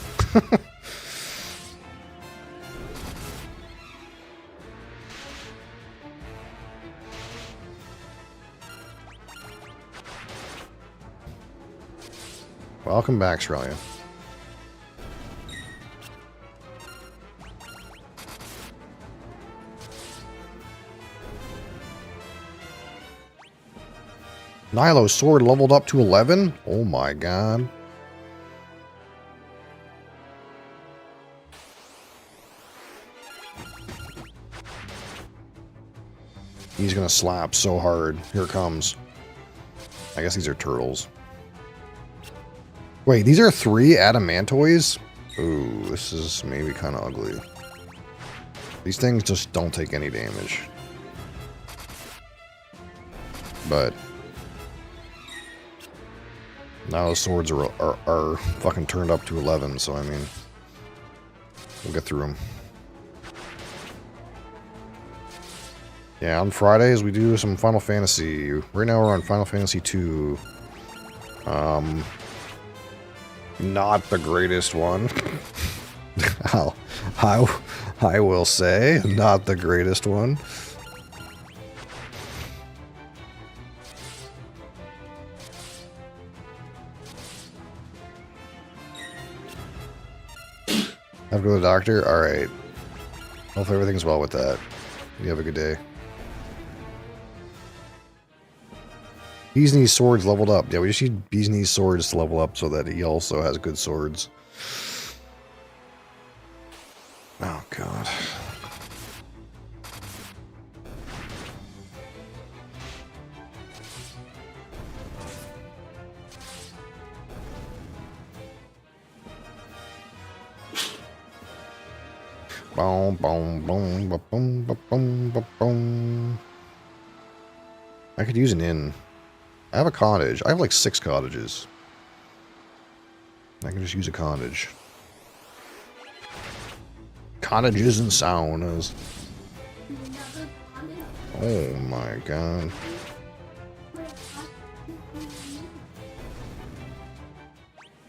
Welcome back, Australia. Nilo's sword leveled up to 11? Oh my god. He's gonna slap so hard. Here it comes. I guess these are turtles. Wait, these are 3 adamantoids? Ooh, this is maybe kind of ugly. These things just don't take any damage. But now the swords are fucking turned up to 11, so I mean, we'll get through them. Yeah, on Fridays we do some Final Fantasy. Right now we're on Final Fantasy 2. Not the greatest one. I will say, not the greatest one. Have to go to the doctor? Alright. Hopefully everything's well with that. You have a good day. Bees Knees swords leveled up. Yeah, we just need Bees Knees swords to level up so that he also has good swords. Oh, God. Boom, boom, boom, boom, boom, boom, boom. I could use an inn. I have a cottage. I have like 6 cottages. I can just use a cottage. Cottages and saunas. Oh my god.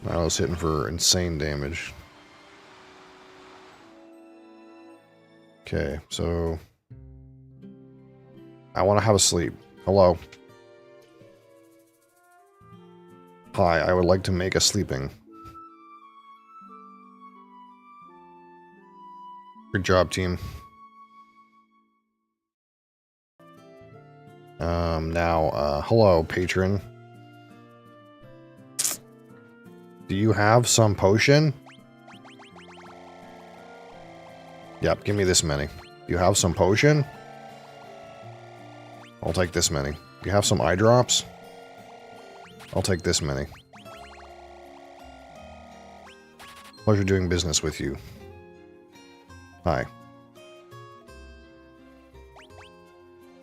I was hitting for insane damage. Okay, so I want to have a sleep. Hello. Hi, I would like to make a sleeping. Good job, team. Now, hello, patron. Do you have some potion? Yep, give me this many. You have some potion? I'll take this many. You have some eye drops? I'll take this many. Pleasure doing business with you. Hi.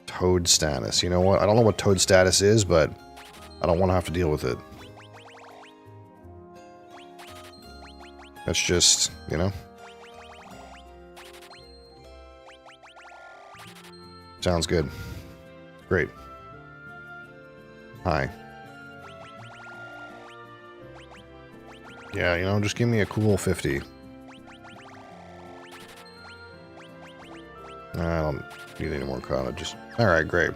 Toad status. You know what? I don't know what toad status is, but I don't want to have to deal with it. That's just, you know. Sounds good. Great. Hi. Yeah, you know, just give me a cool 50. I don't need any more cottages. Alright, great.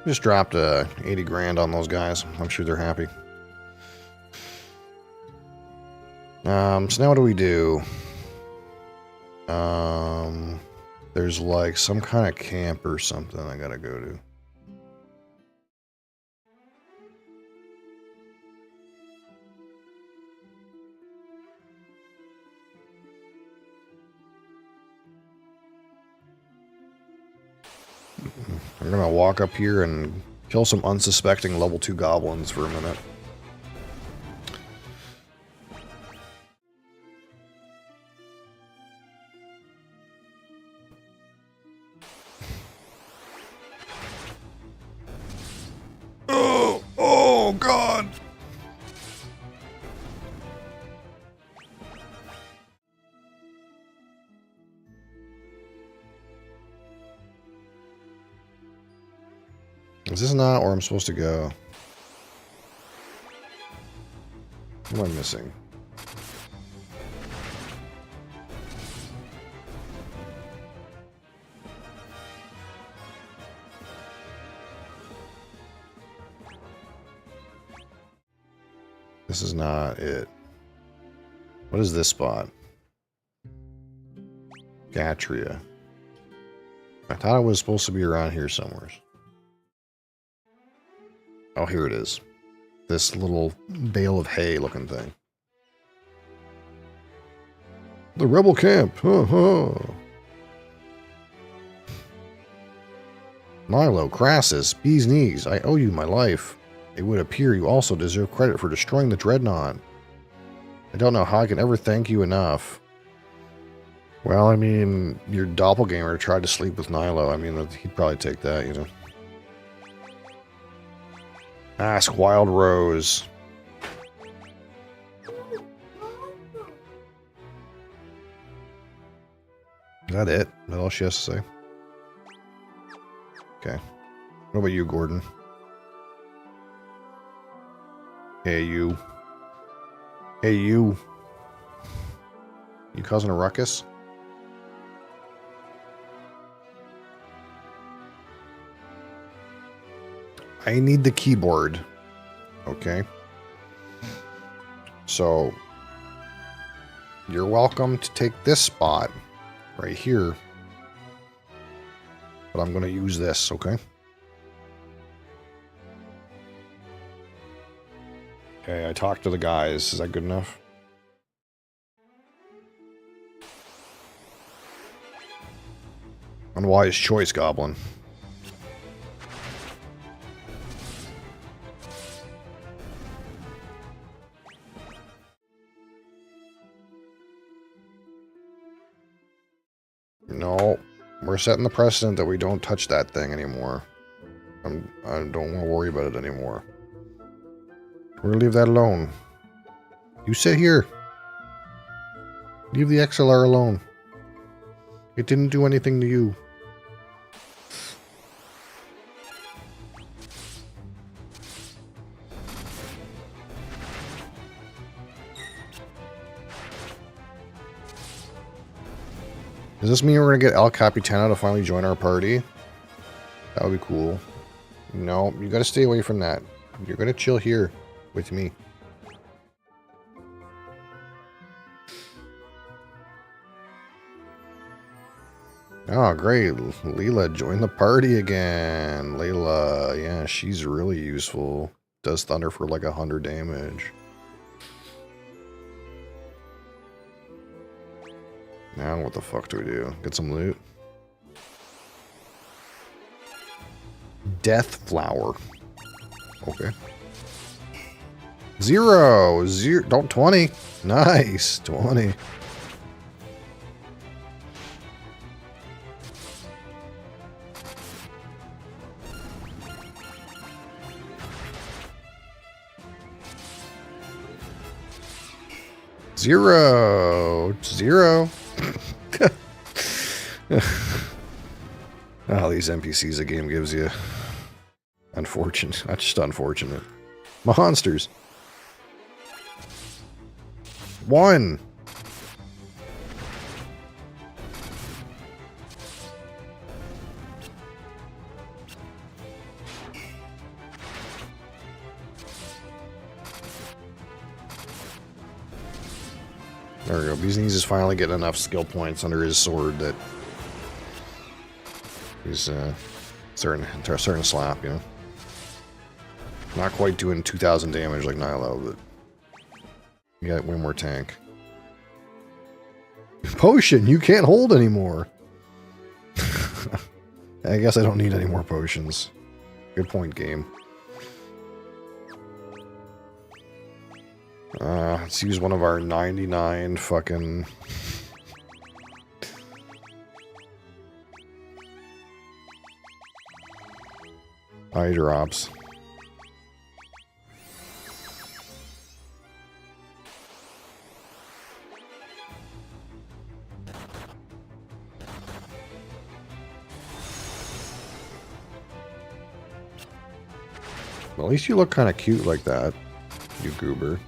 Just dropped 80 grand on those guys. I'm sure they're happy. So now what do we do? There's like some kind of camp or something I gotta go to. I'm gonna walk up here and kill some unsuspecting level 2 goblins for a minute. Oh God! Is this not where I'm supposed to go? What am I missing? This is not it. What is this spot? Gatria. I thought it was supposed to be around here somewhere. Oh, here it is. This little bale of hay looking thing. The rebel camp. I'm Milo, Crassus, Bee's Knees, I owe you my life. It would appear you also deserve credit for destroying the Dreadnought. I don't know how I can ever thank you enough. Well, I mean, your doppelganger tried to sleep with Nilo. I mean, he'd probably take that, you know. Ask Wild Rose. Is that it? That's all she has to say? Okay. What about you, Gordon? Hey, you. Hey, you. You causing a ruckus? I need the keyboard. Okay. So, you're welcome to take this spot right here. But I'm going to use this, okay? Okay, I talked to the guys. Is that good enough? Unwise choice, Goblin. No, we're setting the precedent that we don't touch that thing anymore. I don't want to worry about it anymore. We're gonna leave that alone. You sit here. Leave the XLR alone. It didn't do anything to you. Does this mean we're gonna get El Capitano to finally join our party? That would be cool. No, you gotta stay away from that. You're gonna chill here with me. Oh, great. Leela joined the party again. Leela, yeah, she's really useful. Does thunder for like 100 damage. Now what the fuck do we do? Get some loot? Death flower. Okay. 0. Don't 20. Nice. 20. Zero. Oh, these NPCs the game gives you. Unfortunate. That's just unfortunate. Monsters. 1. There we go. Bee's Knees is finally getting enough skill points under his sword that he's starting to slap, you know. Not quite doing 2,000 damage like Nilo, but you got way more tank. Potion! You can't hold anymore! I guess I don't need any more potions. Good point, game. Let's use one of our 99 fucking... eye drops. Well, at least you look kind of cute like that, you goober.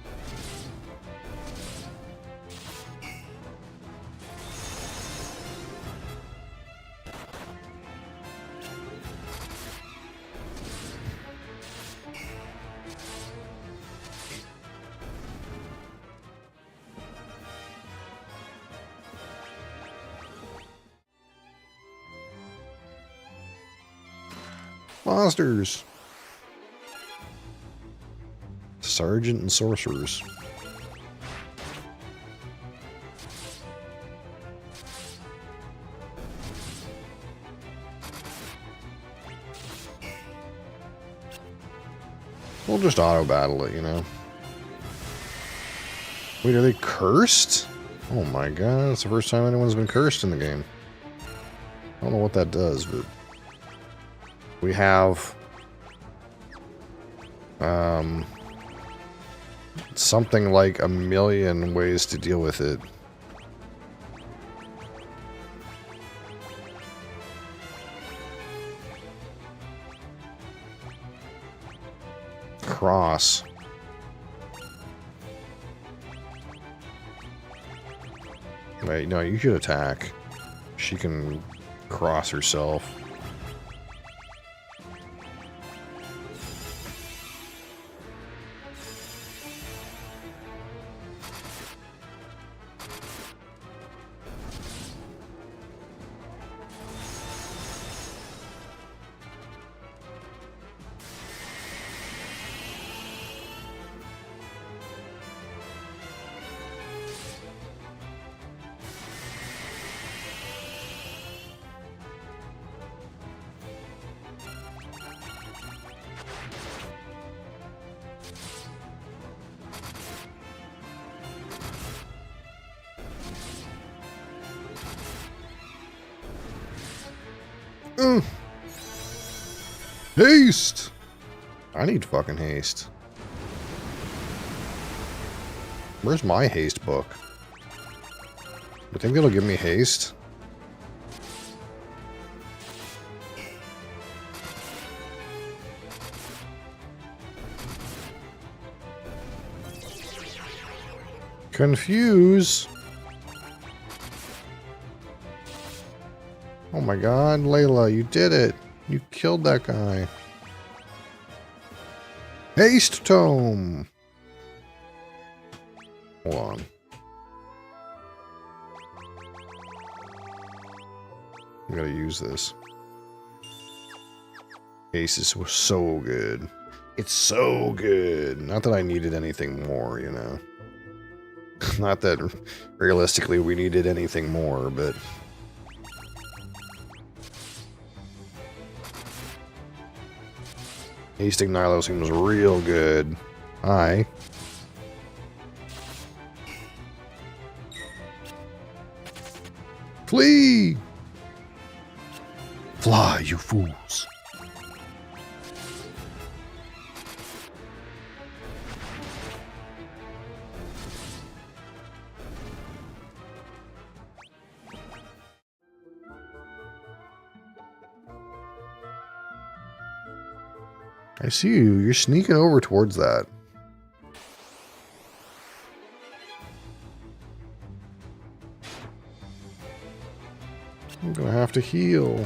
Monsters! Sergeant and sorcerers. We'll just auto battle it, you know. Wait, are they cursed? Oh my god, that's the first time anyone's been cursed in the game. I don't know what that does, but we have something like 1,000,000 ways to deal with it. Cross. Wait, no, you should attack. She can cross herself. Haste! I need fucking haste. Where's my haste book? You think it'll give me haste? Confuse. Oh my god, Layla, you did it. You killed that guy. Haste tome. Hold on. I gotta use this. Haste is so good. It's so good. Not that I needed anything more, you know. Not that realistically we needed anything more, but... Hasting Nilo seems real good. Hi. Flee! Fly, you fools. I see you. You're sneaking over towards that. I'm gonna have to heal.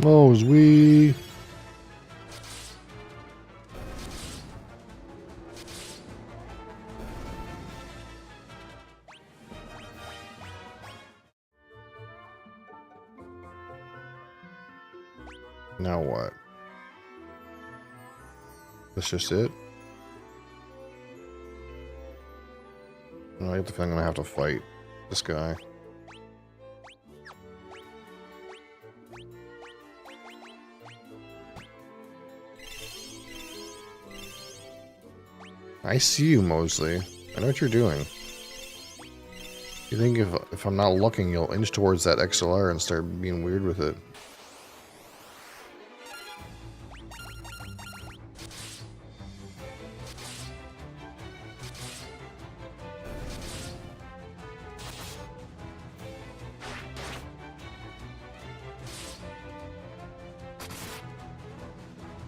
Oh, as we... Now what? That's just it? I get the feeling I'm gonna have to fight this guy. I see you, Mosley. I know what you're doing. You think if I'm not looking, you'll inch towards that XLR and start being weird with it.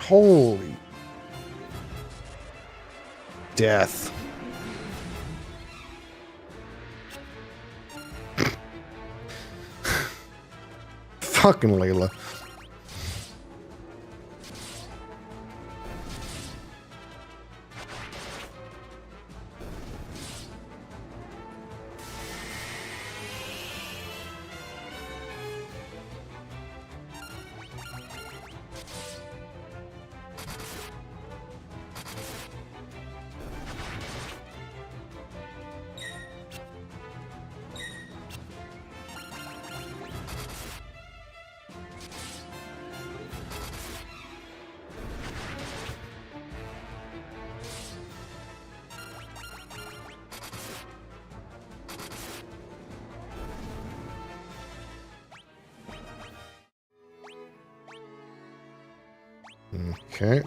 Holy death. Fucking Layla. Okay.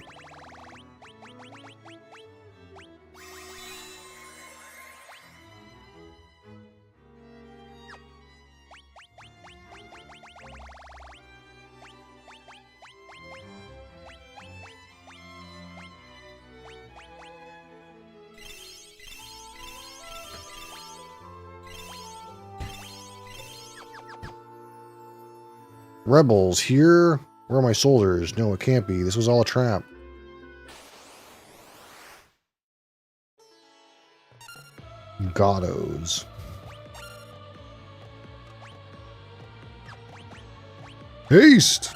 Rebels here? Where are my soldiers? No, it can't be. This was all a trap. Goddos. Haste!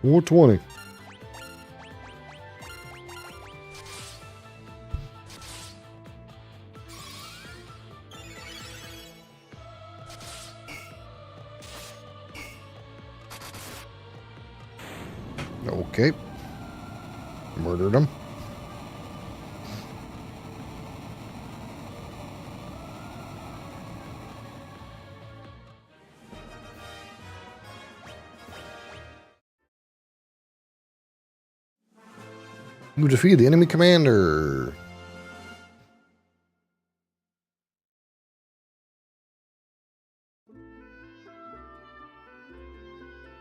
War 20. Okay. Murdered him. You defeated the enemy commander.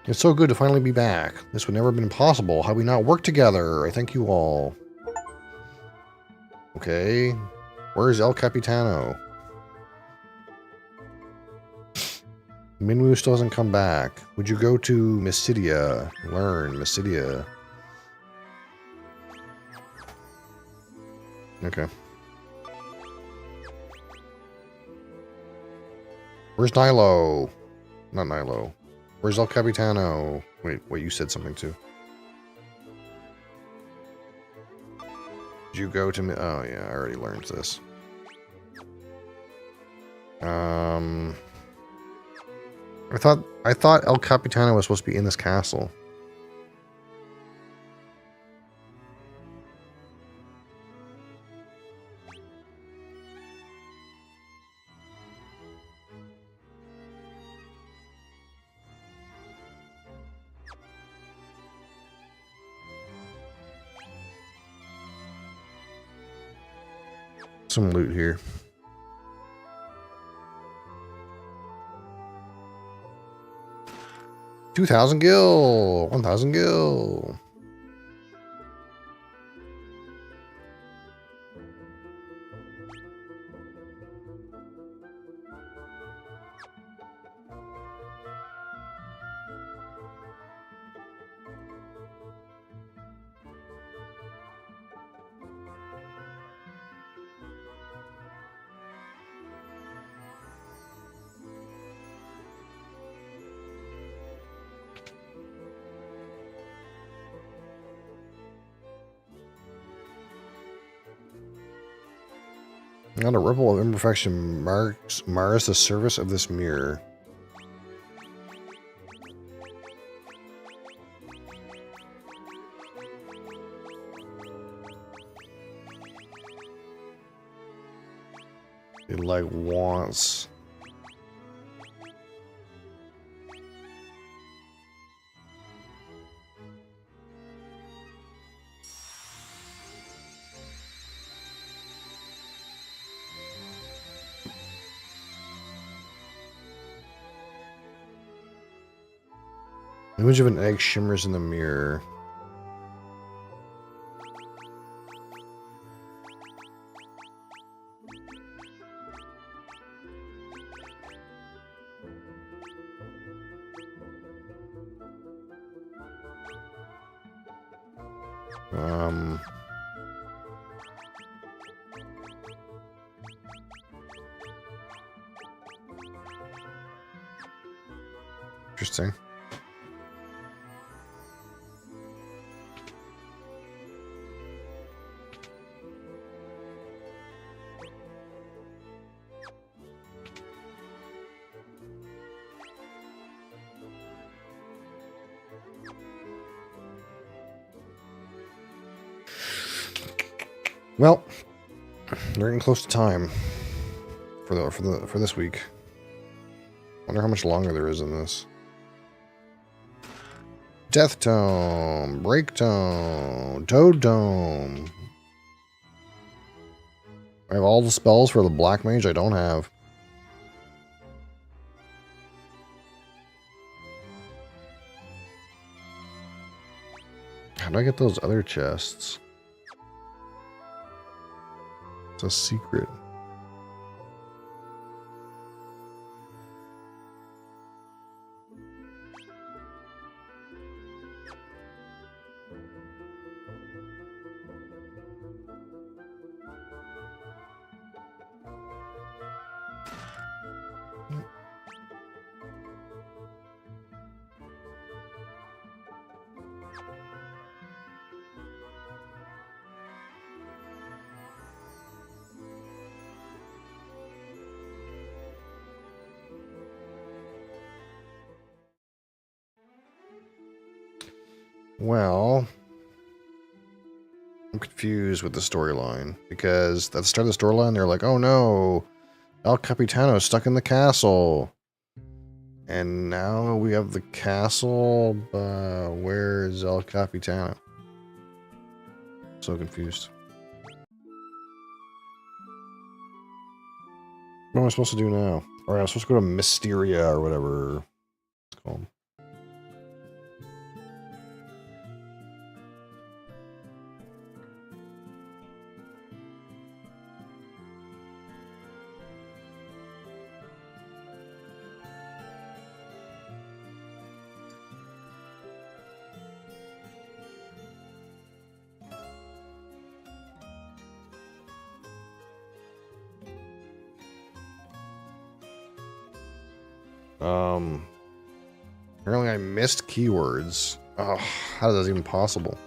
It's so good to finally be back. This would never have been possible had we not worked together. I thank you all. Okay. Where's El Capitano? Minwu still hasn't come back. Would you go to Mysidia? Learn Mysidia. Okay. Where's Nilo? Not Nilo. Where's El Capitano? Wait, you said something too. Did you go to me? Oh yeah, I already learned this. I thought El Capitano was supposed to be in this castle. Some loot here. $2,000 gil, 1,000 gil. Not a ripple of imperfection mars the surface of this mirror. It like wants. The image of an egg shimmers in the mirror. Interesting. Well, we're getting close to time for this week. Wonder how much longer there is in this. Death Tome, Break Tome, Toad Tome. I have all the spells for the Black Mage I don't have. How do I get those other chests? It's a secret. Well, I'm confused with the storyline because at the start of the storyline, they're like, "Oh no, El Capitano is stuck in the castle," and now we have the castle. But where is El Capitano? So confused. What am I supposed to do now? All right, I'm supposed to go to Mysteria or whatever it's called. Apparently I missed keywords. Oh, how is that even possible?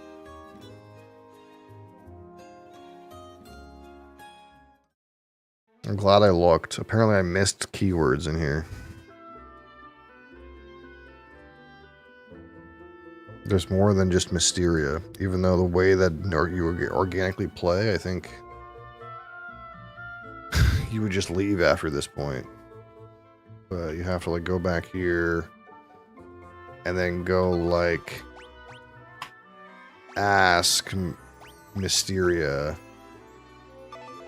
I'm glad I looked. Apparently I missed keywords in here. There's more than just Mysteria. Even though the way that you organically play, I think you would just leave after this point. But you have to like go back here and then go like ask Mysteria,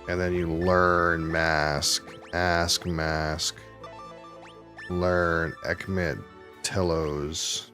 and then you learn mask, ask mask, learn Ekmit Telos.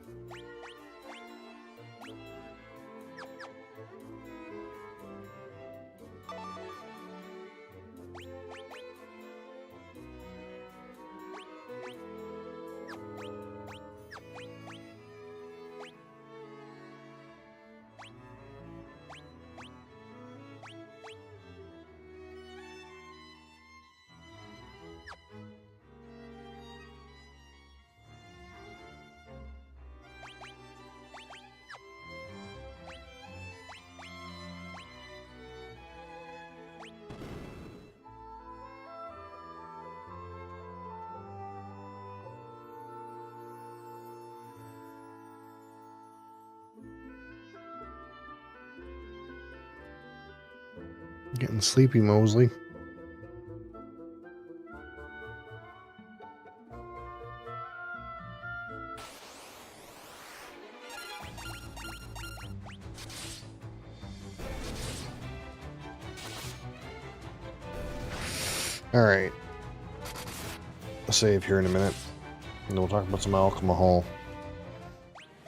Getting sleepy, Mosley. Alright. I'll save here in a minute. And then we'll talk about some alcohol.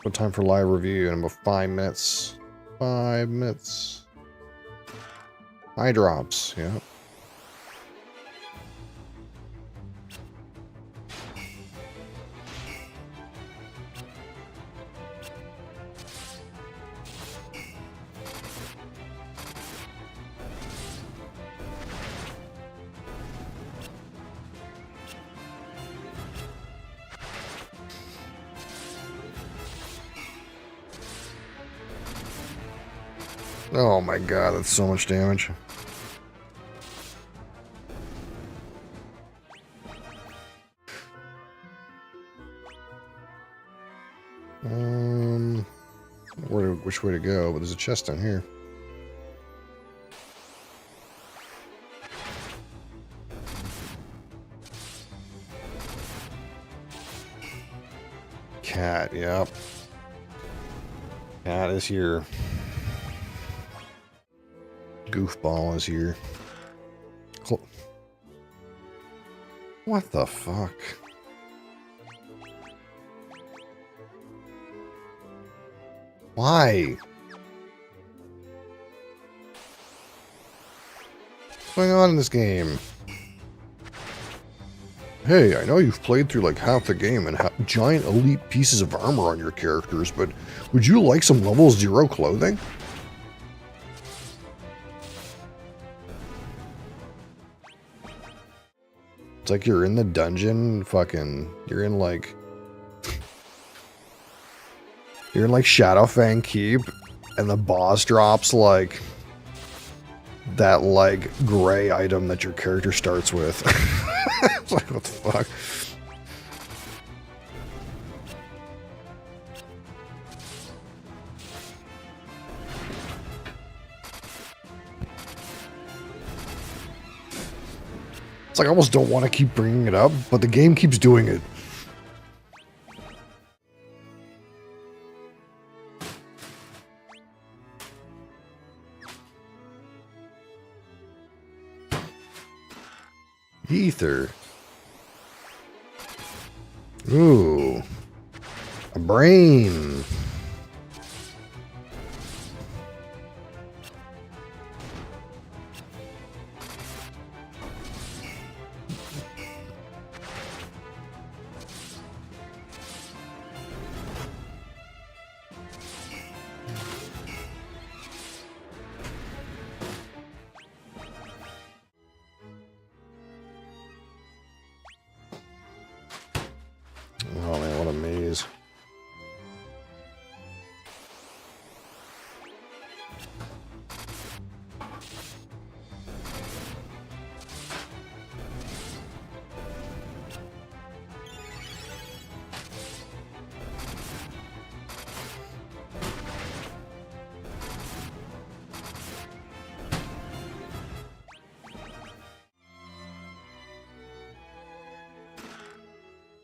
What time for live review? In about 5 minutes. 5 minutes. Eye drops, yeah. Oh my god, that's so much damage. Which way to go? But there's a chest down here. Cat, yep. Cat is here. Goofball is here. What the fuck? Why? What's going on in this game? Hey, I know you've played through like half the game and have giant elite pieces of armor on your characters, but would you like some level 0 clothing? It's like you're in the dungeon, you're in like Shadowfang Keep, and the boss drops like that like gray item that your character starts with. It's like, what the fuck? It's like I almost don't want to keep bringing it up, but the game keeps doing it. Ether. Ooh. A brain. Oh man, what a maze.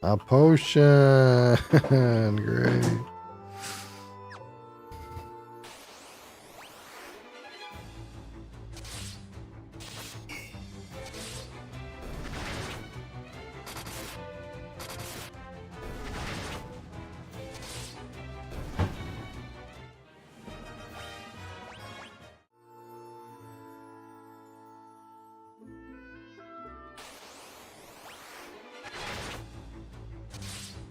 A potion! Great.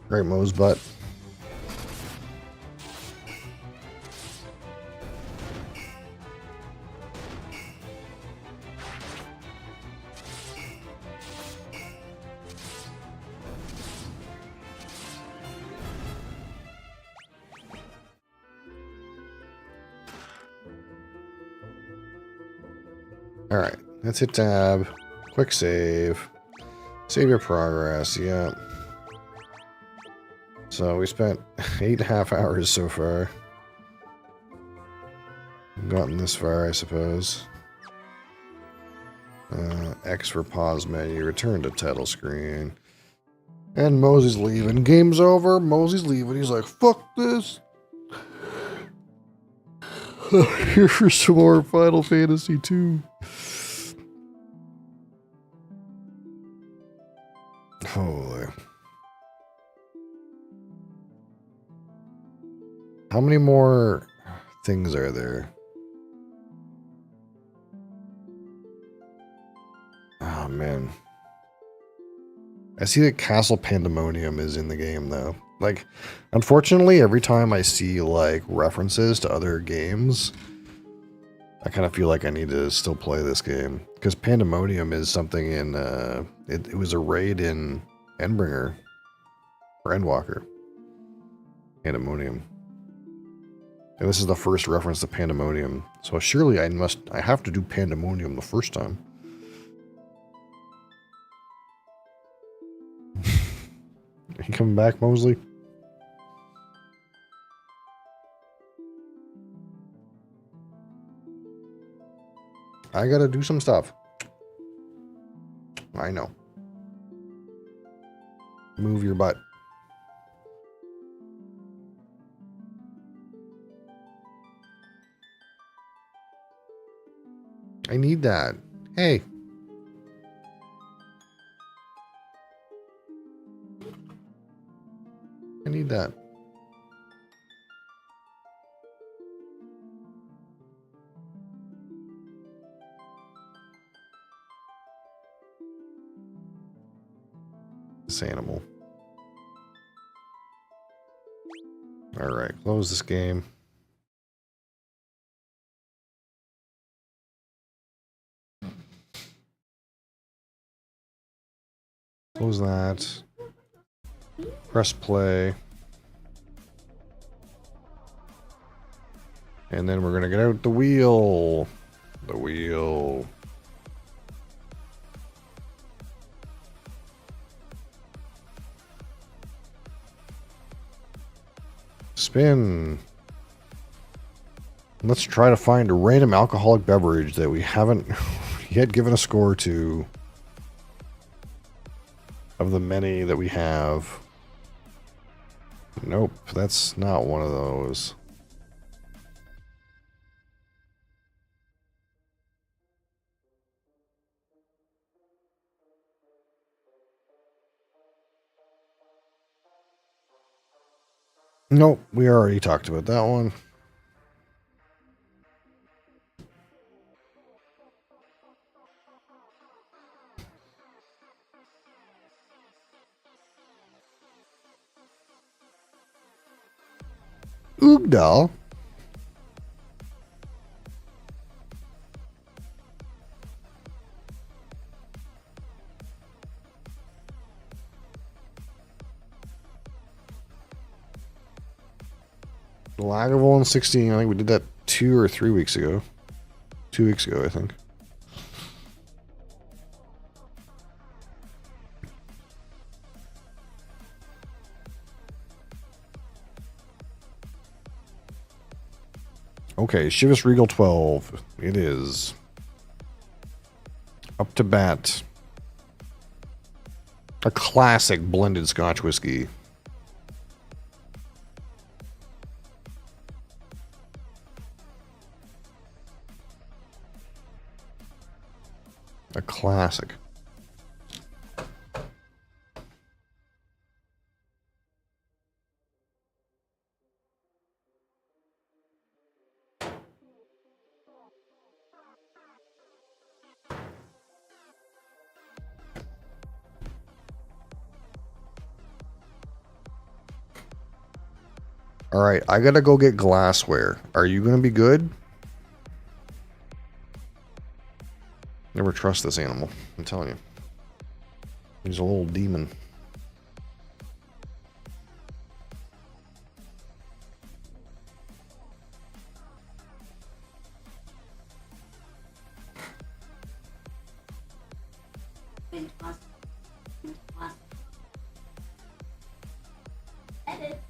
Great Mo's butt. Alright, let's hit tab. Quick save. Save your progress, yeah. So we spent 8.5 hours so far. Gotten this far, I suppose. X for pause menu. Return to title screen. And Mosey's leaving. Game's over. Mosey's leaving. He's like, fuck this. Here for some more Final Fantasy 2. Holy. How many more things are there? Oh, man. I see that Castle Pandemonium is in the game, though. Like, unfortunately, every time I see, like, references to other games, I kind of feel like I need to still play this game. Because Pandemonium is something in, it was a raid in Endbringer. Or Endwalker. Pandemonium. And this is the first reference to Pandemonium. So surely I have to do Pandemonium the first time. You coming back, Mosley? I gotta do some stuff. I know. Move your butt. I need that. Hey. I need that. This animal. Alright, close this game. Close that. Press play. And then we're going to get out the wheel. The wheel. Spin. Let's try to find a random alcoholic beverage that we haven't yet given a score to. Of the many that we have. Nope, that's not one of those. Nope, we already talked about that one. Oogdal. Lagavulin 16. I think we did that 2 or 3 weeks ago. 2 weeks ago, I think. Okay, Chivas Regal 12. It is. Up to bat. A classic blended Scotch whiskey. A classic. All right, I gotta go get glassware. Are you gonna be good? Never trust this animal, I'm telling you. He's a little demon. Edit.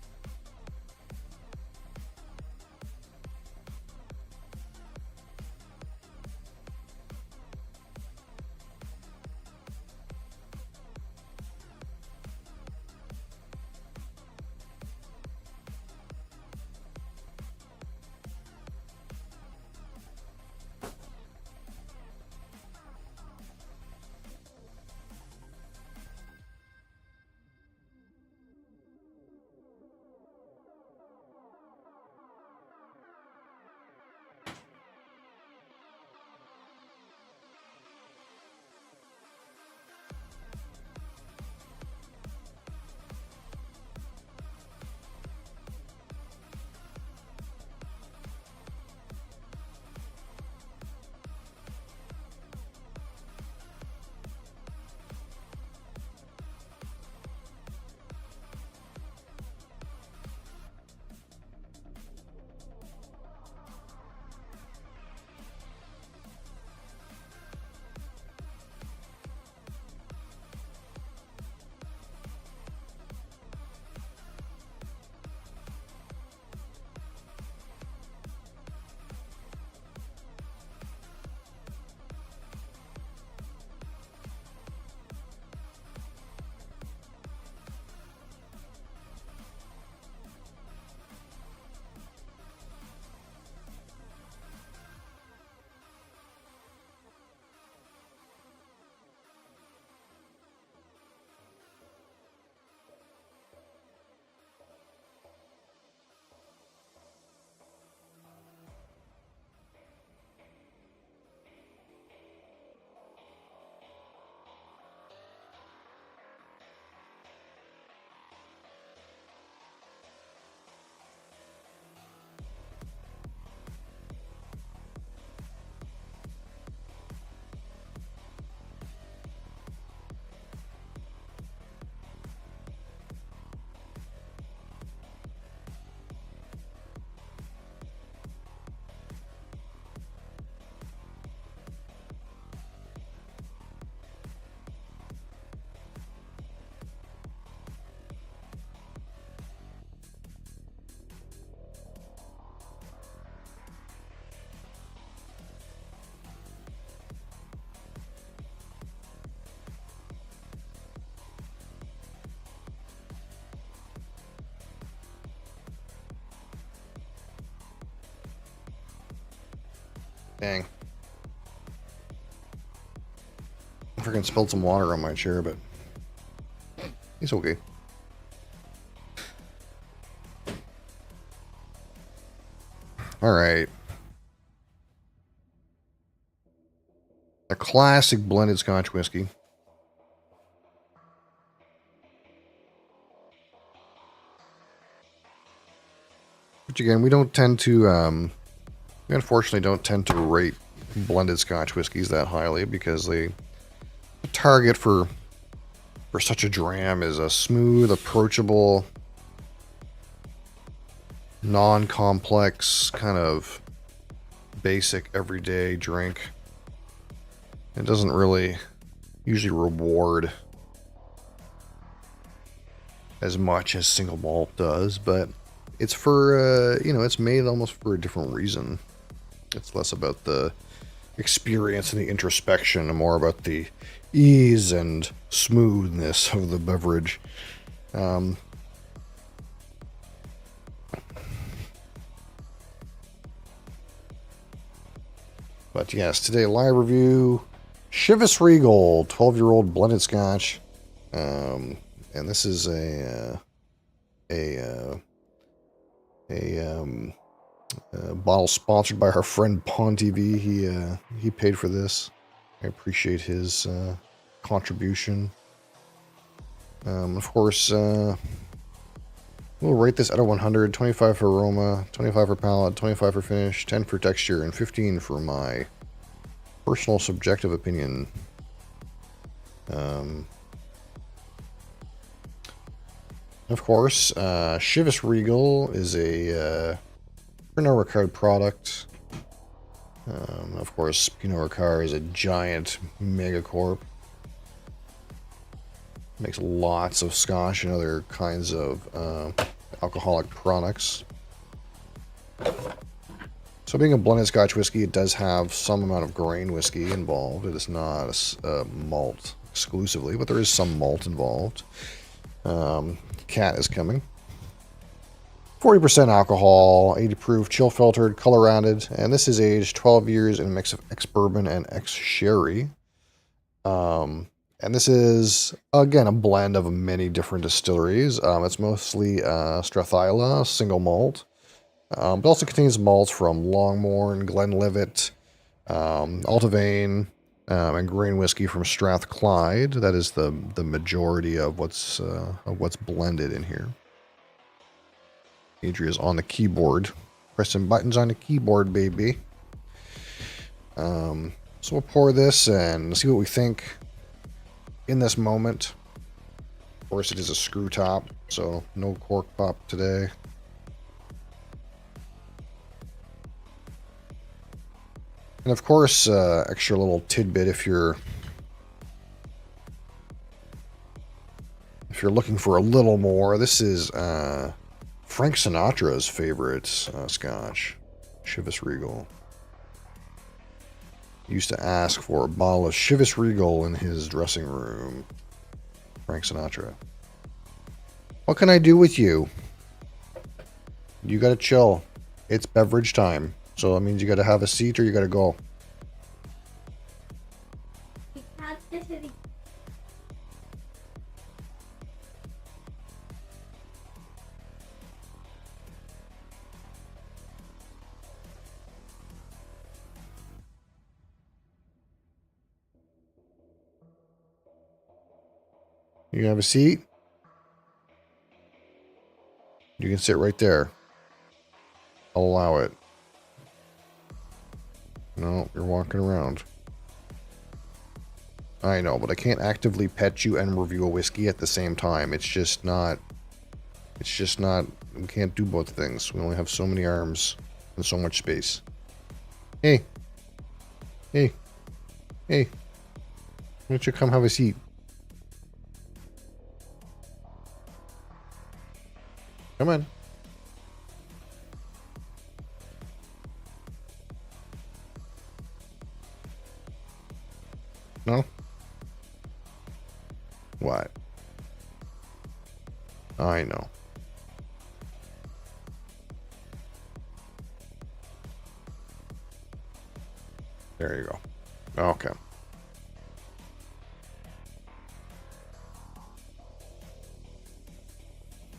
Dang. I freaking spilled some water on my chair, but it's okay. Alright. A classic blended Scotch whiskey. Which again, we don't tend to, we unfortunately don't tend to rate blended Scotch whiskeys that highly because the target for such a dram is a smooth, approachable, non-complex, kind of basic, everyday drink. It doesn't really usually reward as much as single malt does, but it's for, you know, it's made almost for a different reason. It's less about the experience and the introspection and more about the ease and smoothness of the beverage. But yes, today live review Chivas Regal 12-year-old blended Scotch, and this is a bottle sponsored by our friend Pon TV. He paid for this. I appreciate his contribution. Of course, we'll rate this out of 100. 25 for aroma, 25 for palate, 25 for finish, 10 for texture, and 15 for my personal subjective opinion. Of course, Chivas Regal is a Pernod Ricard product. Of course, Pernod Ricard is a giant megacorp. Makes lots of Scotch and other kinds of alcoholic products. So being a blended Scotch whiskey, it does have some amount of grain whiskey involved. It is not a malt exclusively, but there is some malt involved. Cat is coming. 40% alcohol, 80 proof, chill filtered, color rounded, and this is aged 12 years in a mix of ex-bourbon and ex-sherry. And this is, again, a blend of many different distilleries. It's mostly Strathyla, single malt. But also contains malts from Longmorn, Glenlivet, Altavane, and grain whiskey from Strathclyde. That is the majority of what's blended in here. Adria's on the keyboard, pressing buttons on the keyboard, baby. So we'll pour this and see what we think in this moment. Of course, it is a screw top, so no cork pop today. And of course, extra little tidbit if you're looking for a little more. This is Frank Sinatra's favorite Scotch, Chivas Regal. He used to ask for a bottle of Chivas Regal in his dressing room. Frank Sinatra. What can I do with you? You gotta chill. It's beverage time. So that means you gotta have a seat or you gotta go. You have a seat? You can sit right there. I'll allow it. No, you're walking around. I know, but I can't actively pet you and review a whiskey at the same time. It's just not, we can't do both things. We only have so many arms and so much space. Hey. Hey. Hey. Why don't you come have a seat? Come on. No? What? I know. There you go. Okay.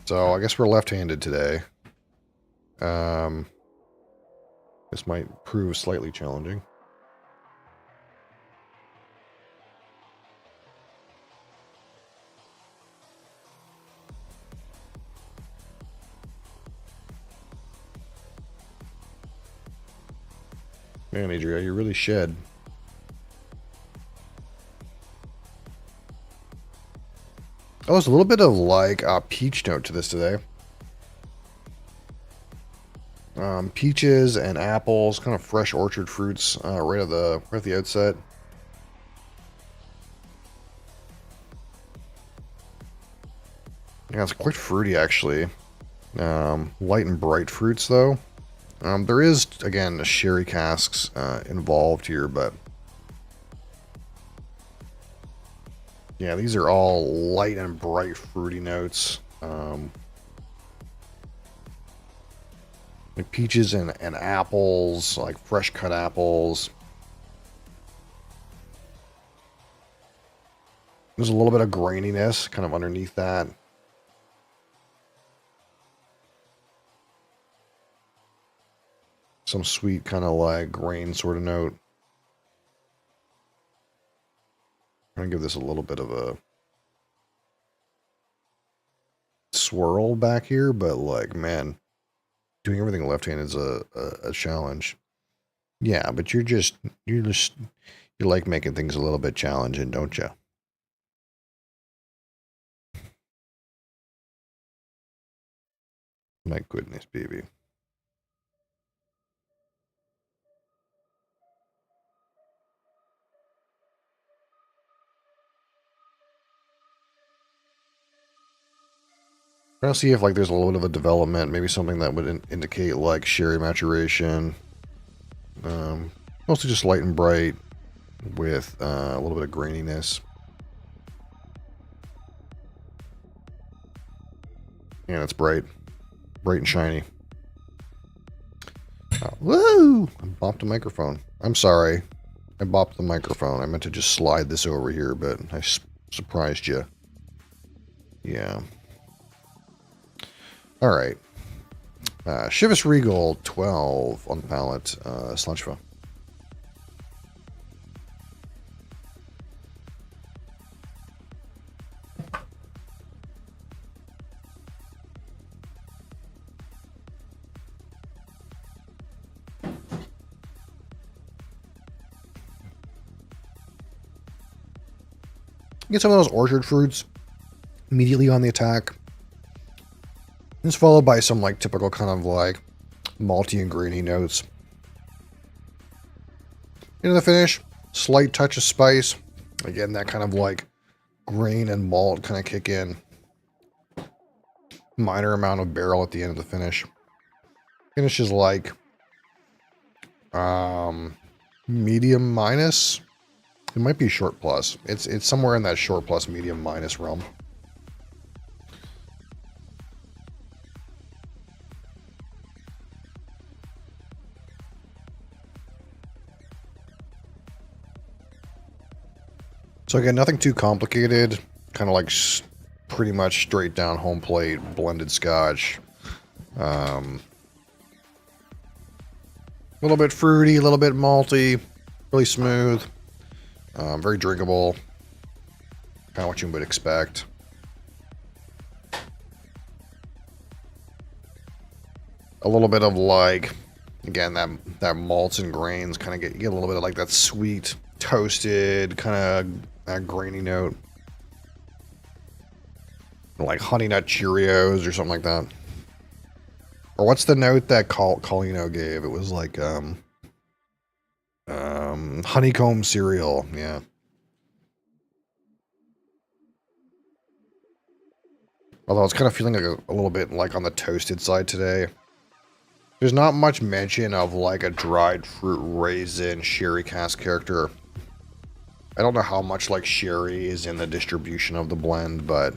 So I guess we're left-handed today. This might prove slightly challenging. Man, Adria, you really shed. Oh, there's a little bit of like a peach note to this today. Peaches and apples, kind of fresh orchard fruits, right at the outset. Yeah, it's quite fruity actually. Light and bright fruits though. There is again sherry casks involved here, but yeah, these are all light and bright fruity notes. Like peaches and apples, like fresh cut apples. There's a little bit of graininess kind of underneath that. Some sweet kind of like grain sort of note. I'm going to give this a little bit of a swirl back here, but like, man, doing everything left-handed is a challenge. Yeah, but you like making things a little bit challenging, don't you? My goodness, baby. Trying to see if like there's a little bit of a development, maybe something that would indicate like sherry maturation. Mostly just light and bright with a little bit of graininess. And it's bright and shiny. Woo! I bopped the microphone. I'm sorry. I bopped the microphone. I meant to just slide this over here, but I surprised you. Yeah. All right. Chivas Regal 12 on the palette. Slunchva. Get some of those orchard fruits immediately on the attack. It's followed by some like typical kind of like malty and grainy notes. Into the finish, slight touch of spice. Again, that kind of like grain and malt kind of kick in. Minor amount of barrel at the end of the finish. Finish is like medium minus. It might be short plus. It's somewhere in that short plus medium minus realm. So again, nothing too complicated. Kind of like pretty much straight down home plate, blended scotch. A little bit fruity, a little bit malty, really smooth. Very drinkable. Kind of what you would expect. A little bit of like, again, that malts and grains kind of you get a little bit of like that sweet, toasted, kind of that grainy note. Like Honey Nut Cheerios or something like that. Or what's the note that Colino gave? It was like honeycomb cereal. Yeah. Although I was kind of feeling like a little bit like on the toasted side today. There's not much mention of like a dried fruit raisin sherry cask character. I don't know how much like sherry is in the distribution of the blend, but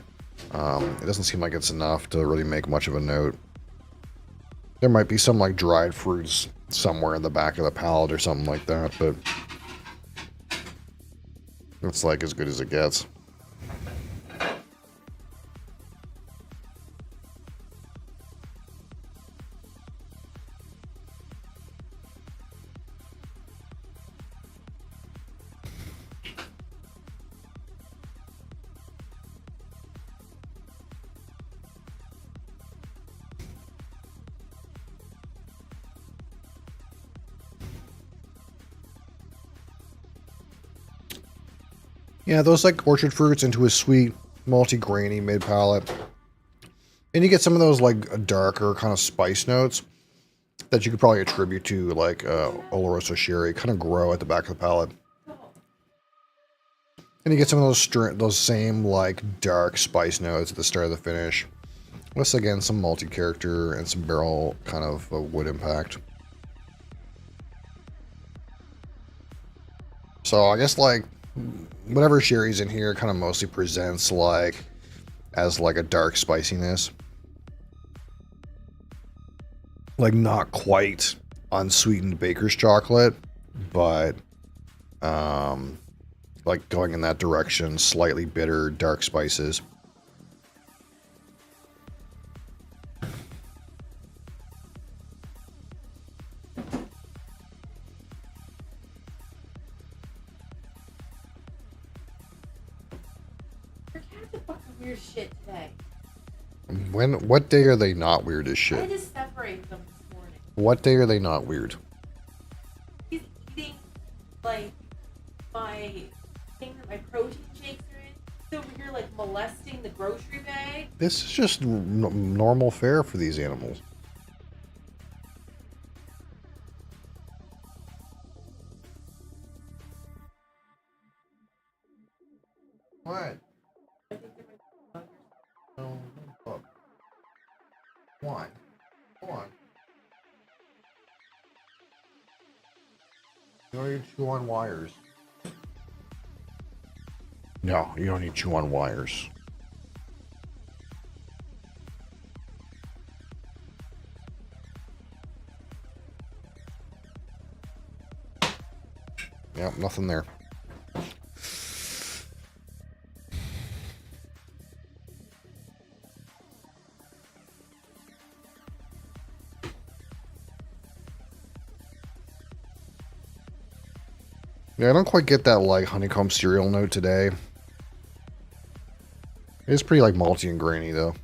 it doesn't seem like it's enough to really make much of a note. There might be some like dried fruits somewhere in the back of the palate or something like that, but It's like as good as it gets. Yeah, those like orchard fruits into a sweet, malty, grainy mid palate. And you get some of those like darker kind of spice notes that you could probably attribute to like Oloroso sherry, kind of grow at the back of the palate. And you get some of those same like dark spice notes at the start of the finish. With again some malty character and some barrel kind of wood impact. So I guess like whatever sherry's in here kind of mostly presents like as like a dark spiciness. Like not quite unsweetened baker's chocolate, but like going in that direction, slightly bitter, dark spices. Your cats are fucking weird shit today. What day are they not weird as I shit? had to separate them this morning. What day are they not weird? He's eating, like, my thing that my protein shakes are in. He's over here, like, molesting the grocery bag. This is just normal fare for these animals. What? I think they're my dog. No, look. Why? Go on. You don't need to chew on wires. No, you don't need to chew on wires. Yep, nothing there. Yeah, I don't quite get that like honeycomb cereal note today. It's pretty like malty and grainy though.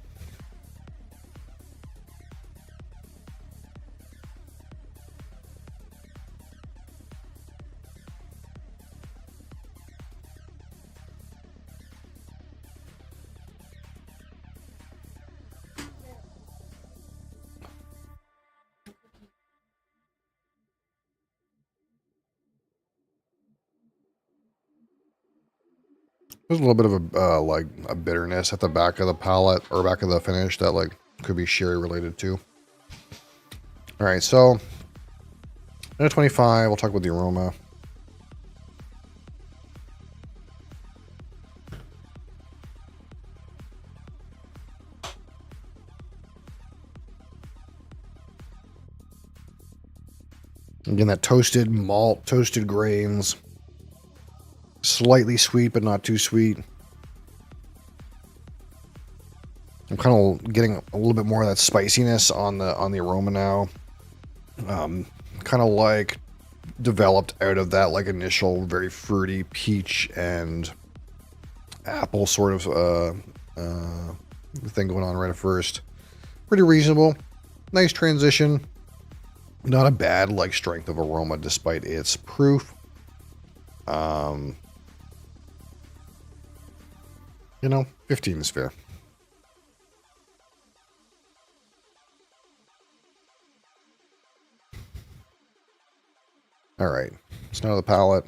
There's a little bit of a like a bitterness at the back of the palate or back of the finish that like could be sherry related too. All right, so at 25, we'll talk about the aroma. Again, that toasted malt, toasted grains, slightly sweet but not too sweet. I'm kind of getting a little bit more of that spiciness on the aroma now. Kind of like developed out of that like initial very fruity peach and apple sort of thing going on right at first. Pretty reasonable. Nice transition. Not a bad like strength of aroma despite its proof. You know, 15 is fair. All right, snow the palate.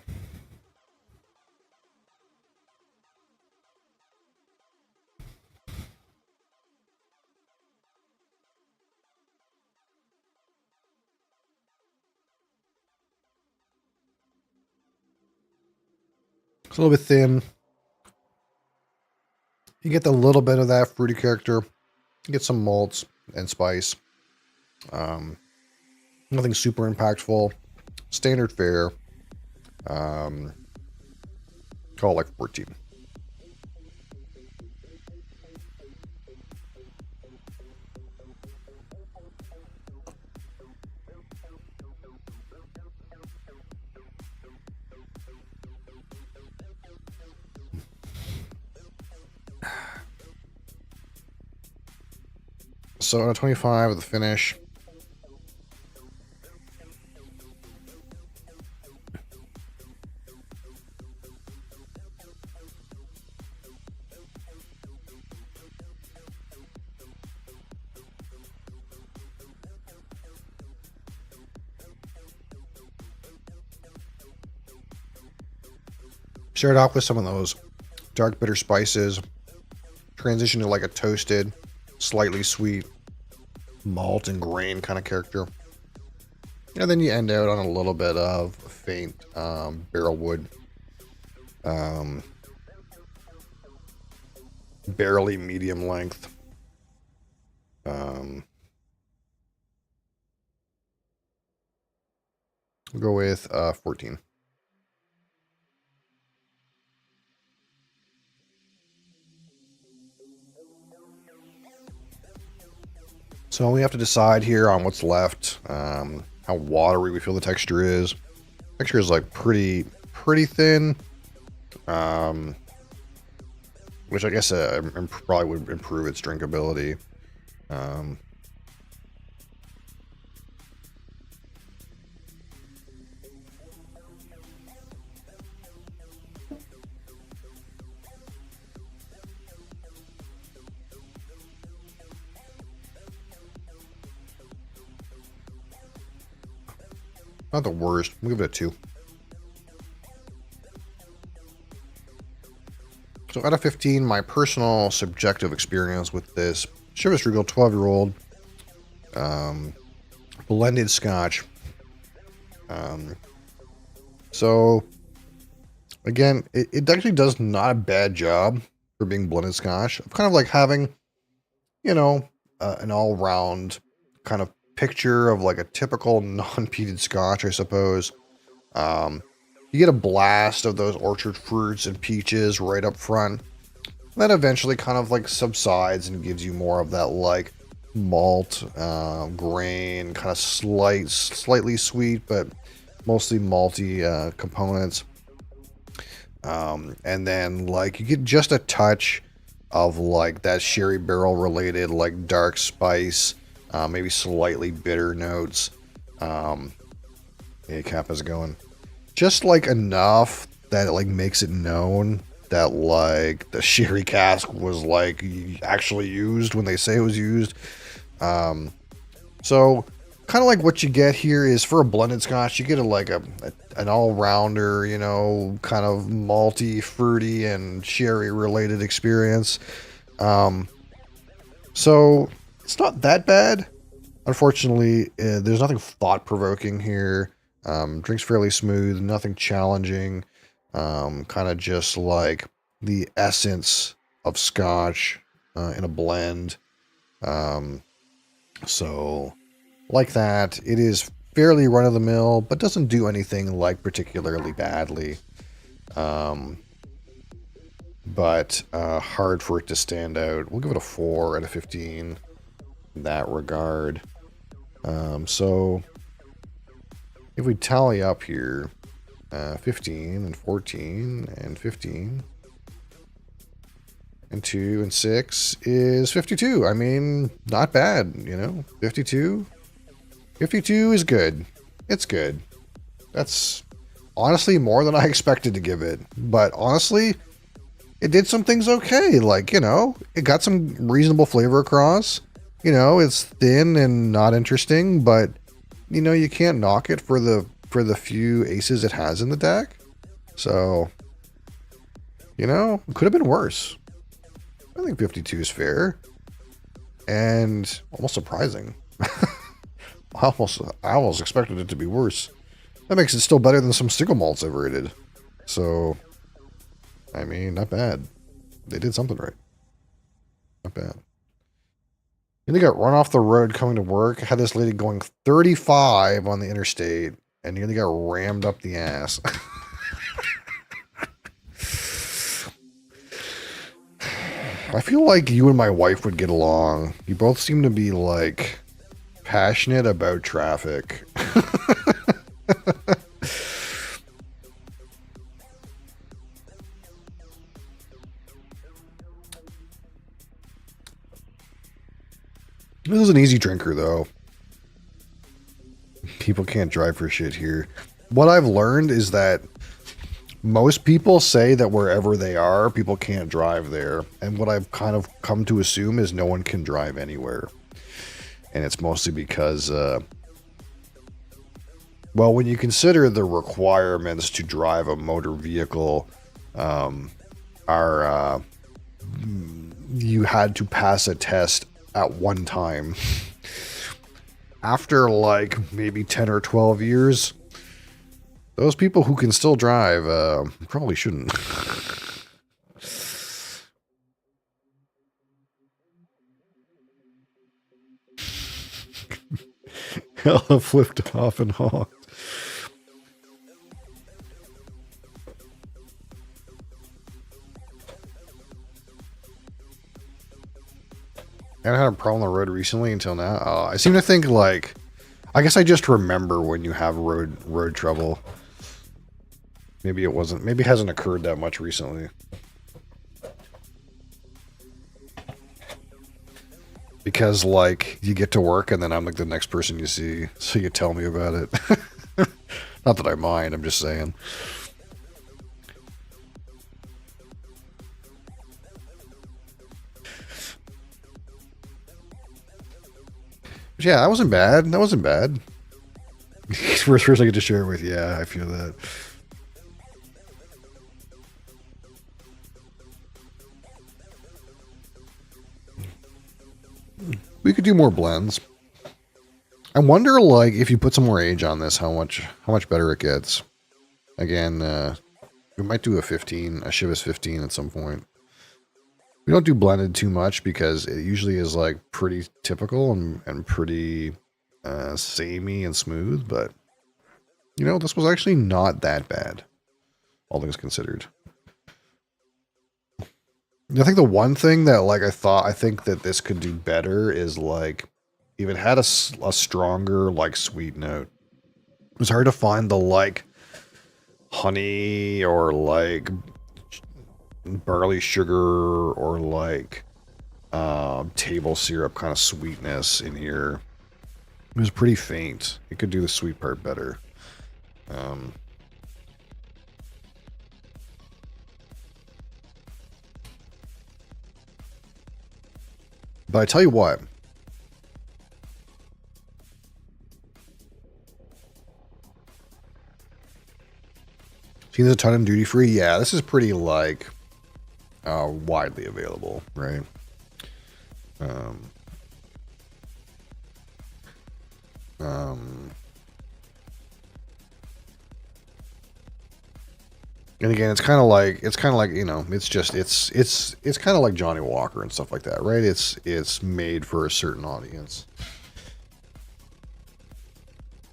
It's a little bit thin. You get the little bit of that fruity character. You get some malts and spice. Nothing super impactful. Standard fare. Call it like 14. So on a 25 with the finish. Start off with some of those dark bitter spices. Transition to like a toasted, slightly sweet malt and grain kind of character. And then you end out on a little bit of faint barrel wood. Barely medium length. We'll go with 14. So we have to decide here on what's left, how watery we feel the texture is. Texture is like pretty thin, which I guess probably would improve its drinkability. Not the worst. We'll give it a 2. So out of 15, my personal subjective experience with this Chivas Regal 12-year-old blended Scotch. So again, it actually does not a bad job for being blended Scotch. Of kind of like having, you know, an all-round kind of picture of like a typical non-peated Scotch, I suppose. You get a blast of those orchard fruits and peaches right up front. That eventually kind of like subsides and gives you more of that like malt, grain, kind of slightly sweet, but mostly malty components. And then like you get just a touch of like that sherry barrel related like dark spice, maybe slightly bitter notes. Hey, Kappa's going. Just like enough that it like makes it known that like the sherry cask was like actually used when they say it was used. So kind of like what you get here is for a blended Scotch, you get an all-rounder, you know, kind of malty, fruity, and sherry related experience. So it's not that bad. Unfortunately, there's nothing thought-provoking here. Drink's fairly smooth, nothing challenging. Kind of just like the essence of Scotch in a blend. So like that, it is fairly run-of-the-mill, but doesn't do anything like particularly badly. But hard for it to stand out. We'll give it a 4 out of 15 in that regard. So if we tally up here, 15 and 14 and 15 and 2 and 6 is 52. I mean, not bad, you know, 52. 52 is good. It's good. That's honestly more than I expected to give it. But honestly, it did some things okay. Like, you know, it got some reasonable flavor across. You know, it's thin and not interesting, but, you know, you can't knock it for the few aces it has in the deck. So, you know, it could have been worse. I think 52 is fair. And almost surprising. I almost expected it to be worse. That makes it still better than some single malts I've rated. So, I mean, not bad. They did something right. Not bad. And they got run off the road coming to work. Had this lady going 35 on the interstate and nearly got rammed up the ass. I feel like you and my wife would get along. You both seem to be like passionate about traffic. This is an easy drinker though. People can't drive for shit here. What I've learned is that most people say that wherever they are, people can't drive there. And what I've kind of come to assume is no one can drive anywhere. And it's mostly because, well, when you consider the requirements to drive a motor vehicle, you had to pass a test at one time. After like maybe 10 or 12 years, those people who can still drive probably shouldn't. Ella flipped off and honked. I haven't had a problem on the road recently until now. I seem to think like, I guess I just remember when you have road trouble. Maybe it wasn't. Maybe it hasn't occurred that much recently. Because like you get to work and then I'm like the next person you see, so you tell me about it. Not that I mind. I'm just saying. But yeah, that wasn't bad. That wasn't bad. First I get to share it with. Yeah, I feel that. We could do more blends. I wonder, like, if you put some more age on this, how much better it gets. Again, we might do a Chivas 15 at some point. We don't do blended too much because it usually is like pretty typical and pretty samey and smooth. But you know, this was actually not that bad, all things considered. I think the one thing that like I think that this could do better is like if it had a stronger like sweet note. It was hard to find the like honey or like barley sugar or like table syrup kind of sweetness in here. It was pretty faint. It could do the sweet part better. But I tell you what. See, there's a ton of duty free. Yeah, this is pretty like widely available, right? And again, it's kind of like you know, it's kind of like Johnny Walker and stuff like that, right? It's made for a certain audience.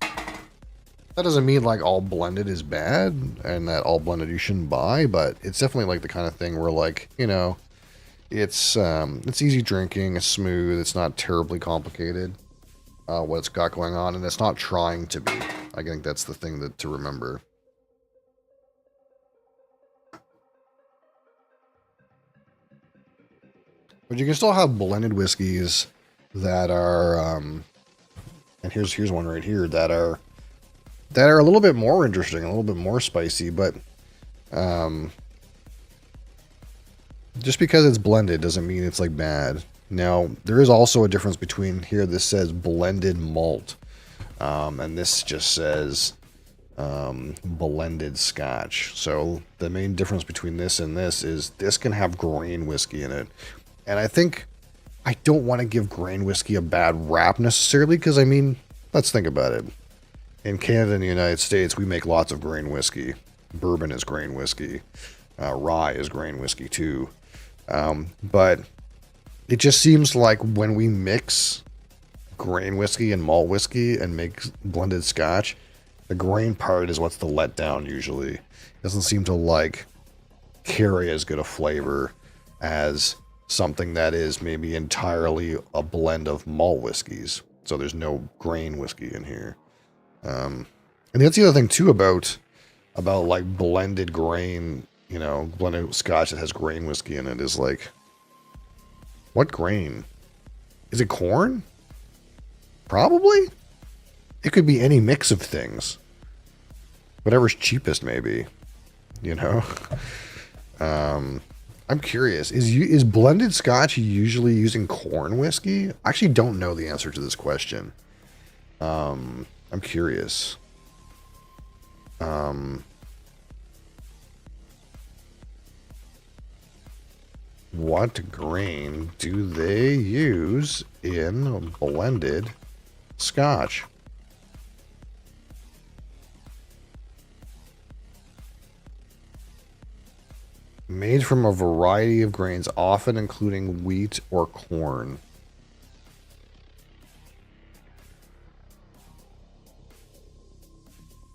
That doesn't mean like all blended is bad and that all blended you shouldn't buy, but it's definitely like the kind of thing where like, you know, it's easy drinking, it's smooth, it's not terribly complicated. What it's got going on, and it's not trying to be. I think that's the thing to remember. But you can still have blended whiskeys that are, and here's one right here that are a little bit more interesting, a little bit more spicy, but just because it's blended doesn't mean it's like bad. Now, there is also a difference between here. This says blended malt, and this just says blended scotch. So the main difference between this and this is this can have grain whiskey in it. And I think I don't want to give grain whiskey a bad rap necessarily because, I mean, let's think about it. In Canada and the United States, we make lots of grain whiskey. Bourbon is grain whiskey. Rye is grain whiskey too. But it just seems like when we mix grain whiskey and malt whiskey and make blended scotch, the grain part is what's the letdown usually. It doesn't seem to like carry as good a flavor as something that is maybe entirely a blend of malt whiskeys. So there's no grain whiskey in here. And that's the other thing too about like blended grain, you know, blended scotch that has grain whiskey in it is like, what grain? Is it corn? Probably. It could be any mix of things. Whatever's cheapest, maybe. You know? I'm curious. Is blended scotch usually using corn whiskey? I actually don't know the answer to this question. I'm curious. What grain do they use in blended scotch? Made from a variety of grains, often including wheat or corn.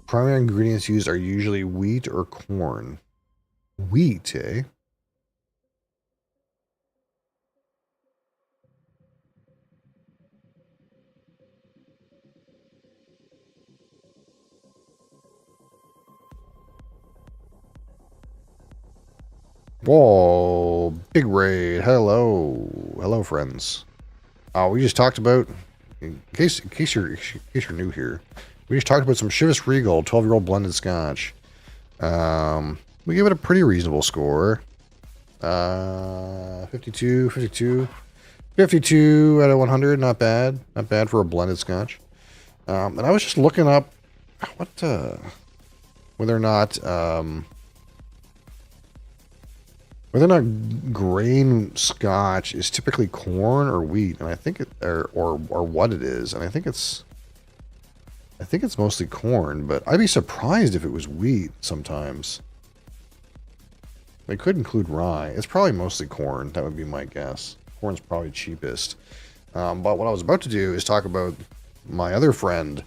Primary ingredients used are usually wheat or corn. Wheat, eh? Whoa, big raid. Hello. Hello, friends. We just talked about, in case you're new here, we just talked about some Chivas Regal 12-year-old blended scotch. We give it a pretty reasonable score. 52 out of 100. Not bad. Not bad for a blended scotch. And I was just looking up whether or not grain scotch is typically corn or wheat, and I think it or what it is, and I think it's mostly corn, but I'd be surprised if it was wheat sometimes. They could include rye. It's probably mostly corn. That would be my guess. Corn's probably cheapest. But what I was about to do is talk about my other friend,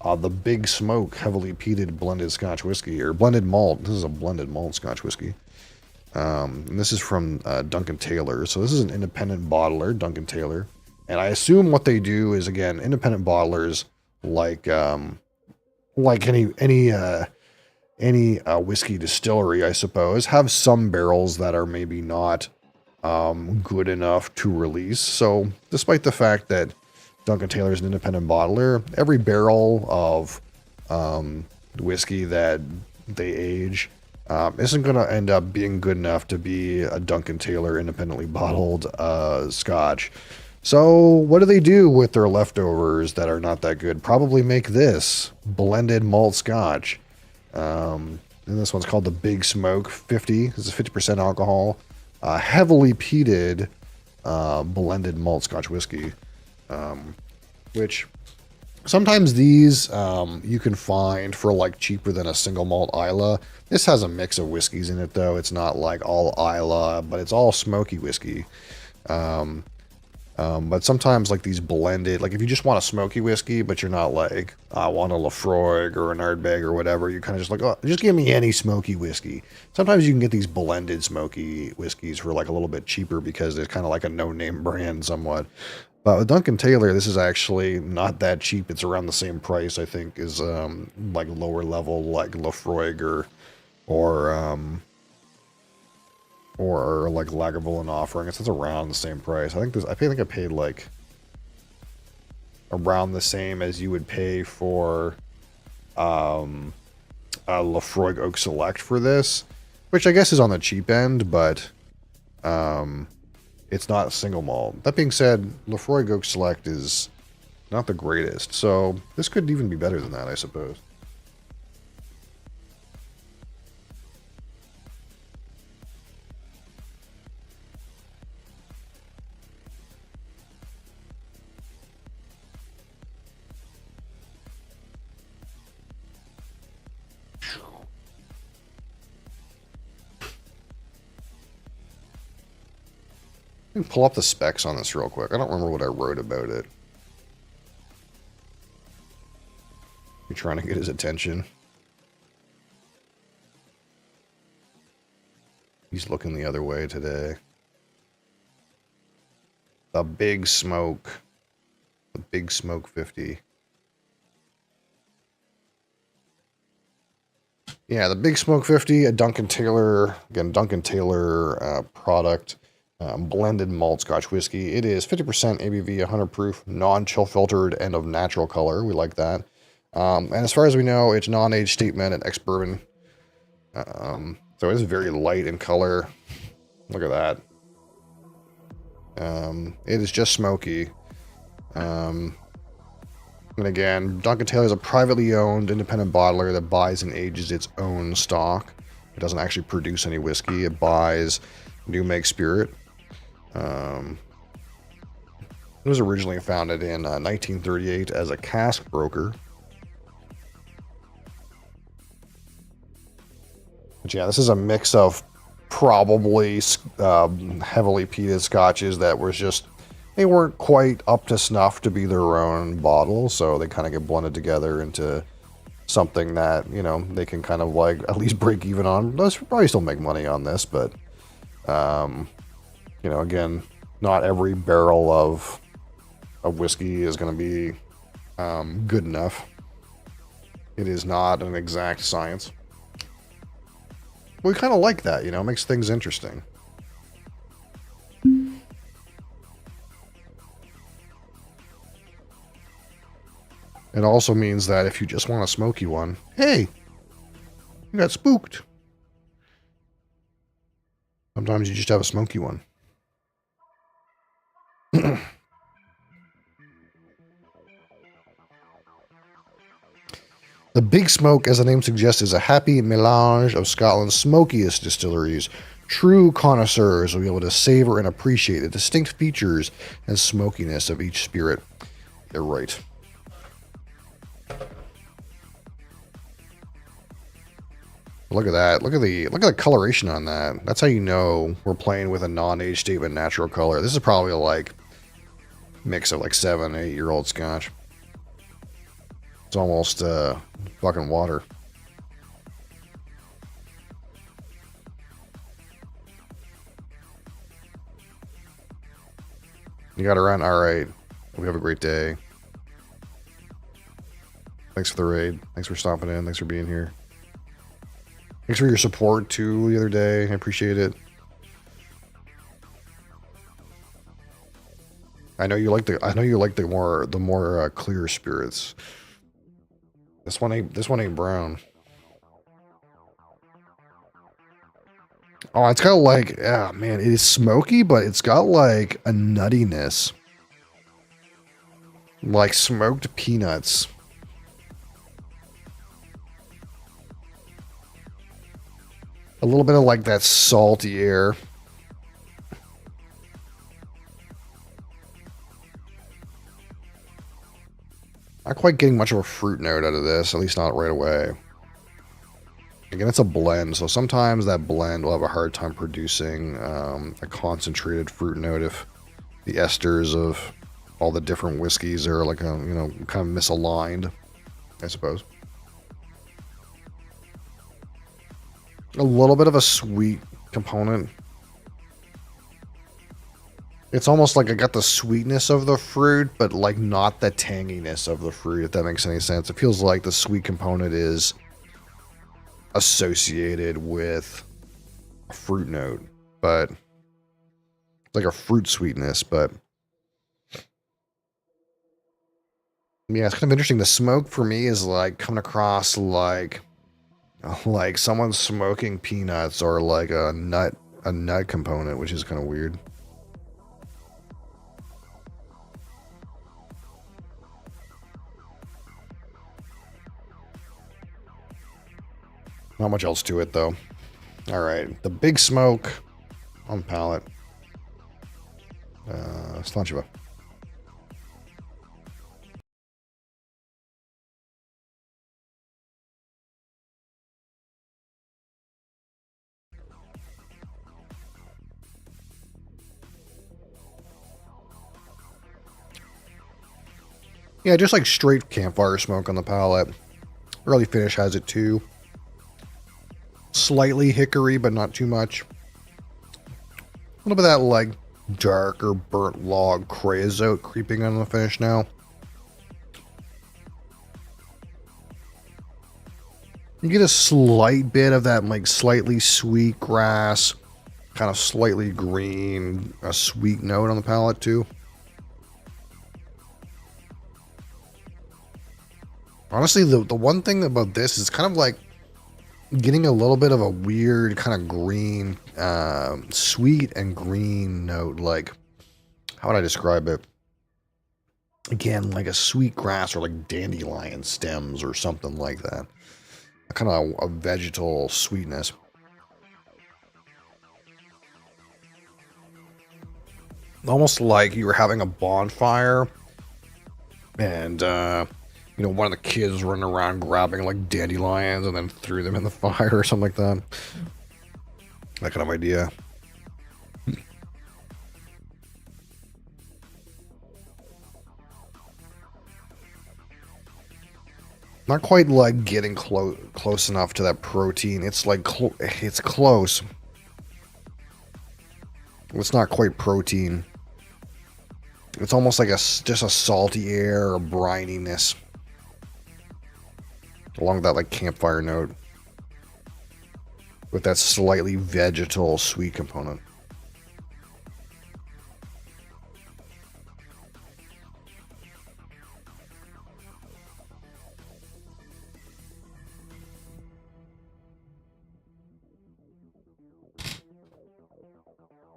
the Big Smoke heavily peated blended Scotch whiskey, or blended malt. This is a blended malt Scotch whiskey. And this is from Duncan Taylor. So this is an independent bottler, Duncan Taylor. And I assume what they do is, again, independent bottlers, like any whiskey distillery, I suppose, have some barrels that are maybe not good enough to release. So despite the fact that Duncan Taylor is an independent bottler, every barrel of whiskey that they age isn't going to end up being good enough to be a Duncan Taylor independently bottled scotch. So what do they do with their leftovers that are not that good? Probably make this blended malt scotch. And this one's called the Big Smoke 50. This is 50% alcohol. Heavily peated blended malt Scotch whiskey. Which sometimes these you can find for like cheaper than a single malt Isla. This has a mix of whiskeys in it though. It's not like all Isla, but it's all smoky whiskey. But sometimes like these blended, like if you just want a smoky whiskey, but you're not like, I want a Lafroig or an Ardbeg or whatever, you're kind of just like, oh, just give me any smoky whiskey. Sometimes you can get these blended smoky whiskeys for like a little bit cheaper because it's kind of like a no-name brand somewhat. But with Duncan Taylor, this is actually not that cheap. It's around the same price, I think, as like lower level like Lafroig or like Lagavulin offering. It's around the same price. I think I paid like around the same as you would pay for a Lafroig Oak Select for this, which I guess is on the cheap end, but it's not a single malt. That being said, Lafroig Oak Select is not the greatest, so this could even be better than that, I suppose. Let me pull up the specs on this real quick. I don't remember what I wrote about it. You're trying to get his attention. He's looking the other way today. The Big Smoke. The Big Smoke 50. Yeah, the Big Smoke 50, a Duncan Taylor, again, Duncan Taylor product, blended malt Scotch whiskey. It is 50% ABV, 100 proof, non-chill filtered, and of natural color. We like that. And as far as we know, it's non-aged statement and ex-bourbon. So it's very light in color. Look at that. It is just smoky. And again, Duncan Taylor is a privately owned independent bottler that buys and ages its own stock. It doesn't actually produce any whiskey. It buys new make spirit. It was originally founded in 1938 as a cask broker. But yeah, this is a mix of probably heavily peated scotches that was just, they weren't quite up to snuff to be their own bottle, so they kind of get blended together into something that, you know, they can kind of like at least break even on. They'll probably still make money on this, but, you know, again, not every barrel of whiskey is going to be good enough. It is not an exact science. We kind of like that, you know, it makes things interesting. It also means that if you just want a smoky one, hey, you got spooked. Sometimes you just have a smoky one. The Big Smoke, as the name suggests, is a happy melange of Scotland's smokiest distilleries. True connoisseurs will be able to savor and appreciate the distinct features and smokiness of each spirit. They're right. Look at that. Look at the coloration on that. That's how you know we're playing with a non-age statement natural color. This is probably like mix of like 7, 8 year old scotch. It's almost fucking water. You got to run? Alright. We have a great day. Thanks for the raid. Thanks for stopping in. Thanks for being here. Thanks for your support too the other day. I appreciate it. I know you like the more clear spirits. This one ain't brown. Oh, it's got like, yeah, man, it is smoky, but it's got like a nuttiness. Like smoked peanuts. A little bit of like that salty air. Not quite getting much of a fruit note out of this, at least not right away. Again, it's a blend, so sometimes that blend will have a hard time producing a concentrated fruit note if the esters of all the different whiskeys are like, you know, kind of misaligned, I suppose. A little bit of a sweet component. It's almost like I got the sweetness of the fruit, but like not the tanginess of the fruit, if that makes any sense. It feels like the sweet component is associated with a fruit note, but like a fruit sweetness, but yeah, it's kind of interesting. The smoke for me is like coming across like someone smoking peanuts or like a nut component, which is kind of weird. Not much else to it though. All right, the Big Smoke on palate. Slanchiva. Yeah, just like straight campfire smoke on the palate. Early finish has it too. Slightly hickory, but not too much. A little bit of that like darker burnt log creosote creeping on the finish now. You get a slight bit of that like slightly sweet grass, kind of slightly green, a sweet note on the palate too. Honestly, the one thing about this is kind of like getting a little bit of a weird kind of green, sweet and green note. Like, how would I describe it? Again, like a sweet grass or like dandelion stems or something like that. Kind of a vegetal sweetness. Almost like you were having a bonfire and, one of the kids running around grabbing like dandelions and then threw them in the fire or something like that. That kind of idea. Not quite like getting close enough to that protein. It's like it's close. It's not quite protein. It's almost like just a salty air or brininess. Along with that like campfire note. With that slightly vegetal sweet component.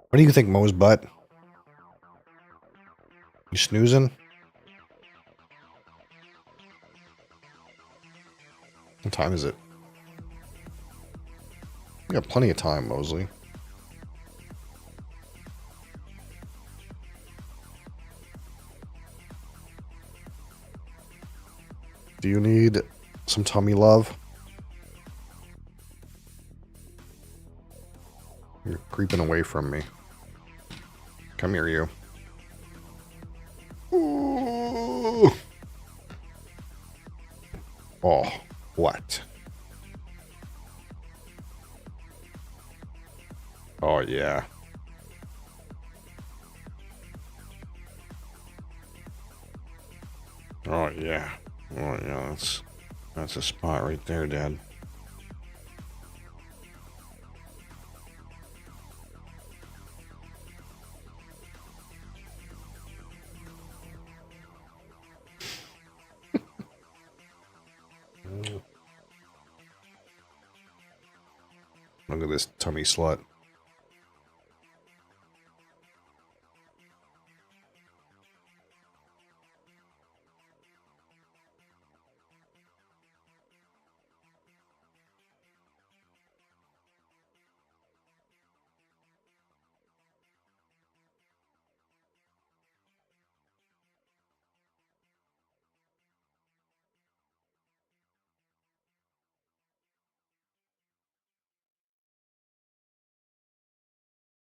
What do you think, Moe's butt? You snoozing? What time is it? We got plenty of time, Mosley. Do you need some tummy love? You're creeping away from me. Come here, you. Ooh. Oh, what? Oh, yeah. Oh, yeah. Oh, yeah, that's a spot right there, Dad. Look at this tummy slut.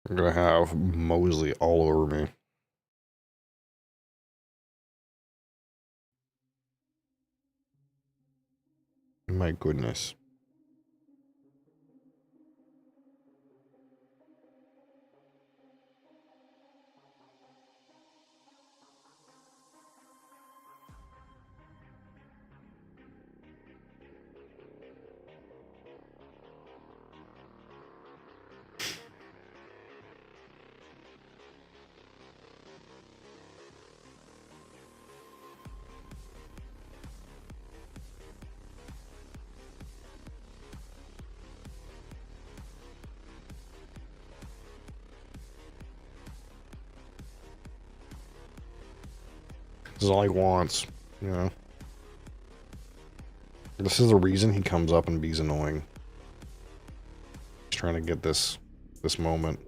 I'm gonna have Mosley all over me. My goodness. This is all he wants, you know. This is the reason he comes up and be's annoying. He's trying to get this moment.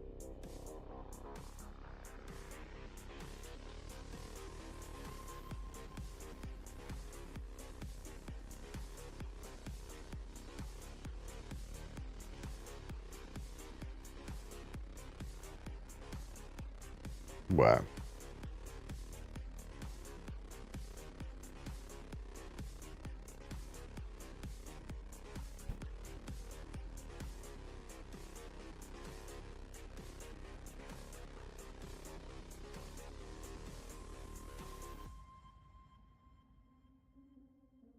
What?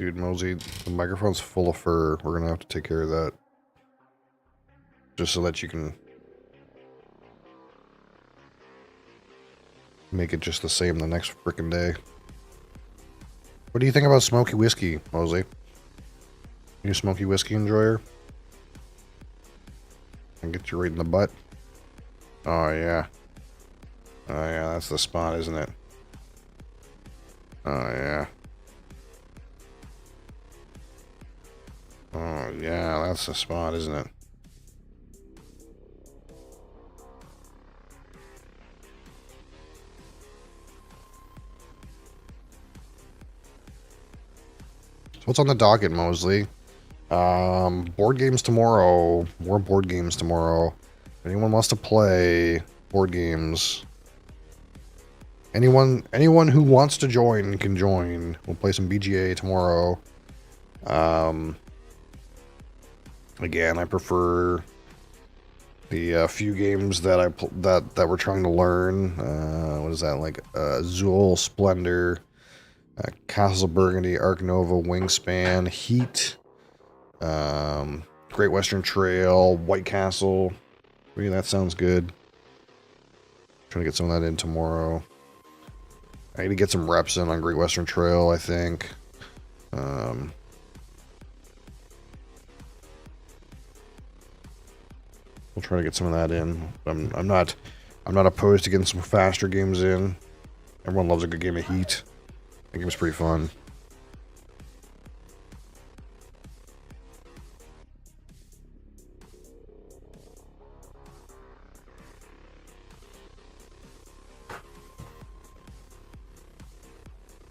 Dude, Mosey, the microphone's full of fur. We're gonna have to take care of that. Just so that you can make it just the same the next frickin' day. What do you think about smoky whiskey, Mosey? You a smoky whiskey enjoyer? And get you right in the butt. Oh yeah. Oh yeah, that's the spot, isn't it? Oh yeah. Oh yeah, that's the spot, isn't it? So what's on the docket, Mosley? Board games tomorrow. More board games tomorrow. If anyone wants to play board games, anyone who wants to join can join. We'll play some BGA tomorrow. Again, I prefer the few games that that we're trying to learn. What is that, like? Zool, Splendor, Castle Burgundy, Arc Nova, Wingspan, Heat, Great Western Trail, White Castle. I mean, that sounds good. Trying to get some of that in tomorrow. I need to get some reps in on Great Western Trail, I think. We'll try to get some of that in. I'm not opposed to getting some faster games in. Everyone loves a good game of Heat. That game's pretty fun.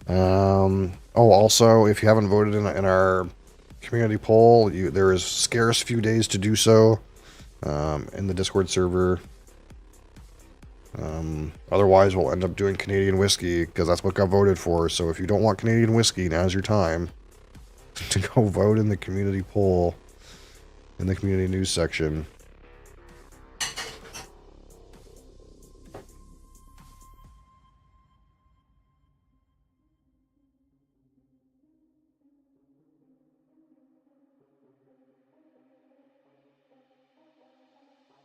Oh, also, if you haven't voted in our community poll, there is scarce few days to do so in the Discord server. Otherwise, we'll end up doing Canadian whiskey because that's what got voted for. So if you don't want Canadian whiskey, now's your time to go vote in the community poll in the community news section.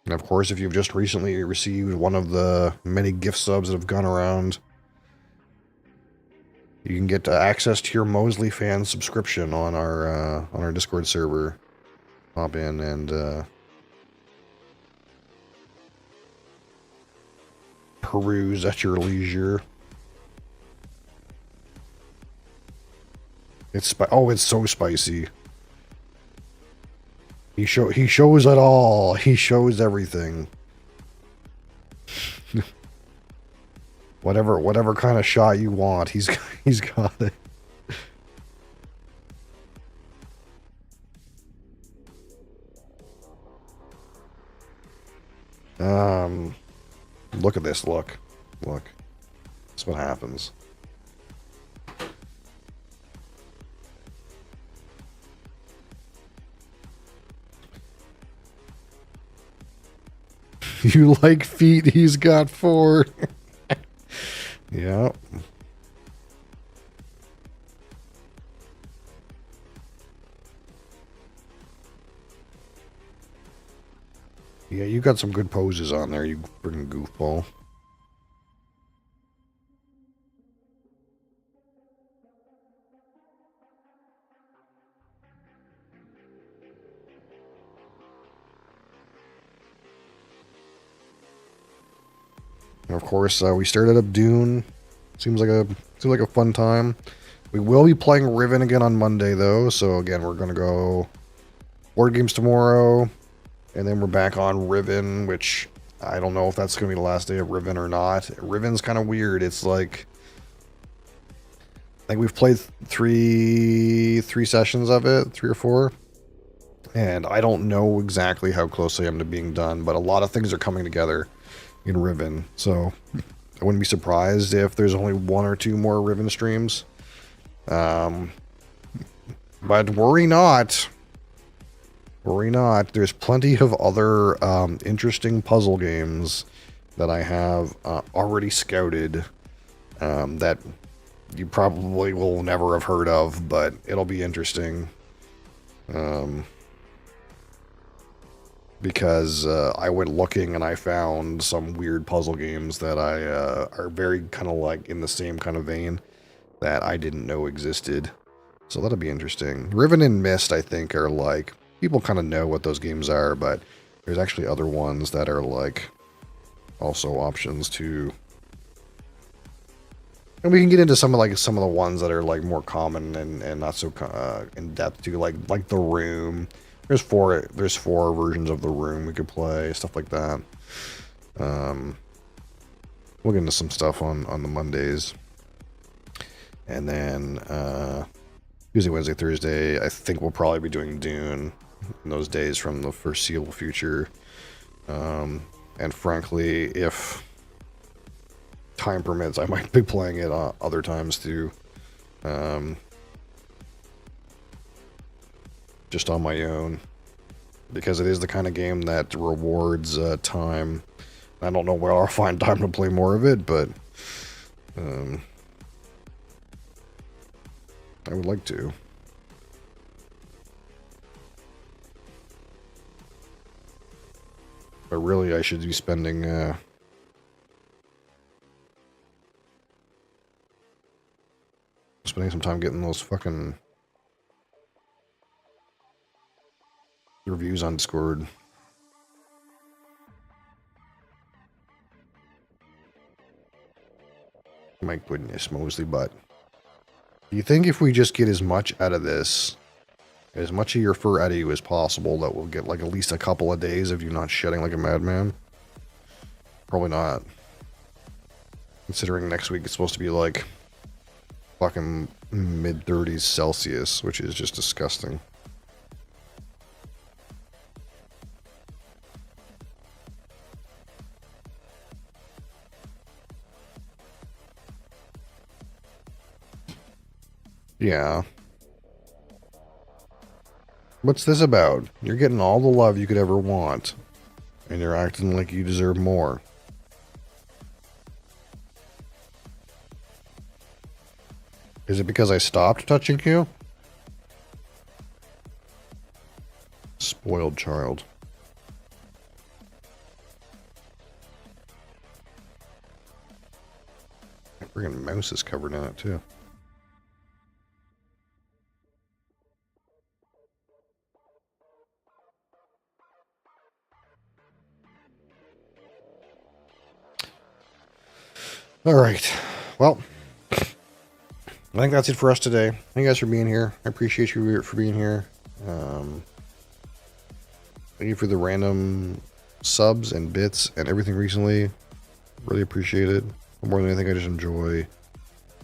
And of course, if you've just recently received one of the many gift subs that have gone around, you can get access to your Mosley fan subscription on our Discord server. Hop in and peruse at your leisure. It's so spicy. He shows it all. He shows everything. whatever kind of shot you want, he's got it. Look at this. Look. That's what happens. You like feet? He's got 4. Yeah. Yeah, you got some good poses on there, you freaking goofball. And of course, we started up Dune. Seems like a fun time. We will be playing Riven again on Monday, though. So again, we're gonna go board games tomorrow, and then we're back on Riven, which I don't know if that's gonna be the last day of Riven or not. Riven's kind of weird. It's like I think we've played three sessions of it, 3 or 4. And I don't know exactly how close I am to being done, but a lot of things are coming together in Riven, so I wouldn't be surprised if there's only 1 or 2 more Riven streams. But worry not. Worry not. There's plenty of other interesting puzzle games that I have already scouted that you probably will never have heard of, but it'll be interesting. Because I went looking and I found some weird puzzle games that are very kind of like in the same kind of vein that I didn't know existed. So that'll be interesting. Riven and Mist, I think, are like, people kind of know what those games are, but there's actually other ones that are like also options too. And we can get into some of the ones that are like more common and not so in depth too, like The Room. There's four versions of The Room we could play, stuff like that. We'll get into some stuff on the Mondays. And then Tuesday, Wednesday, Thursday, I think we'll probably be doing Dune in those days from the foreseeable future. And frankly, if time permits, I might be playing it other times too. Just on my own, because it is the kind of game that rewards time. I don't know where I'll find time to play more of it, but I would like to. But really, I should be spending some time getting those fucking reviews on Discord. My goodness, Mosley, but do you think if we just get as much out of this, as much of your fur out of you as possible, that we'll get like at least a couple of days of you not shedding like a madman? Probably not. Considering next week it's supposed to be like fucking mid-30s Celsius, which is just disgusting. Yeah. What's this about? You're getting all the love you could ever want, and you're acting like you deserve more. Is it because I stopped touching you? Spoiled child. My friggin' mouse is covered in it too. All right. Well, I think that's it for us today. Thank you guys for being here. I appreciate you for being here. Thank you for the random subs and bits and everything recently. Really appreciate it. More than anything, I just enjoy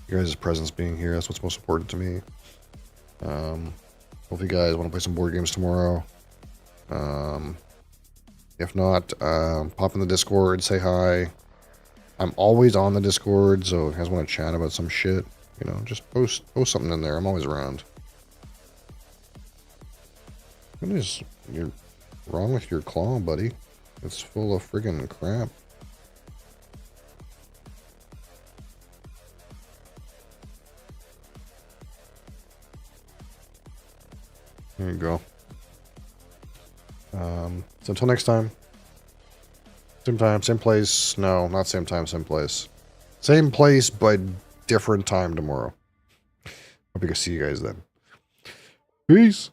you guys' presence being here. That's what's most important to me. Hope you guys want to play some board games tomorrow. If not, pop in the Discord, say hi. I'm always on the Discord, so if you guys want to chat about some shit, you know, just post something in there. I'm always around. What is wrong with your claw, buddy? It's full of friggin' crap. There you go. So until next time. Same time, same place. No, not same time, same place. Same place, but different time tomorrow. Hope you can see you guys then. Peace.